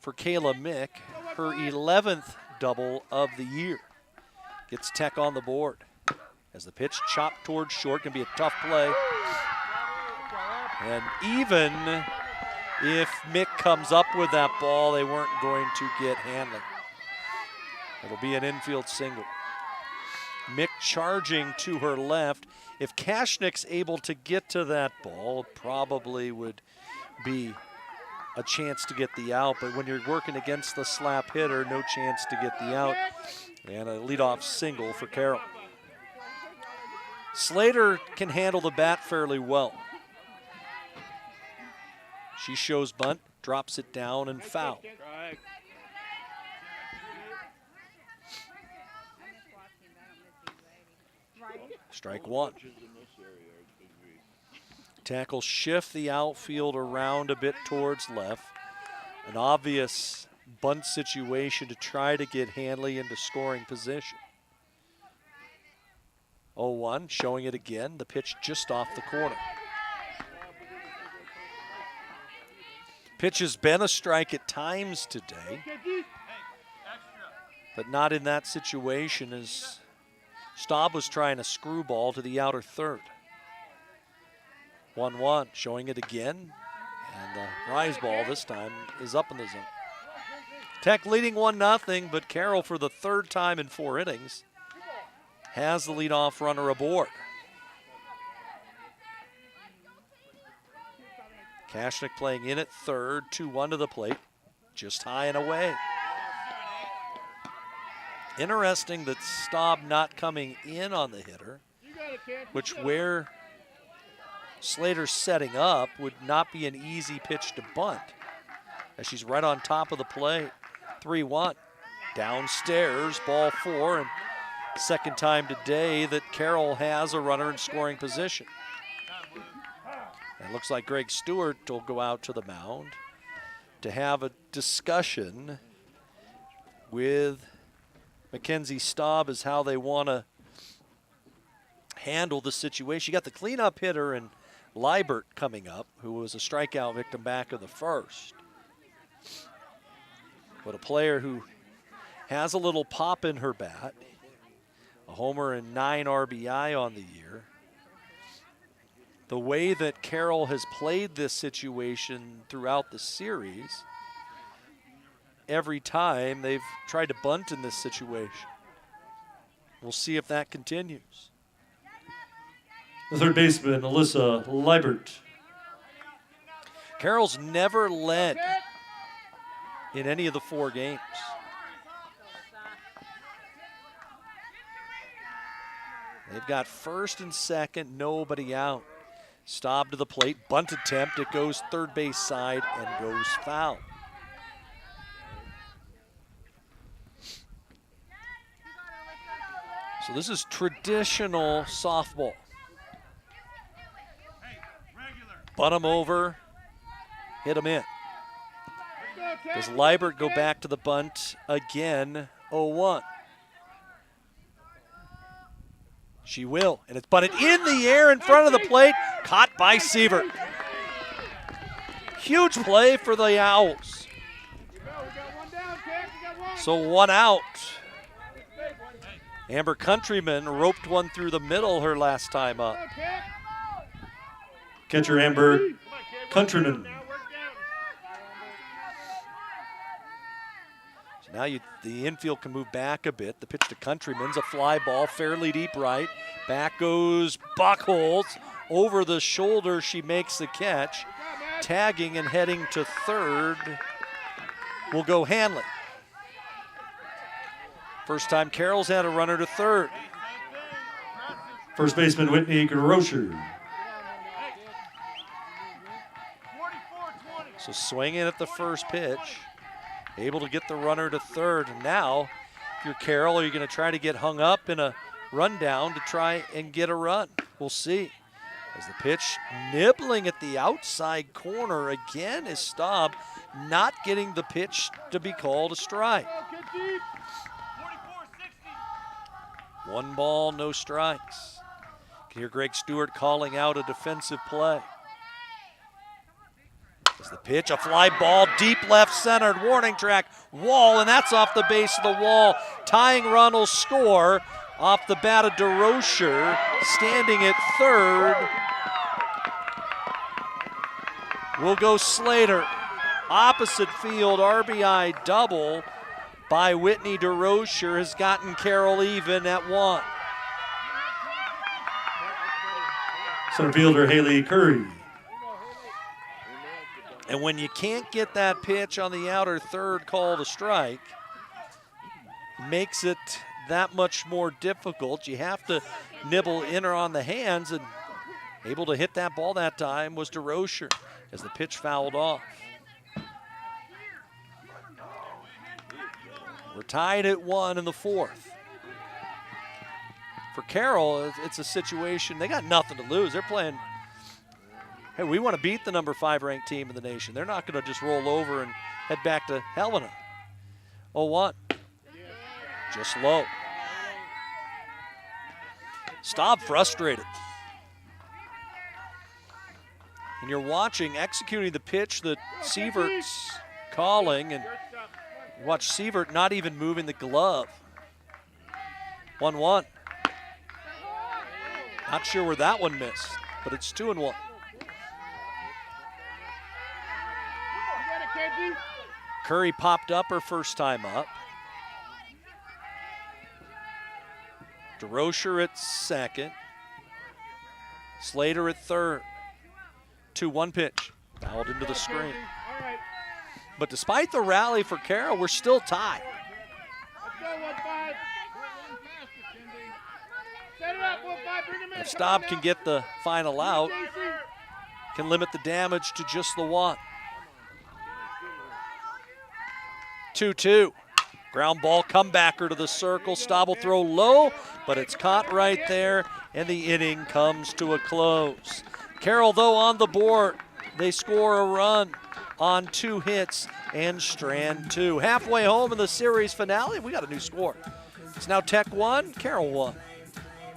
for Kayla Mick, her 11th double of the year. Gets Tech on the board. As the pitch chopped towards short, can be a tough play. And even if Mick comes up with that ball, they weren't going to get Hanley. It'll be an infield single. Mick charging to her left. If Kashnik's able to get to that ball, it probably would be a chance to get the out. But when you're working against the slap hitter, no chance to get the out. And a leadoff single for Carroll. Slater can handle the bat fairly well. She shows bunt, drops it down, and foul. Strike one. Tackle shift the outfield around a bit towards left. An obvious bunt situation to try to get Hanley into scoring position. 0-1, showing it again. The pitch just off the corner. Pitch has been a strike at times today, but not in that situation as Staub was trying a screwball to the outer third. 1-1, showing it again, and the rise ball this time is up in the zone. Tech leading 1-0, but Carroll for the third time in 4 innings has the leadoff runner aboard. Kashnik playing in at third, 2-1 to the plate, just high and away. Interesting that Staub not coming in on the hitter, which where Slater's setting up would not be an easy pitch to bunt, as she's right on top of the plate. 3-1, downstairs, ball 4, and second time today that Carroll has a runner in scoring position. It looks like Greg Stewart will go out to the mound to have a discussion with Mackenzie Staub as how they want to handle the situation. You got the cleanup hitter and Liebert coming up, who was a strikeout victim back in the first. But a player who has a little pop in her bat, a homer and 9 RBI on the year. The way that Carroll has played this situation throughout the series, every time they've tried to bunt in this situation. We'll see if that continues. The third baseman, Alyssa Liebert. Carroll's never led in any of the 4 games. They've got first and second, nobody out. Staub to the plate, bunt attempt. It goes third base side and goes foul. So this is traditional softball. Bunt him over, hit him in. Does Liebert go back to the bunt again? 0-1. She will, and it's bunted in the air in front of the plate, caught by Sievert. Huge play for the Owls. So 1 out. Amber Countryman roped one through the middle her last time up. Catcher Amber Countryman. So now the infield can move back a bit. The pitch to Countryman's a fly ball, fairly deep right. Back goes Buchholz. Over the shoulder, she makes the catch. Tagging and heading to third will go Hanley. First time Carroll's had a runner to third. First baseman Whitney Grosher. So swinging at the first pitch, able to get the runner to third. And now, if you're Carroll, are you going to try to get hung up in a rundown to try and get a run? We'll see. As the pitch nibbling at the outside corner again is Staub, not getting the pitch to be called a strike. 1 ball, no strikes. You can hear Greg Stewart calling out a defensive play. As the pitch, a fly ball, deep left centered, warning track, wall, and that's off the base of the wall. Tying run will score off the bat of DeRocher, standing at third. Will go Slater. Opposite field RBI double by Whitney DeRocher has gotten Carroll even at 1. Center fielder Haley Curry. And when you can't get that pitch on the outer third called a strike, makes it that much more difficult. You have to nibble in or on the hands, and able to hit that ball that time was DeRocher as the pitch fouled off. We're tied at 1 in the 4th. For Carroll, it's a situation, they got nothing to lose. They're playing, hey, we want to beat the number 5 ranked team in the nation. They're not going to just roll over and head back to Helena. 0-1. Just low. Staub frustrated. And you're watching, executing the pitch that Sievert's calling, and you watch Sievert not even moving the glove. 1-1. Not sure where that one missed, but it's 2-1. Curry popped up her first time up. DeRocher at second. Slater at third. 2-1 pitch. Fouled into the screen. But despite the rally for Carroll, we're still tied. If Staub can get the final out, can limit the damage to just the 1. 2-2. Ground ball, comebacker to the circle. Staub will throw low, but it's caught right there, and the inning comes to a close. Carroll, though, on the board. They score a run on 2 hits and strand 2. Halfway home in the series finale, we got a new score. It's now Tech 1, Carroll 1.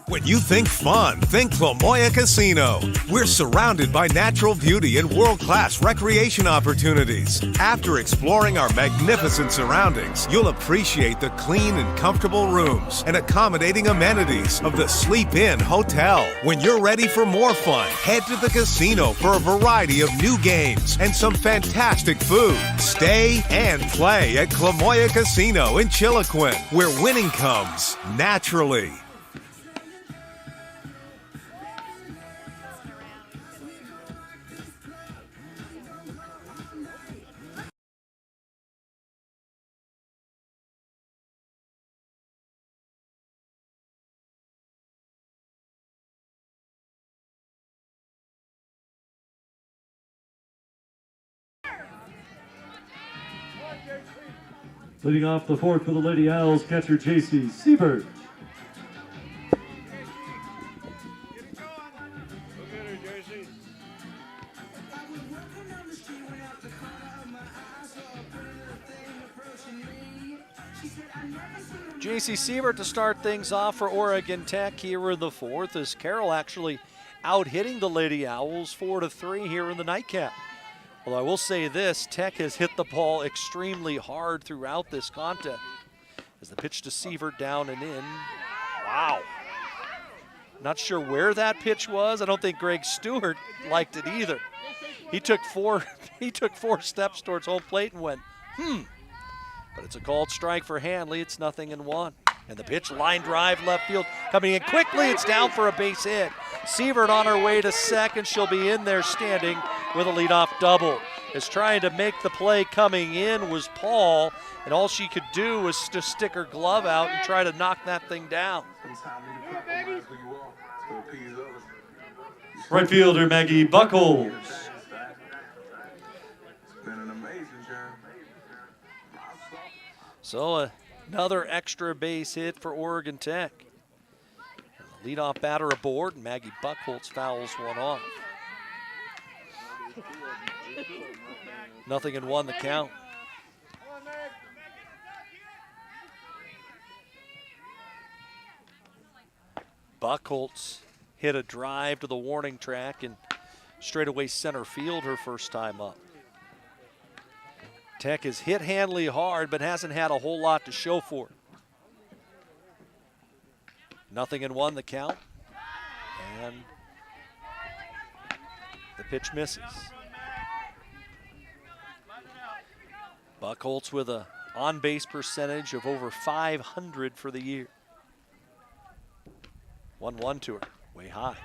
When you think fun, think Lamoille Casino. We're surrounded by natural beauty and world-class recreation opportunities. After exploring our magnificent surroundings, you'll appreciate the clean and comfortable rooms and accommodating amenities of the Sleep Inn Hotel. When you're ready for more fun, head to the casino for a variety of new games and some fantastic food. Stay and play at Lamoille Casino in Chiloquin, where winning comes naturally. Leading off the fourth for the Lady Owls, catcher J.C. Siebert. J.C. Siebert to start things off for Oregon Tech here in the fourth, as Carroll actually out-hitting the Lady Owls 4-3 here in the nightcap. Well, I will say this, Tech has hit the ball extremely hard throughout this contest. As the pitch to Sievert down and in. Wow. Not sure where that pitch was. I don't think Greg Stewart liked it either. He took four steps towards home plate and went, But it's a called strike for Hanley. It's 0-1. And the pitch, line drive, left field, coming in quickly. It's down for a base hit. Sievert on her way to second. She'll be in there standing with a leadoff double. As trying to make the play coming in was Paul, and all she could do was to stick her glove out and try to knock that thing down. Right fielder Maggie Buckholz. So another extra base hit for Oregon Tech. The leadoff batter aboard, and Maggie Buckholz fouls one off. 0-1 the count. Buckholz hit a drive to the warning track and straightaway center field her first time up. Tech has hit Hanley hard, but hasn't had a whole lot to show for it. 0-1 the count. And the pitch misses. Buckholz with a on-base percentage of over 500 for the year. 1-1 to her, way high.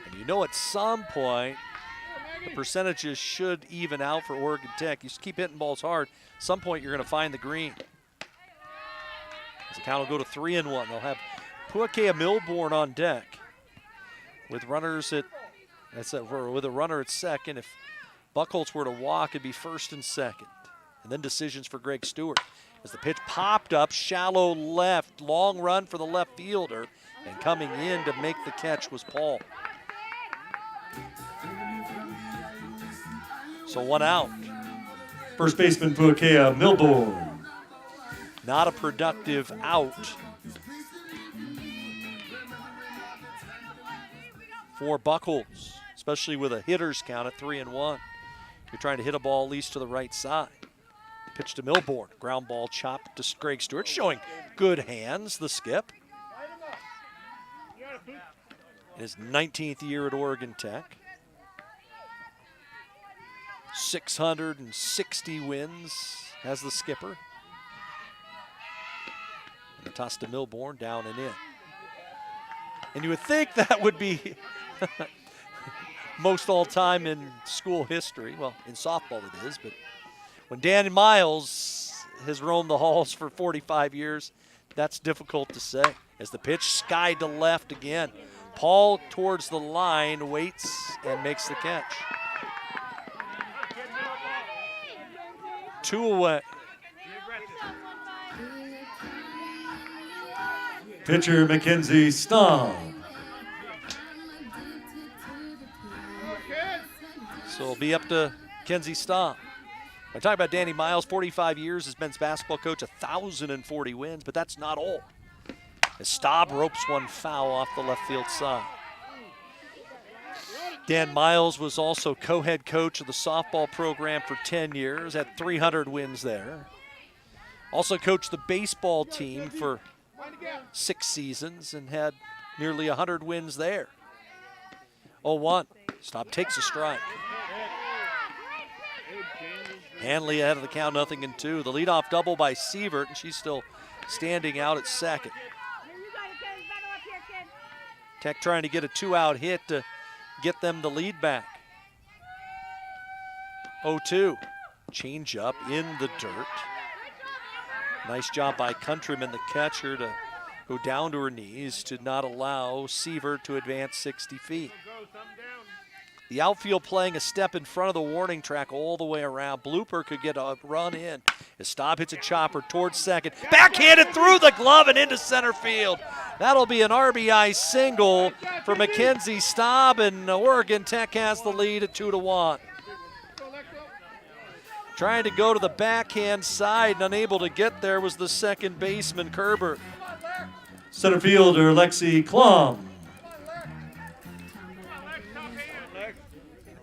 And you know at some point, the percentages should even out for Oregon Tech. You just keep hitting balls hard. At some point, you're going to find the green. As the count will go to 3-1. They'll have Puakea Milbourne on deck with runners at, with a runner at second. If Buckholz were to walk, it'd be first and second. And then decisions for Greg Stewart. As the pitch popped up, shallow left, long run for the left fielder, and coming in to make the catch was Paul. So one out. First baseman Puakea Milbourne. Not a productive out for Buckholz, especially with a hitter's count at 3-1. You're trying to hit a ball at least to the right side. Pitch to Milbourne, ground ball chopped to Greg Stewart, showing good hands, the skip. In his 19th year at Oregon Tech. 660 wins as the skipper. And the toss to Milbourne, down and in. And you would think that would be most all time in school history. Well, in softball it is, but when Dan Miles has roamed the halls for 45 years, that's difficult to say. As the pitch skied to left again. Paul towards the line, waits and makes the catch. 2 away. Pitcher Mackenzie Staub. So it'll be up to Kenzie Staub. I talk about Danny Miles, 45 years as men's basketball coach, 1,040 wins, but that's not all. As Staub ropes one foul off the left field side. Dan Miles was also co-head coach of the softball program for 10 years, had 300 wins there. Also coached the baseball team for 6 seasons and had nearly 100 wins there. 0-1, Staub takes a strike. Hanley ahead of the count, 0-2. The leadoff double by Sievert, and she's still standing out at second. Tech trying to get a 2-out hit to get them the lead back. 0-2, change up in the dirt. Nice job by Countryman, the catcher, to go down to her knees to not allow Sievert to advance 60 feet. The outfield playing a step in front of the warning track all the way around. Blooper could get a run in. As Staub hits a chopper towards second. Backhanded through the glove and into center field. That'll be an RBI single for Mackenzie Staub, and Oregon Tech has the lead at 2-1. Trying to go to the backhand side and unable to get there was the second baseman, Kerber. Center fielder Lexi Klum.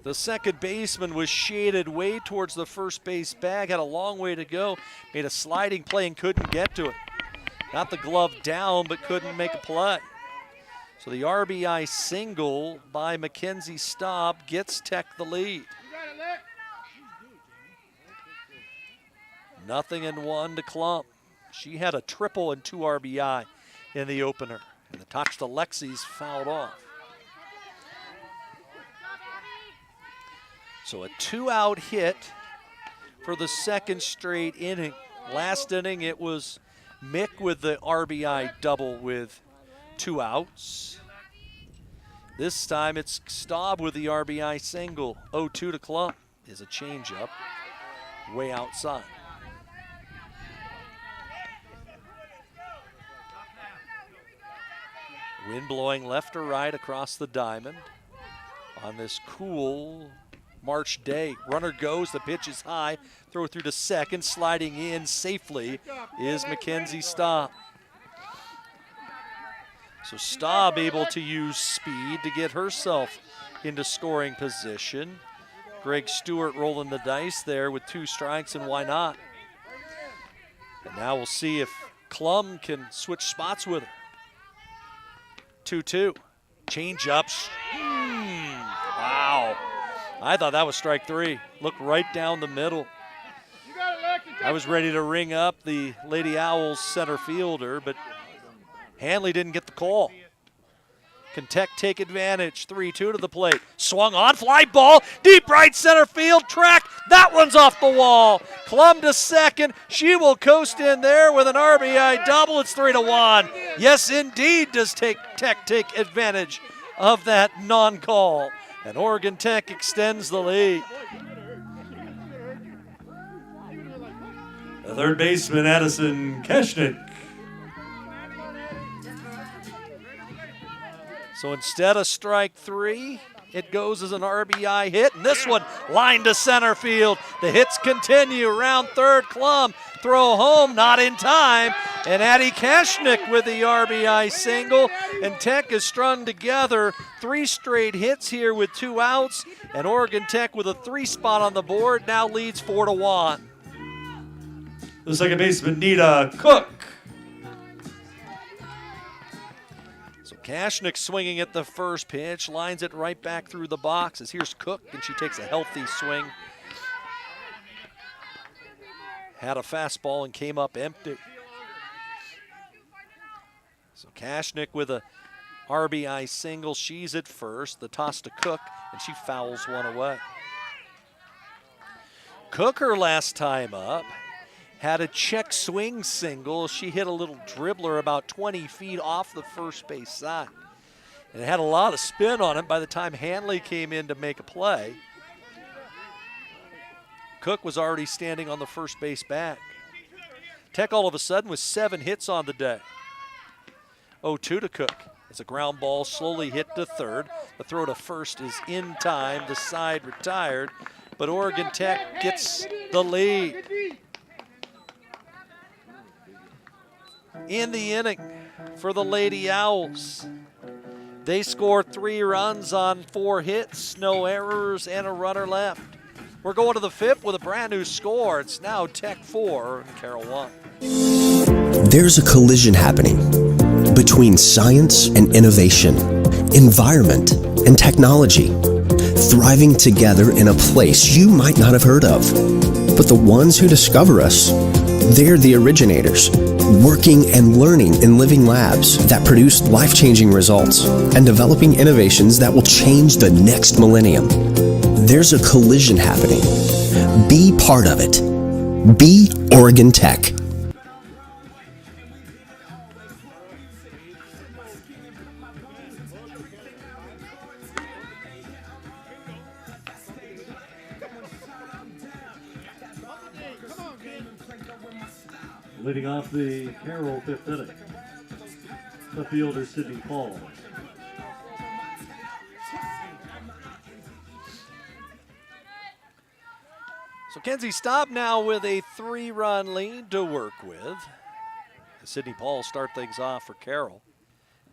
The second baseman was shaded way towards the first base bag, had a long way to go, made a sliding play and couldn't get to it. Got the glove down, but couldn't make a play. So the RBI single by Mackenzie Staub gets Tech the lead. 0-1 to Klum. She had a triple and 2 RBI in the opener. And the touch to Lexi's fouled off. So a 2-out hit for the second straight inning. Last inning it was Mick with the RBI double with 2 outs. This time it's Staub with the RBI single. 0-2 to Klum is a changeup way outside. Wind blowing left or right across the diamond on this cool March day. Runner goes, the pitch is high, throw through to second, sliding in safely is Mackenzie Staub. So Staub able to use speed to get herself into scoring position. Greg Stewart rolling the dice there with 2 strikes, and why not? And now we'll see if Klum can switch spots with her. 2-2. Change ups. Wow. I thought that was strike 3. Looked right down the middle. I was ready to ring up the Lady Owls center fielder, but Hanley didn't get the call. Can Tech take advantage? 3-2 to the plate. Swung on, fly ball, deep right center field, track. That one's off the wall. Klum to second. She will coast in there with an RBI double. It's 3-1. Yes, indeed, does Tech take advantage of that non-call. And Oregon Tech extends the lead. The third baseman, Addison Keshnick. So instead of strike 3, it goes as an RBI hit, and this one lined to center field. The hits continue. Round third, Klum throw home, not in time, and Addie Keshnick with the RBI single, and Tech is strung together. 3 straight hits here with 2 outs, and Oregon Tech with a 3 spot on the board now leads 4-1. The second baseman, Nita Cook. Keshnick swinging at the first pitch, lines it right back through the boxes. Here's Cook, and she takes a healthy swing. Had a fastball and came up empty. So Keshnick with a RBI single. She's at first. The toss to Cook, and she fouls one away. Cook, her last time up, had a check swing single. She hit a little dribbler about 20 feet off the first base side. And it had a lot of spin on it by the time Hanley came in to make a play. Cook was already standing on the first base bag. Tech all of a sudden with 7 hits on the day. 0-2 to Cook. It's a ground ball slowly hit to third. The throw to first is in time. The side retired, but Oregon Tech gets the lead. In the inning for the Lady Owls, they scored 3 runs on 4 hits, no errors, and a runner left. We're going to the 5th with a brand new score. It's now Tech 4, Carroll 1. There's a collision happening between science and innovation, environment and technology, thriving together in a place you might not have heard of. But the ones who discover us, they're the originators, working and learning in living labs that produce life-changing results and developing innovations that will change the next millennium. There's a collision happening. Be part of it. Be Oregon Tech. Leading off the Carroll fifth inning, the fielder Sidney Paul. So Kenzie Staub now with a 3-run lead to work with. Sidney Paul start things off for Carroll.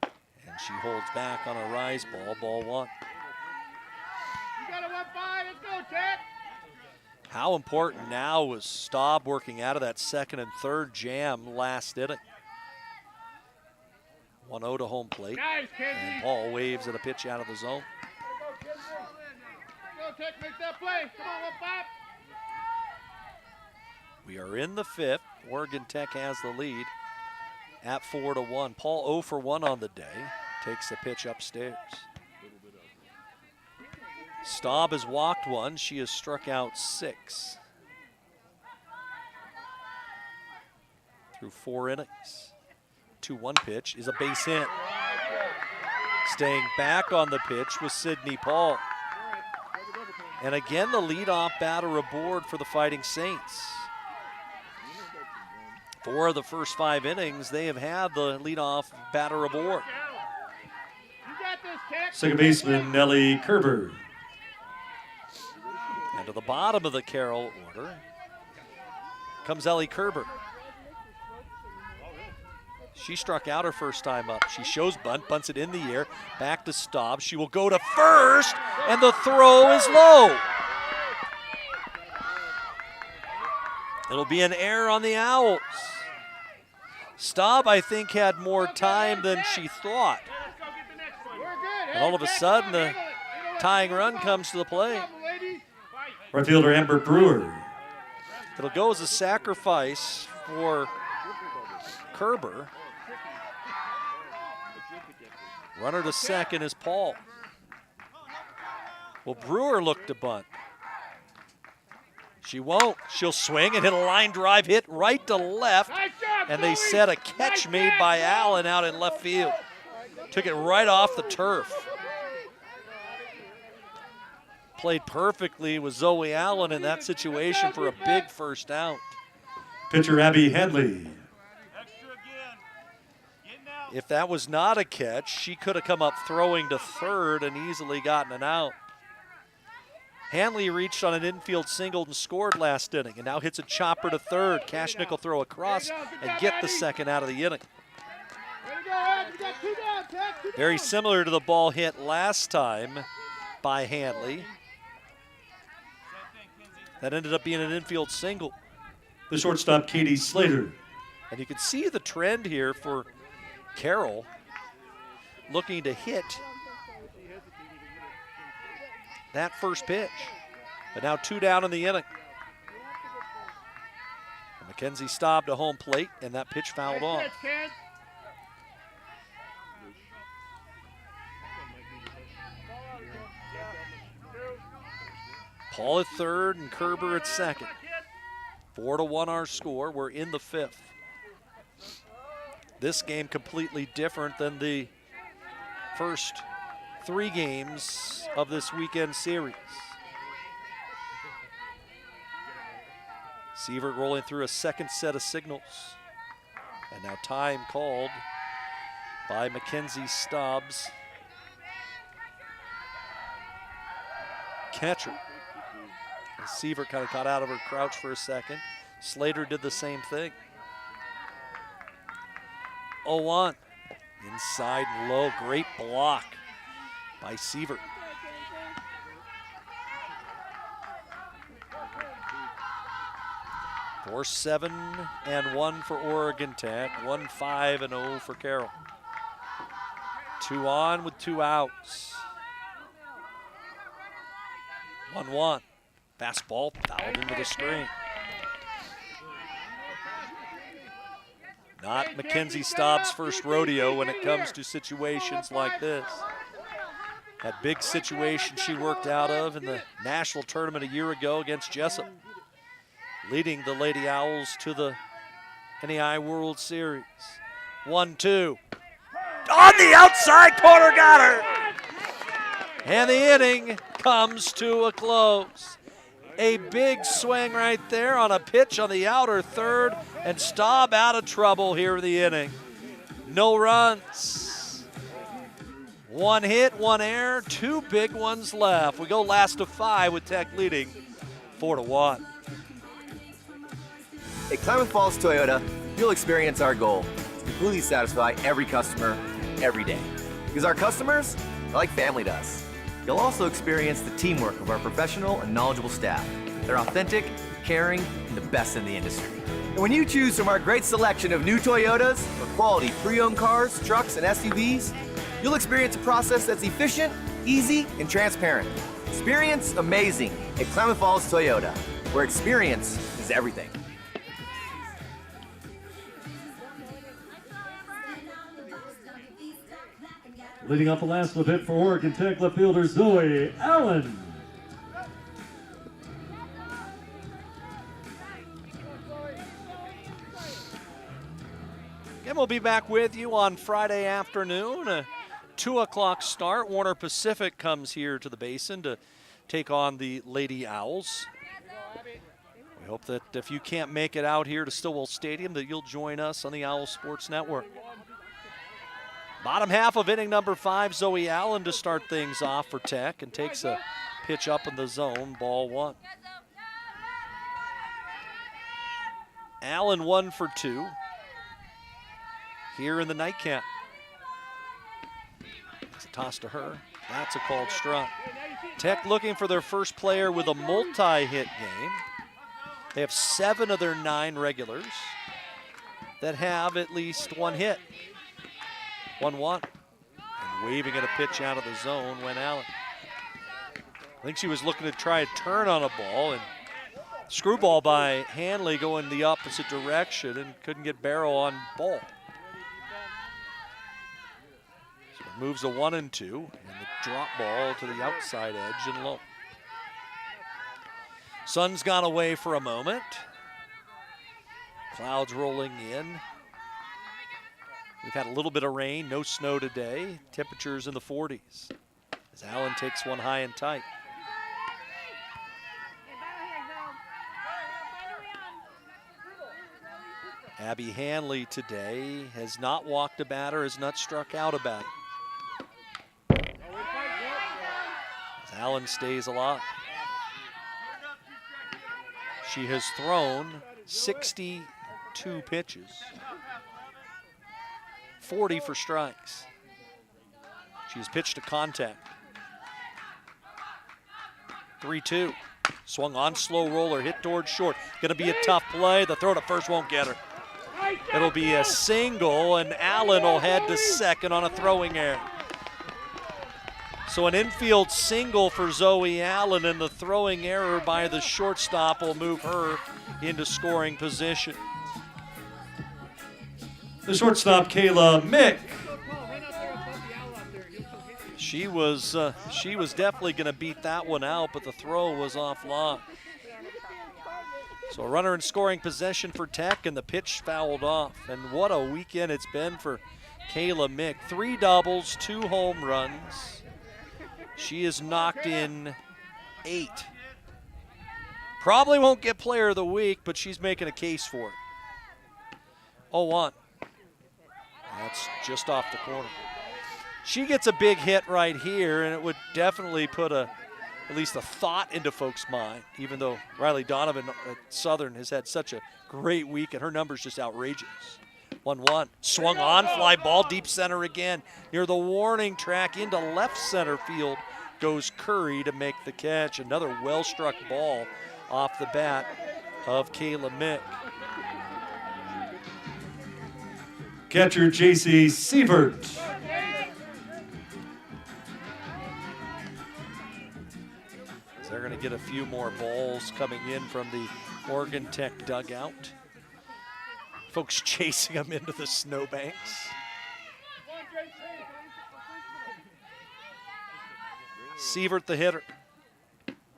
And she holds back on a rise ball, ball 1. You got a 1-5, let's go, Ted. How important now was Staub working out of that second and third jam last inning. 1-0 to home plate. Nice, and Paul waves at a pitch out of the zone. Go, Ted, make that play. Come on, 1-5. We are in the 5th. Oregon Tech has the lead at 4-1. Paul 0 for 1 on the day. Takes the pitch upstairs. Staub has walked 1. She has struck out 6 through 4 innings. 2-1 pitch is a base hit. Staying back on the pitch was Sidney Paul. And again, the leadoff batter aboard for the Fighting Saints. 4 of the first 5 innings, they have had the leadoff batter aboard. Second baseman Nellie Kerber. And to the bottom of the Carroll order comes Ellie Kerber. She struck out her first time up. She shows bunt, bunts it in the air, back to Staub. She will go to first, and the throw is low. It'll be an error on the Owls. Staub, I think, had more time than she thought. And all of a sudden, the tying run comes to the plate. Right fielder Amber Brewer. It'll go as a sacrifice for Kerber. Runner to second is Paul. Well, Brewer looked to bunt. She won't. She'll swing and hit a line drive hit right to left. And they set a catch made by Allen out in left field. Took it right off the turf. Played perfectly with Zoe Allen in that situation for a big first out. Pitcher Abby Henley. If that was not a catch, she could have come up throwing to third and easily gotten an out. Hanley reached on an infield single and scored last inning, and now hits a chopper to third. Kashnick will throw across and get the second out of the inning. Very similar to the ball hit last time by Hanley. That ended up being an infield single. The shortstop, Katie Slater. And you can see the trend here for Carroll looking to hit that first pitch. But now 2 down in the inning. And Mackenzie Staub to home plate, and that pitch fouled off. Paul at third and Kerber at second. 4-1 our score. We're in the 5th. This game completely different than the first 3 games of this weekend series. Sievert rolling through a second set of signals. And now time called by Mackenzie Staub's catcher. And Sievert kind of got out of her crouch for a second. Slater did the same thing. 0-1. Inside and low, great block by Sievert. Four 7-1 for Oregon Tech, 1-5-0 for Carroll. 2 on with 2 outs. 1-1. Fastball fouled into the screen. Not Mackenzie Staub's first rodeo when it comes to situations like this. That big situation she worked out of in the national tournament a year ago against Jessup, leading the Lady Owls to the NEI World Series. 1-2. On the outside corner, got her! And the inning comes to a close. A big swing right there on a pitch on the outer third, and Staub out of trouble here in the inning. No runs. One hit, one error, two big ones left. We go last of 5 with Tech leading 4-1. At Klamath Falls Toyota, you'll experience our goal to completely satisfy every customer every day. Because our customers are like family to us. You'll also experience the teamwork of our professional and knowledgeable staff. They're authentic, caring, and the best in the industry. And when you choose from our great selection of new Toyotas or quality pre-owned cars, trucks, and SUVs, you'll experience a process that's efficient, easy, and transparent. Experience amazing at Klamath Falls Toyota, where experience is everything. Leading off the last of hit for Oregon Tech, left fielder Zoe Allen. And we'll be back with you on Friday afternoon, a 2 o'clock start. Warner Pacific comes here to the Basin to take on the Lady Owls. We hope that if you can't make it out here to Stillwell Stadium, that you'll join us on the Owl Sports Network. Bottom half of inning number 5, Zoe Allen to start things off for Tech, and takes a pitch up in the zone, ball 1. Allen 1 for 2 here in the nightcap. It's a toss to her. That's a called strike. Tech looking for their first player with a multi-hit game. They have 7 of their 9 regulars that have at least 1 hit. 1-1. And waving at a pitch out of the zone went Allen. I think she was looking to try a turn on a ball, and screwball by Hanley going the opposite direction and couldn't get barrel on ball. So it moves a 1-2, and the drop ball to the outside edge and low. Sun's gone away for a moment. Clouds rolling in. We've had a little bit of rain, no snow today. Temperatures in the 40s. As Allen takes one high and tight. Abby Hanley today has not walked a batter, has not struck out a batter. As Allen stays alive. She has thrown 62 pitches. 40 for strikes. She's pitched to contact. 3-2. Swung on, slow roller, hit towards short. Gonna be a tough play. The throw to first won't get her. It'll be a single, and Allen will head to second on a throwing error. So an infield single for Zoe Allen, and the throwing error by the shortstop will move her into scoring position. The shortstop, Kayla Mick. She was definitely going to beat that one out, but the throw was off lock. So a runner in scoring possession for Tech, and the pitch fouled off. And what a weekend it's been for Kayla Mick. 3 doubles, 2 home runs. She has knocked in 8. Probably won't get player of the week, but she's making a case for it. 0-1. That's just off the corner. She gets a big hit right here, and it would definitely put at least a thought into folks' mind, even though Riley Donovan at Southern has had such a great week, and her number's just outrageous. 1-1. Swung on, fly ball, deep center again. Near the warning track into left center field goes Curry to make the catch. Another well-struck ball off the bat of Kayla Mick. Catcher J.C. Sievert. They're going to get a few more balls coming in from the Oregon Tech dugout. Folks chasing them into the snowbanks. Sievert the hitter.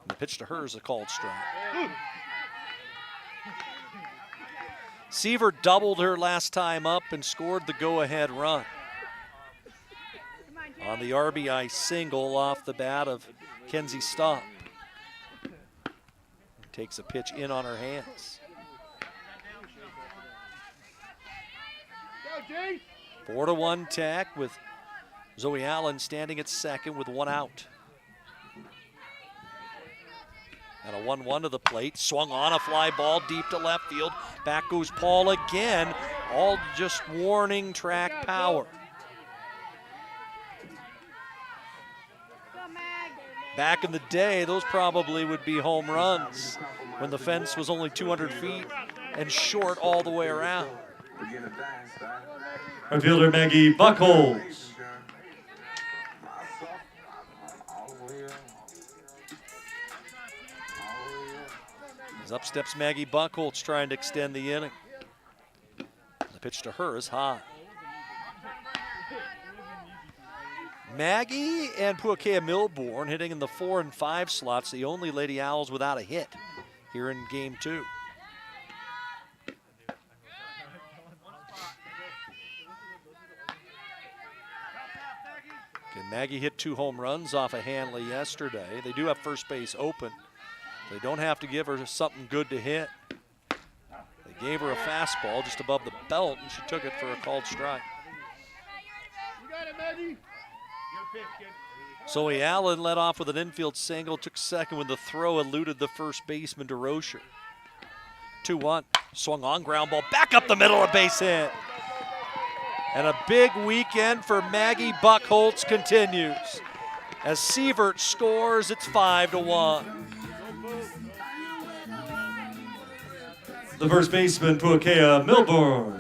The pitch to her is a called strike. Sievert doubled her last time up and scored the go-ahead run on the RBI single off the bat of Kenzie Staub. takes a pitch in on her hands. 4-1 Tech with Zoe Allen standing at second with 1 out. And a 1-1 to the plate, swung on a fly ball deep to left field. Back goes Paul again, all just warning track power. Back in the day, those probably would be home runs when the fence was only 200 feet and short all the way around. Right fielder Maggie Buckholz. As up steps Maggie Buckholz trying to extend the inning. The pitch to her is high. Maggie and Puakea Milbourne hitting in the 4 and 5 slots, the only Lady Owls without a hit here in game 2. Okay, Maggie hit 2 home runs off of Hanley yesterday. They do have first base open. They don't have to give her something good to hit. They gave her a fastball just above the belt, and she took it for a called strike. You got it, Maggie. Zoe Allen led off with an infield single, took second when the throw eluded the first baseman to Rocher. 2-1, swung on, ground ball, back up the middle, a base hit. And a big weekend for Maggie Buckholz continues. As Sievert scores, it's 5-1. The first baseman, Puakea Milbourne.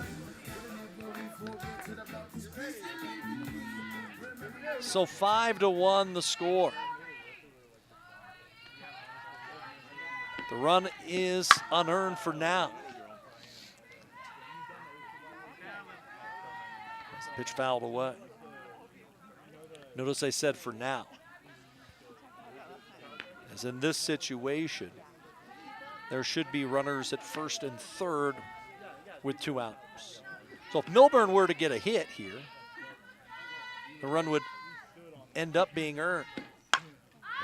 So 5-1 the score. The run is unearned for now. As the pitch fouled away. Notice I said for now. As in this situation, there should be runners at first and third with 2 outs. So if Milbourne were to get a hit here, the run would end up being earned. As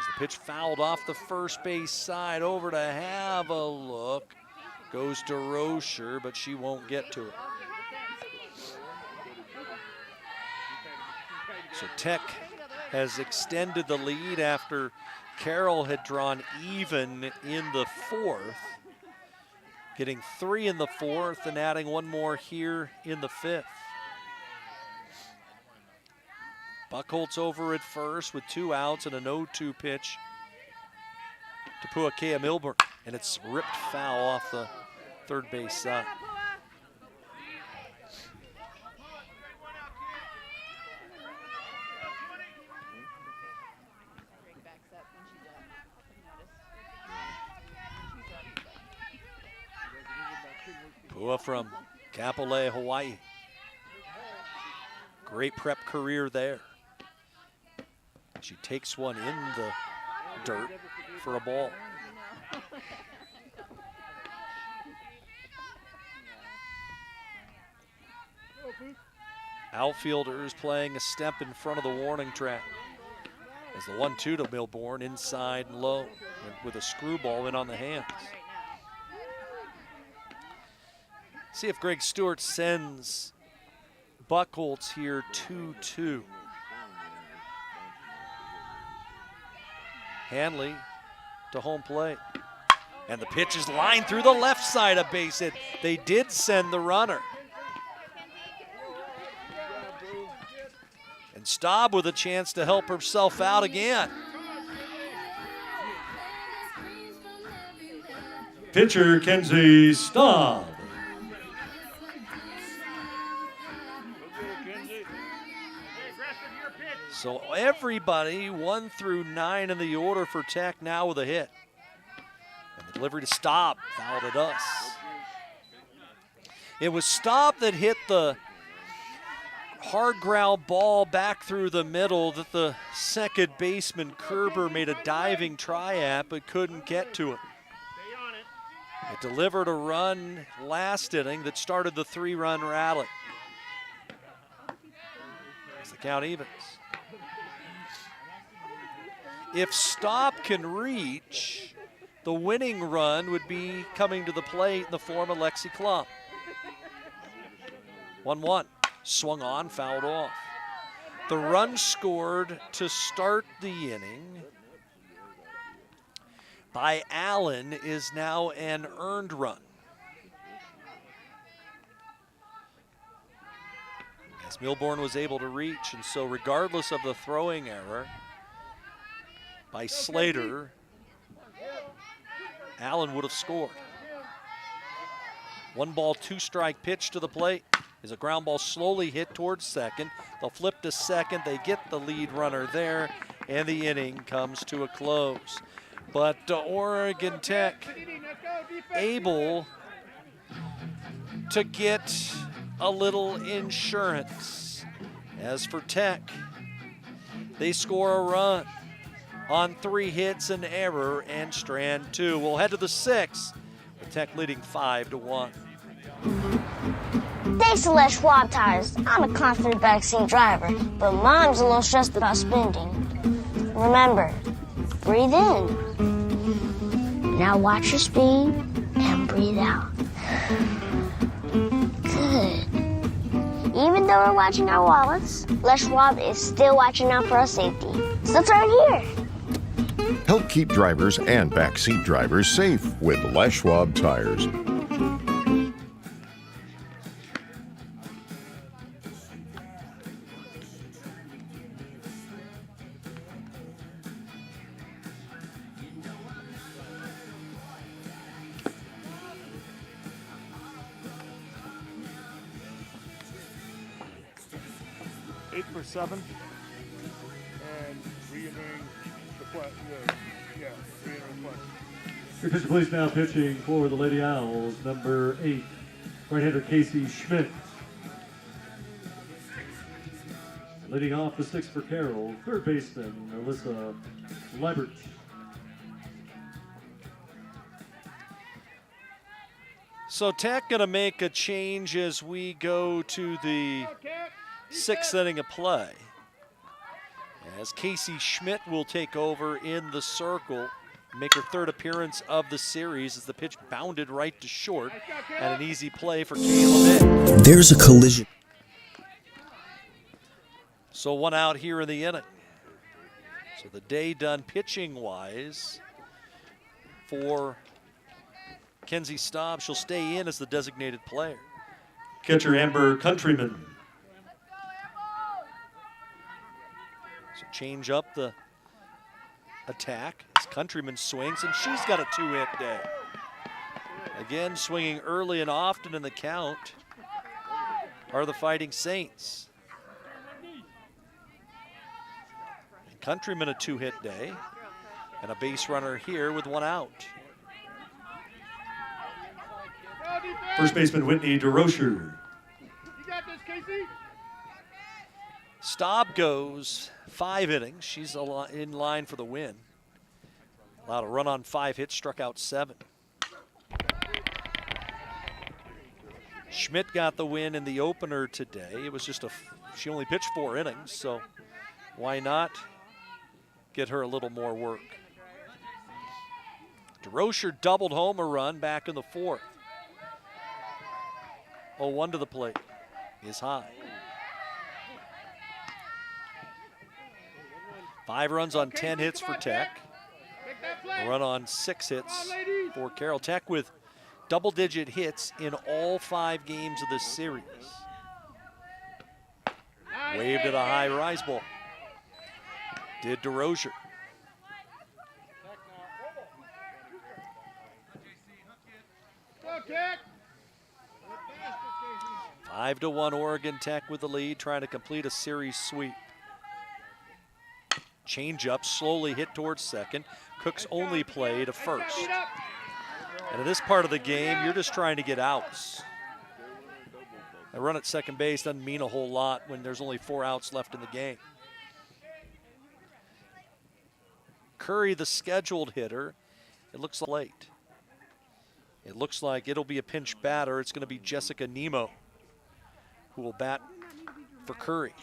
the pitch fouled off the first base side, over to have a look. Goes to Rocher, but she won't get to it. So Tech has extended the lead after Carroll had drawn even in the 4th, getting 3 in the 4th and adding 1 more here in the 5th. Buckholz over at first with 2 outs and an 0-2 pitch to Puakea Milbourne, and it's ripped foul off the third base side. Pua from Kapolei, Hawaii. Great prep career there. She takes one in the dirt for a ball. Outfielders playing a step in front of the warning track. As the 1-2 to Milbourne, inside and low, with a screwball in on the hands. See if Greg Stewart sends Buckholz here 2-2. Hanley to home plate. And the pitch is lined through the left side, a base hit. They did send the runner. And Staub with a chance to help herself out again. Pitcher Kenzie Staub. So everybody 1 through 9 in the order for Tech now with a hit. And the delivery to Staub, fouled at us. It was Staub that hit the hard ground ball back through the middle that the second baseman Kerber made a diving try at but couldn't get to it. It delivered a run last inning that started the 3-run rally. As the count evens. If Staub can reach The winning run would be coming to the plate in the form of Lexi Klum. 1-1, swung on, fouled off. The run scored to start the inning by Allen is now an earned run. As Milbourne was able to reach, and so regardless of the throwing error by Slater, Allen would have scored. 1 ball, 2 strike pitch to the plate is a ground ball slowly hit towards second. They'll flip to second. They get the lead runner there, and the inning comes to a close. But Oregon Tech able to get a little insurance. As for Tech, they score a run on 3 hits, an error, and strand 2. We'll head to the 6th, with Tech leading 5-1. Thanks to Les Schwab Tires, I'm a confident backseat driver, but Mom's a little stressed about spending. Remember, breathe in. Now watch your speed and breathe out. Good. Even though we're watching our wallets, Les Schwab is still watching out for our safety. So turn here. Help keep drivers and backseat drivers safe with Les Schwab Tires. For 7 and re-entering the play. Re-entering play. Your pitcher, please, now pitching for the Lady Owls, number 8, right-hander Casey Schmidt. Leading off the 6th for Carroll, third baseman Alyssa Liebert. So Tech gonna make a change as we go to the 6th inning of play, as Casey Schmidt will take over in the circle, make her 3rd appearance of the series as the pitch bounded right to short, and an easy play for Kayla May. There's a collision. So 1 out here in the inning. So the day done pitching-wise for Kenzie Staub. She'll stay in as the designated player. Catcher Amber Countryman. Change up the attack as Countryman swings, and she's got a 2-hit day. Again, swinging early and often in the count are the Fighting Saints. And Countryman a 2-hit day, and a base runner here with 1 out. First baseman Whitney DeRocher. You got this, Casey. Staub goes 5 innings. She's in line for the win. Allowed a run on 5 hits, struck out 7. Schmidt got the win in the opener today. It was just she only pitched 4 innings, so why not get her a little more work? DeRocher doubled home a run back in the 4th. 0-1 to the plate is high. 5 runs on 10 hits for Tech. A run on 6 hits for Carroll. Tech with double-digit hits in all 5 games of this series. Waved at a high rise ball. Did DeRocher. Go, Tech. 5-1 Oregon Tech with the lead, trying to complete a series sweep. Change up, slowly hit towards second. Cook's only play to first. And in this part of the game, you're just trying to get outs. A run at second base doesn't mean a whole lot when there's only 4 outs left in the game. Curry, the scheduled hitter, it looks late. It looks like it'll be a pinch batter. It's going to be Jessica Nemo who will bat for Curry.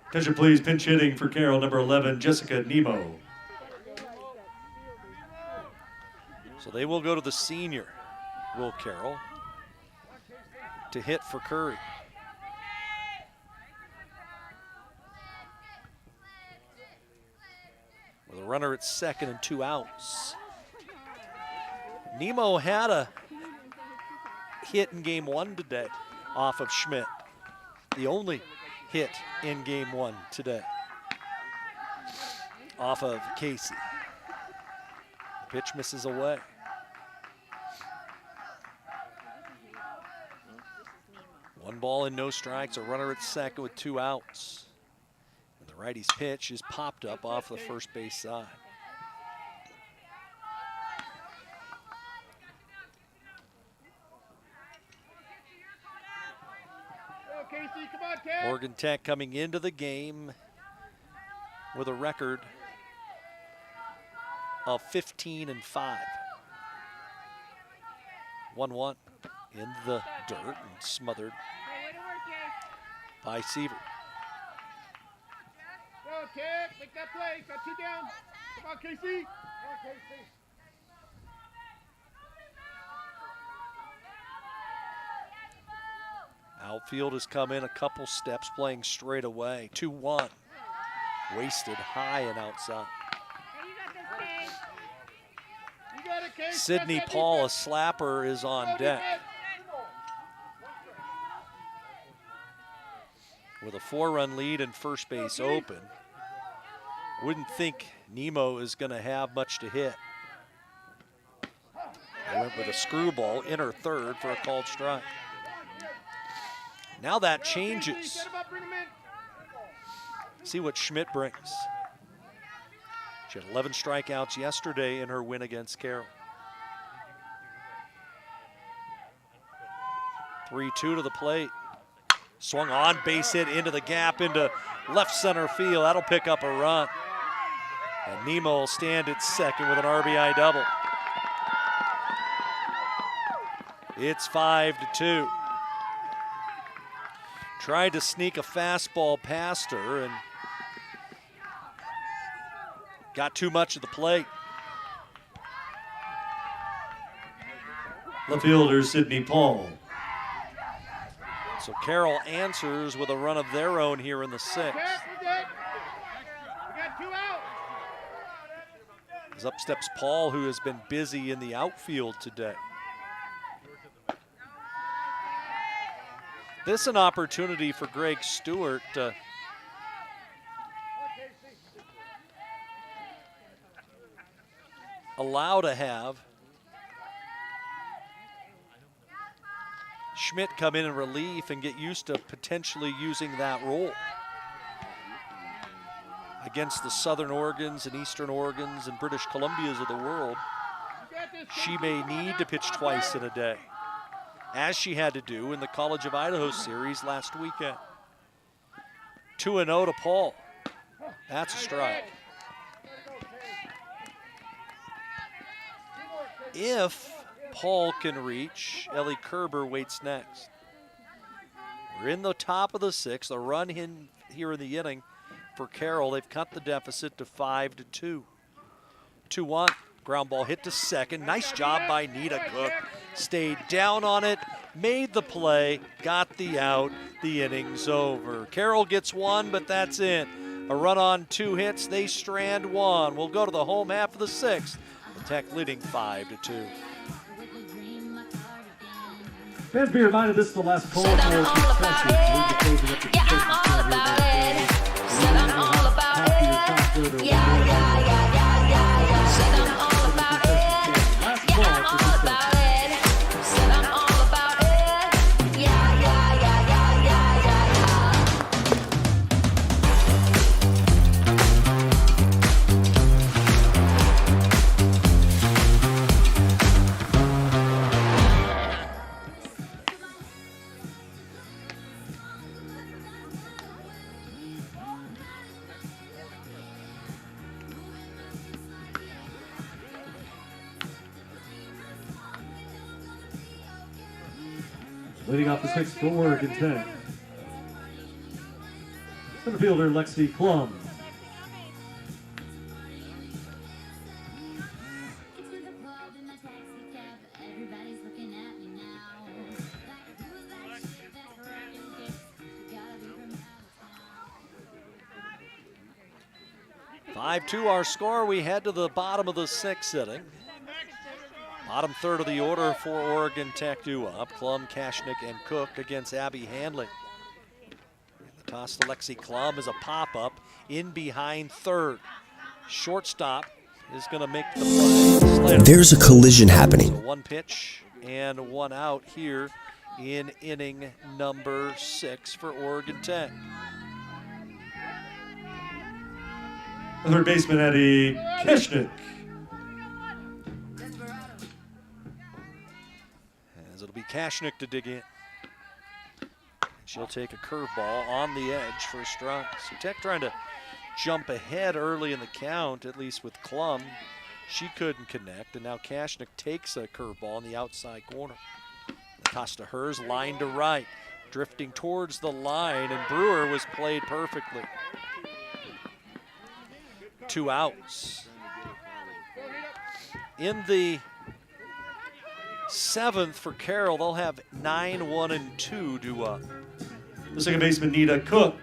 Attention please, pinch hitting for Carroll, number 11, Jessica Nemo. So they will go to the senior, Will Carroll, to hit for Curry. With a runner at second and 2 outs. Nemo had a hit in game 1 today off of Schmidt. The only hit in game 1 today off of Casey. The pitch misses away. One ball and no strikes, a runner at second with 2 outs. And the righty's pitch is popped up off the first base side. Casey, come on, Ted. Oregon Tech coming into the game with a record of 15-5. 1-1 in the dirt and smothered by Seaver. Go, Ted. Make that play. Got 2 down. Come on, Casey. Come on, Casey. Outfield has come in a couple steps, playing straight away. 2-1. Wasted high and outside. Sidney Paul, a slapper, is on deck. With a 4-run lead and first base open. Wouldn't think Nemo is going to have much to hit. They went with a screwball, inner third for a called strike. Now that changes. See what Schmidt brings. She had 11 strikeouts yesterday in her win against Carroll. 3-2 to the plate. Swung on, base hit into the gap, into left center field. That'll pick up a run. And Nemo will stand at second with an RBI double. It's 5-2. Tried to sneak a fastball past her and got too much of the plate. The fielder, Sidney Paul. So Carroll answers with a run of their own here in the 6th. We got 2 out. As up steps Paul, who has been busy in the outfield today. This is an opportunity for Greg Stewart to allow to have Schmidt come in relief and get used to potentially using that role against the Southern Oregons and Eastern Oregons and British Columbias of the world. She may need to pitch twice in a day, as she had to do in the College of Idaho series last weekend. 2-0 to Paul. That's a strike. If Paul can reach, Ellie Kerber waits next. We're in the top of the 6th. A run in here in the inning for Carroll. They've cut the deficit to 5-2. 2-1. Ground ball hit to second. Nice job by Nita Cook. Stayed down on it, made the play, got the out. The inning's over. Carroll gets 1, but that's it. A run on 2 hits. They strand 1. We'll go to the home half of the 6th. The Tech leading 5-2. Fans, be reminded this is the last call for concessions. Yeah, I'm all about it. Said I'm all about it. Yeah. Said I'm all about it. Yeah, I'm all about it. Said I'm all about it. Yeah. Leading off the 6th for Oregon Tech. Center fielder Lexi Klum. 5-2 our score. We head to the bottom of the 6th inning. Bottom third of the order for Oregon Tech due up. Klum, Kashnik, and Cook against Abby Handley. The toss to Lexi Klum is a pop-up in behind third. Shortstop is going to make the play. Slater. There's a collision happening. So 1 pitch and 1 out here in inning number 6 for Oregon Tech. Third baseman Eddie Keshnik. As it'll be Kashnik to dig in. She'll take a curveball on the edge for a strike. So Tech trying to jump ahead early in the count, at least with Klum. She couldn't connect, and now Kashnik takes a curveball in the outside corner. The toss to hers, line to right, drifting towards the line, and Brewer was played perfectly. 2 outs. In the 7th for Carroll, they'll have 9, 1, and 2 due up. The second baseman Nita Cook.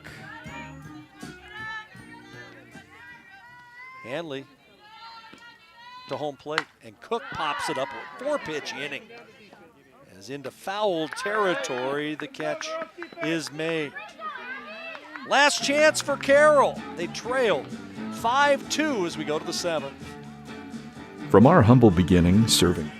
Handley to home plate, and Cook pops it up a 4-pitch inning. As into foul territory, the catch is made. Last chance for Carroll. They trail 5-2 as we go to the 7th. From our humble beginning serving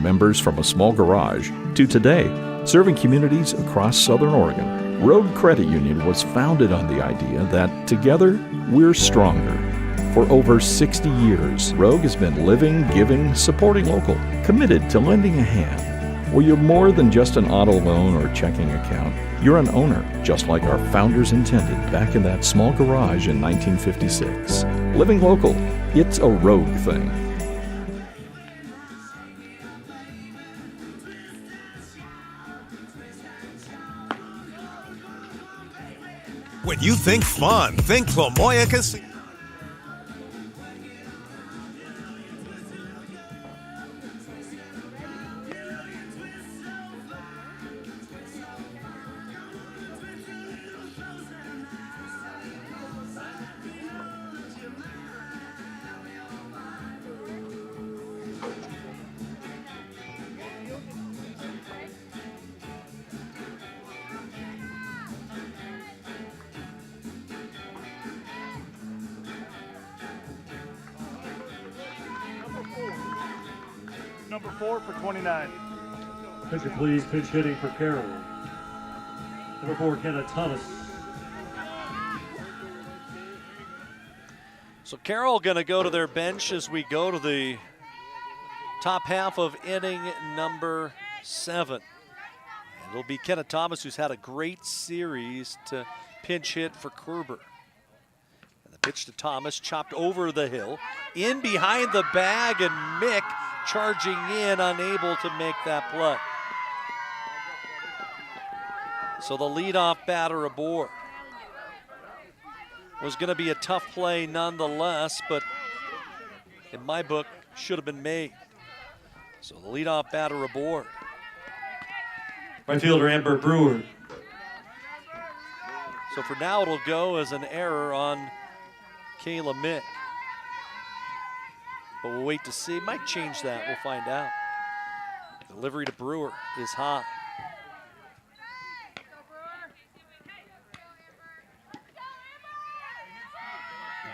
members from a small garage to today, serving communities across Southern Oregon, Rogue Credit Union was founded on the idea that together we're stronger. For over 60 years, Rogue has been living, giving, supporting local, committed to lending a hand. Where you're more than just an auto loan or checking account, you're an owner, just like our founders intended back in that small garage in 1956. Living local, it's a Rogue thing. When you think fun, think Lamoille Casino. Number 4 for 29. Pitcher, please. Pitch hitting for Carroll. Number 4, Kenna Thomas. So Carroll going to go to their bench as we go to the top half of inning number 7. And it'll be Kenna Thomas, who's had a great series, to pinch hit for Kerber. And the pitch to Thomas, chopped over the hill, in behind the bag, and Mick charging in, unable to make that play. So the leadoff batter aboard. Was going to be a tough play nonetheless, but in my book, should have been made. So the leadoff batter aboard. Right fielder Amber Brewer. So for now, it'll go as an error on Kayla Mick. But we'll wait to see. Might change that. We'll find out. Delivery to Brewer is high.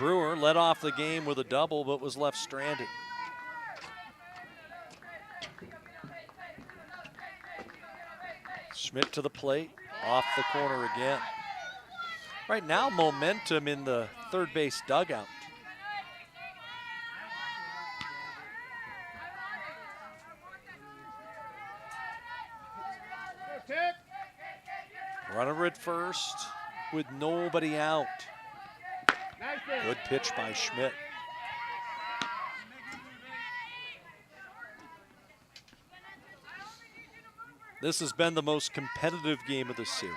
Brewer led off the game with a double, but was left stranded. Schmidt to the plate, off the corner again. Right now, momentum in the third base dugout. Runner at first with nobody out. Good pitch by Schmidt. This has been the most competitive game of the series.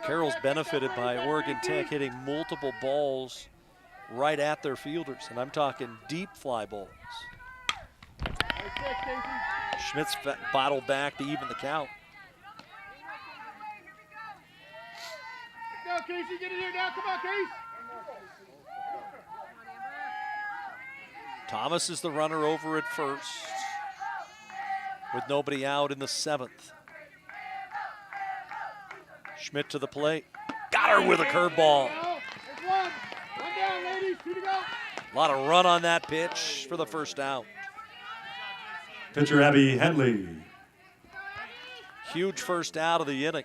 Carroll's benefited by Oregon Tech hitting multiple balls right at their fielders, and I'm talking deep fly balls. Schmidt's bottled back to even the count. Casey, get in here now. Come on, Case. Thomas is the runner over at first, with nobody out in the 7th. Schmidt to the plate. Got her with a curveball. There's one. One down, ladies. 2 to go. A lot of run on that pitch for the first out. Pitcher Abby Henley. Huge first out of the inning.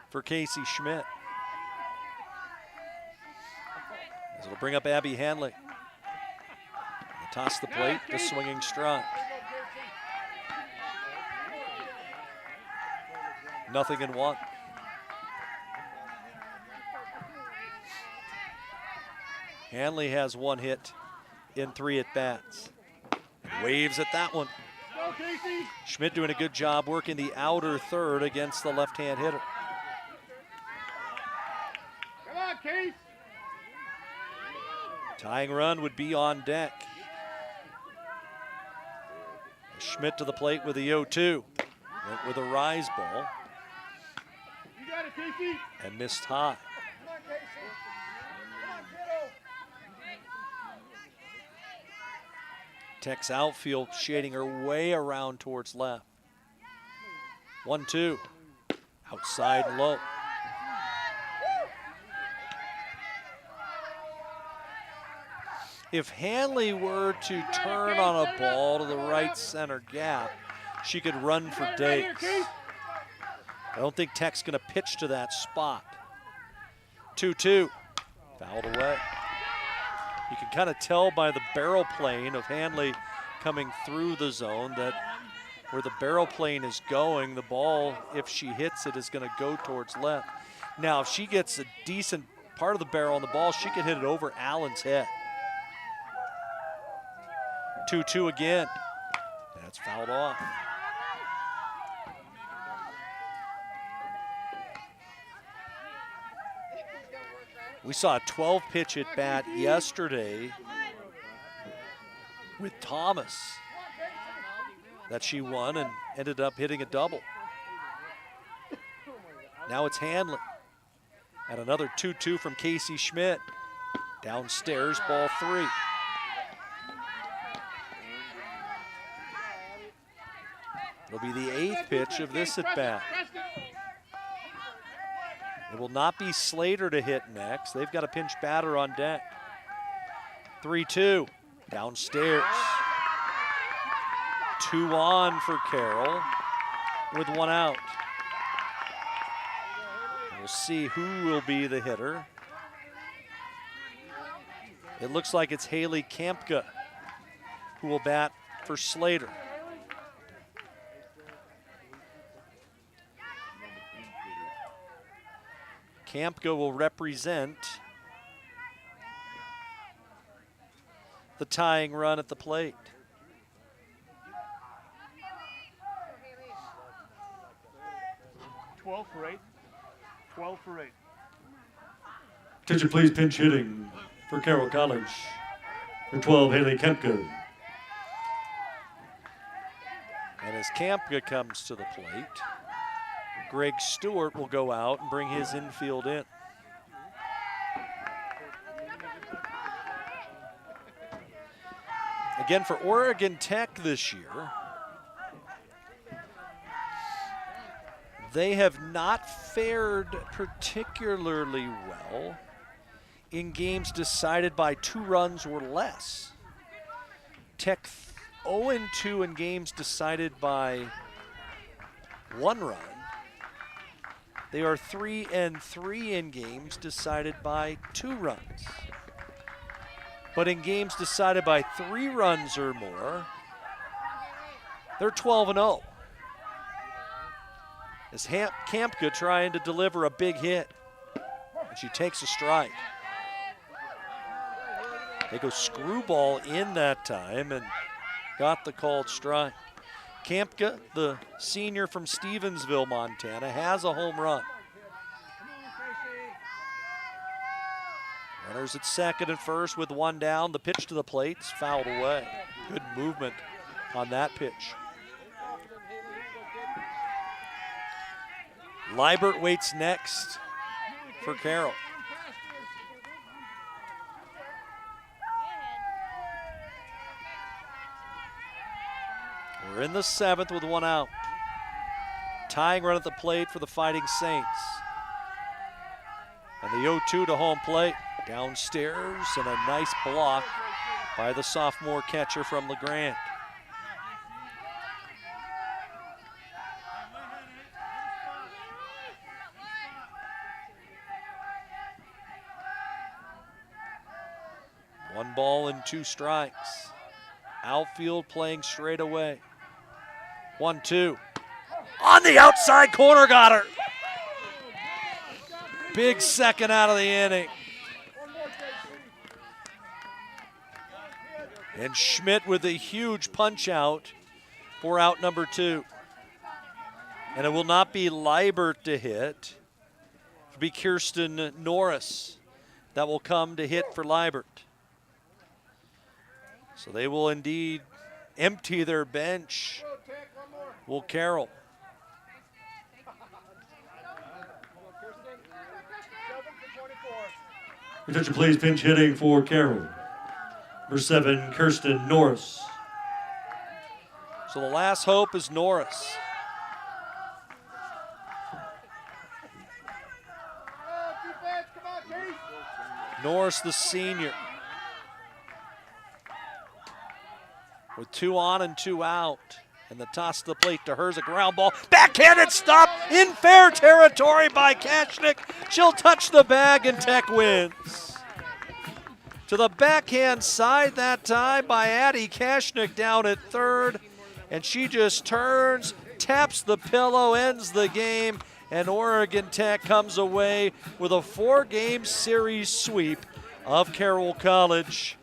For Casey Schmidt. As it'll bring up Abby Hanley. Toss the plate, the swinging strike. Nothing in one. Hanley has 1 hit in 3 at-bats. Waves at that one. Schmidt doing a good job working the outer third against the left-hand hitter. Come on, Case. Tying run would be on deck. Schmidt to the plate with the 0-2. Went with a rise ball. You got it, Casey. And missed high. Come on, Casey. Come on, kiddo. Tech's outfield shading her way around towards left. 1-2. Outside low. If Hanley were to turn on a ball to the right center gap, she could run for days. I don't think Tech's going to pitch to that spot. 2-2. Fouled away. You can kind of tell by the barrel plane of Hanley coming through the zone that where the barrel plane is going, the ball, if she hits it, is going to go towards left. Now, if she gets a decent part of the barrel on the ball, she could hit it over Allen's head. 2-2 again. That's fouled off. We saw a 12-pitch at bat yesterday with Thomas that she won and ended up hitting a double. Now it's Hanley. And another 2-2 from Casey Schmidt. Downstairs, ball 3. It'll be the 8th pitch of this at bat. It will not be Slater to hit next. They've got a pinch batter on deck. 3-2, downstairs. 2 on for Carroll with 1 out. We'll see who will be the hitter. It looks like it's Haley Kampka who will bat for Slater. Kampka will represent the tying run at the plate. $12 for 8. 12 for 8. Attention please, pinch hitting for Carroll College. For 12, Haley Kempka. And as Kampka comes to the plate, Greg Stewart will go out and bring his infield in. Again, for Oregon Tech this year, they have not fared particularly well in games decided by 2 runs or less. Tech 0-2 in games decided by 1 run. They are 3-3 in games decided by 2 runs. But in games decided by 3 runs or more, they're 12-0. As Kampka trying to deliver a big hit, and she takes a strike. They go screwball in that time and got the called strike. Kampka, the senior from Stevensville, Montana, has a home run. Runners at second and first with 1 down. The pitch to the plate is fouled away. Good movement on that pitch. Liebert waits next for Carroll. We're in the 7th with 1 out. Tying run at the plate for the Fighting Saints. And the 0-2 to home plate. Downstairs, and a nice block by the sophomore catcher from LeGrand. One ball and 2 strikes. Outfield playing straight away. 1-2. On the outside corner, got her. Big second out of the inning. And Schmidt with a huge punch out for out number 2. And it will not be Liebert to hit. It'll be Kirsten Norris that will come to hit for Liebert. So they will indeed empty their bench. Will Carroll. Attention please, pinch hitting for Carroll. Number 7, Kirsten Norris. So the last hope is Norris. Norris, the senior. With 2 on and 2 out. And the toss to the plate to hers, a ground ball. Backhanded stop in fair territory by Kashnik. She'll touch the bag and Tech wins. To the backhand side that time by Addie Kashnik down at third. And she just turns, taps the pillow, ends the game. And Oregon Tech comes away with a 4-game series sweep of Carroll College,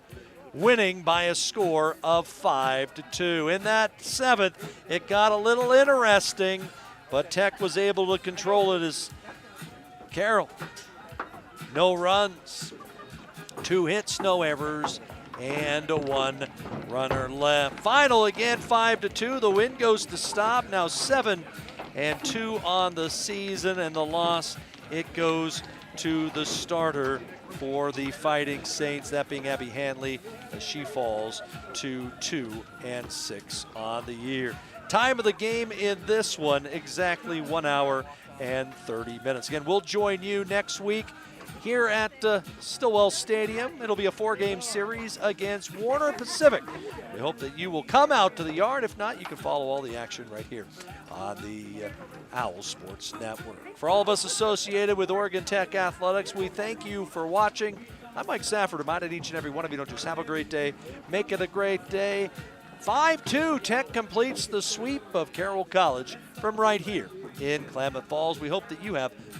winning by a score of 5-2. In that 7th, it got a little interesting, but Tech was able to control it as Carroll. No runs, 2 hits, no errors, and a 1 runner left. Final again, 5-2. The win goes to Staub, now 7-2 on the season, and the loss, it goes to the starter for the Fighting Saints, that being Abby Hanley, as she falls to 2-6 on the year. Time of the game in this one, exactly 1 hour and 30 minutes. Again, we'll join you next week here at Stillwell Stadium. It'll be a 4-game series against Warner Pacific. We hope that you will come out to the yard. If not, you can follow all the action right here on the Owl Sports Network. For all of us associated with Oregon Tech Athletics, we thank you for watching. I'm Mike Safford, reminding each and every one of you, don't just have a great day, make it a great day. 5-2, Tech completes the sweep of Carroll College from right here in Klamath Falls. We hope that you have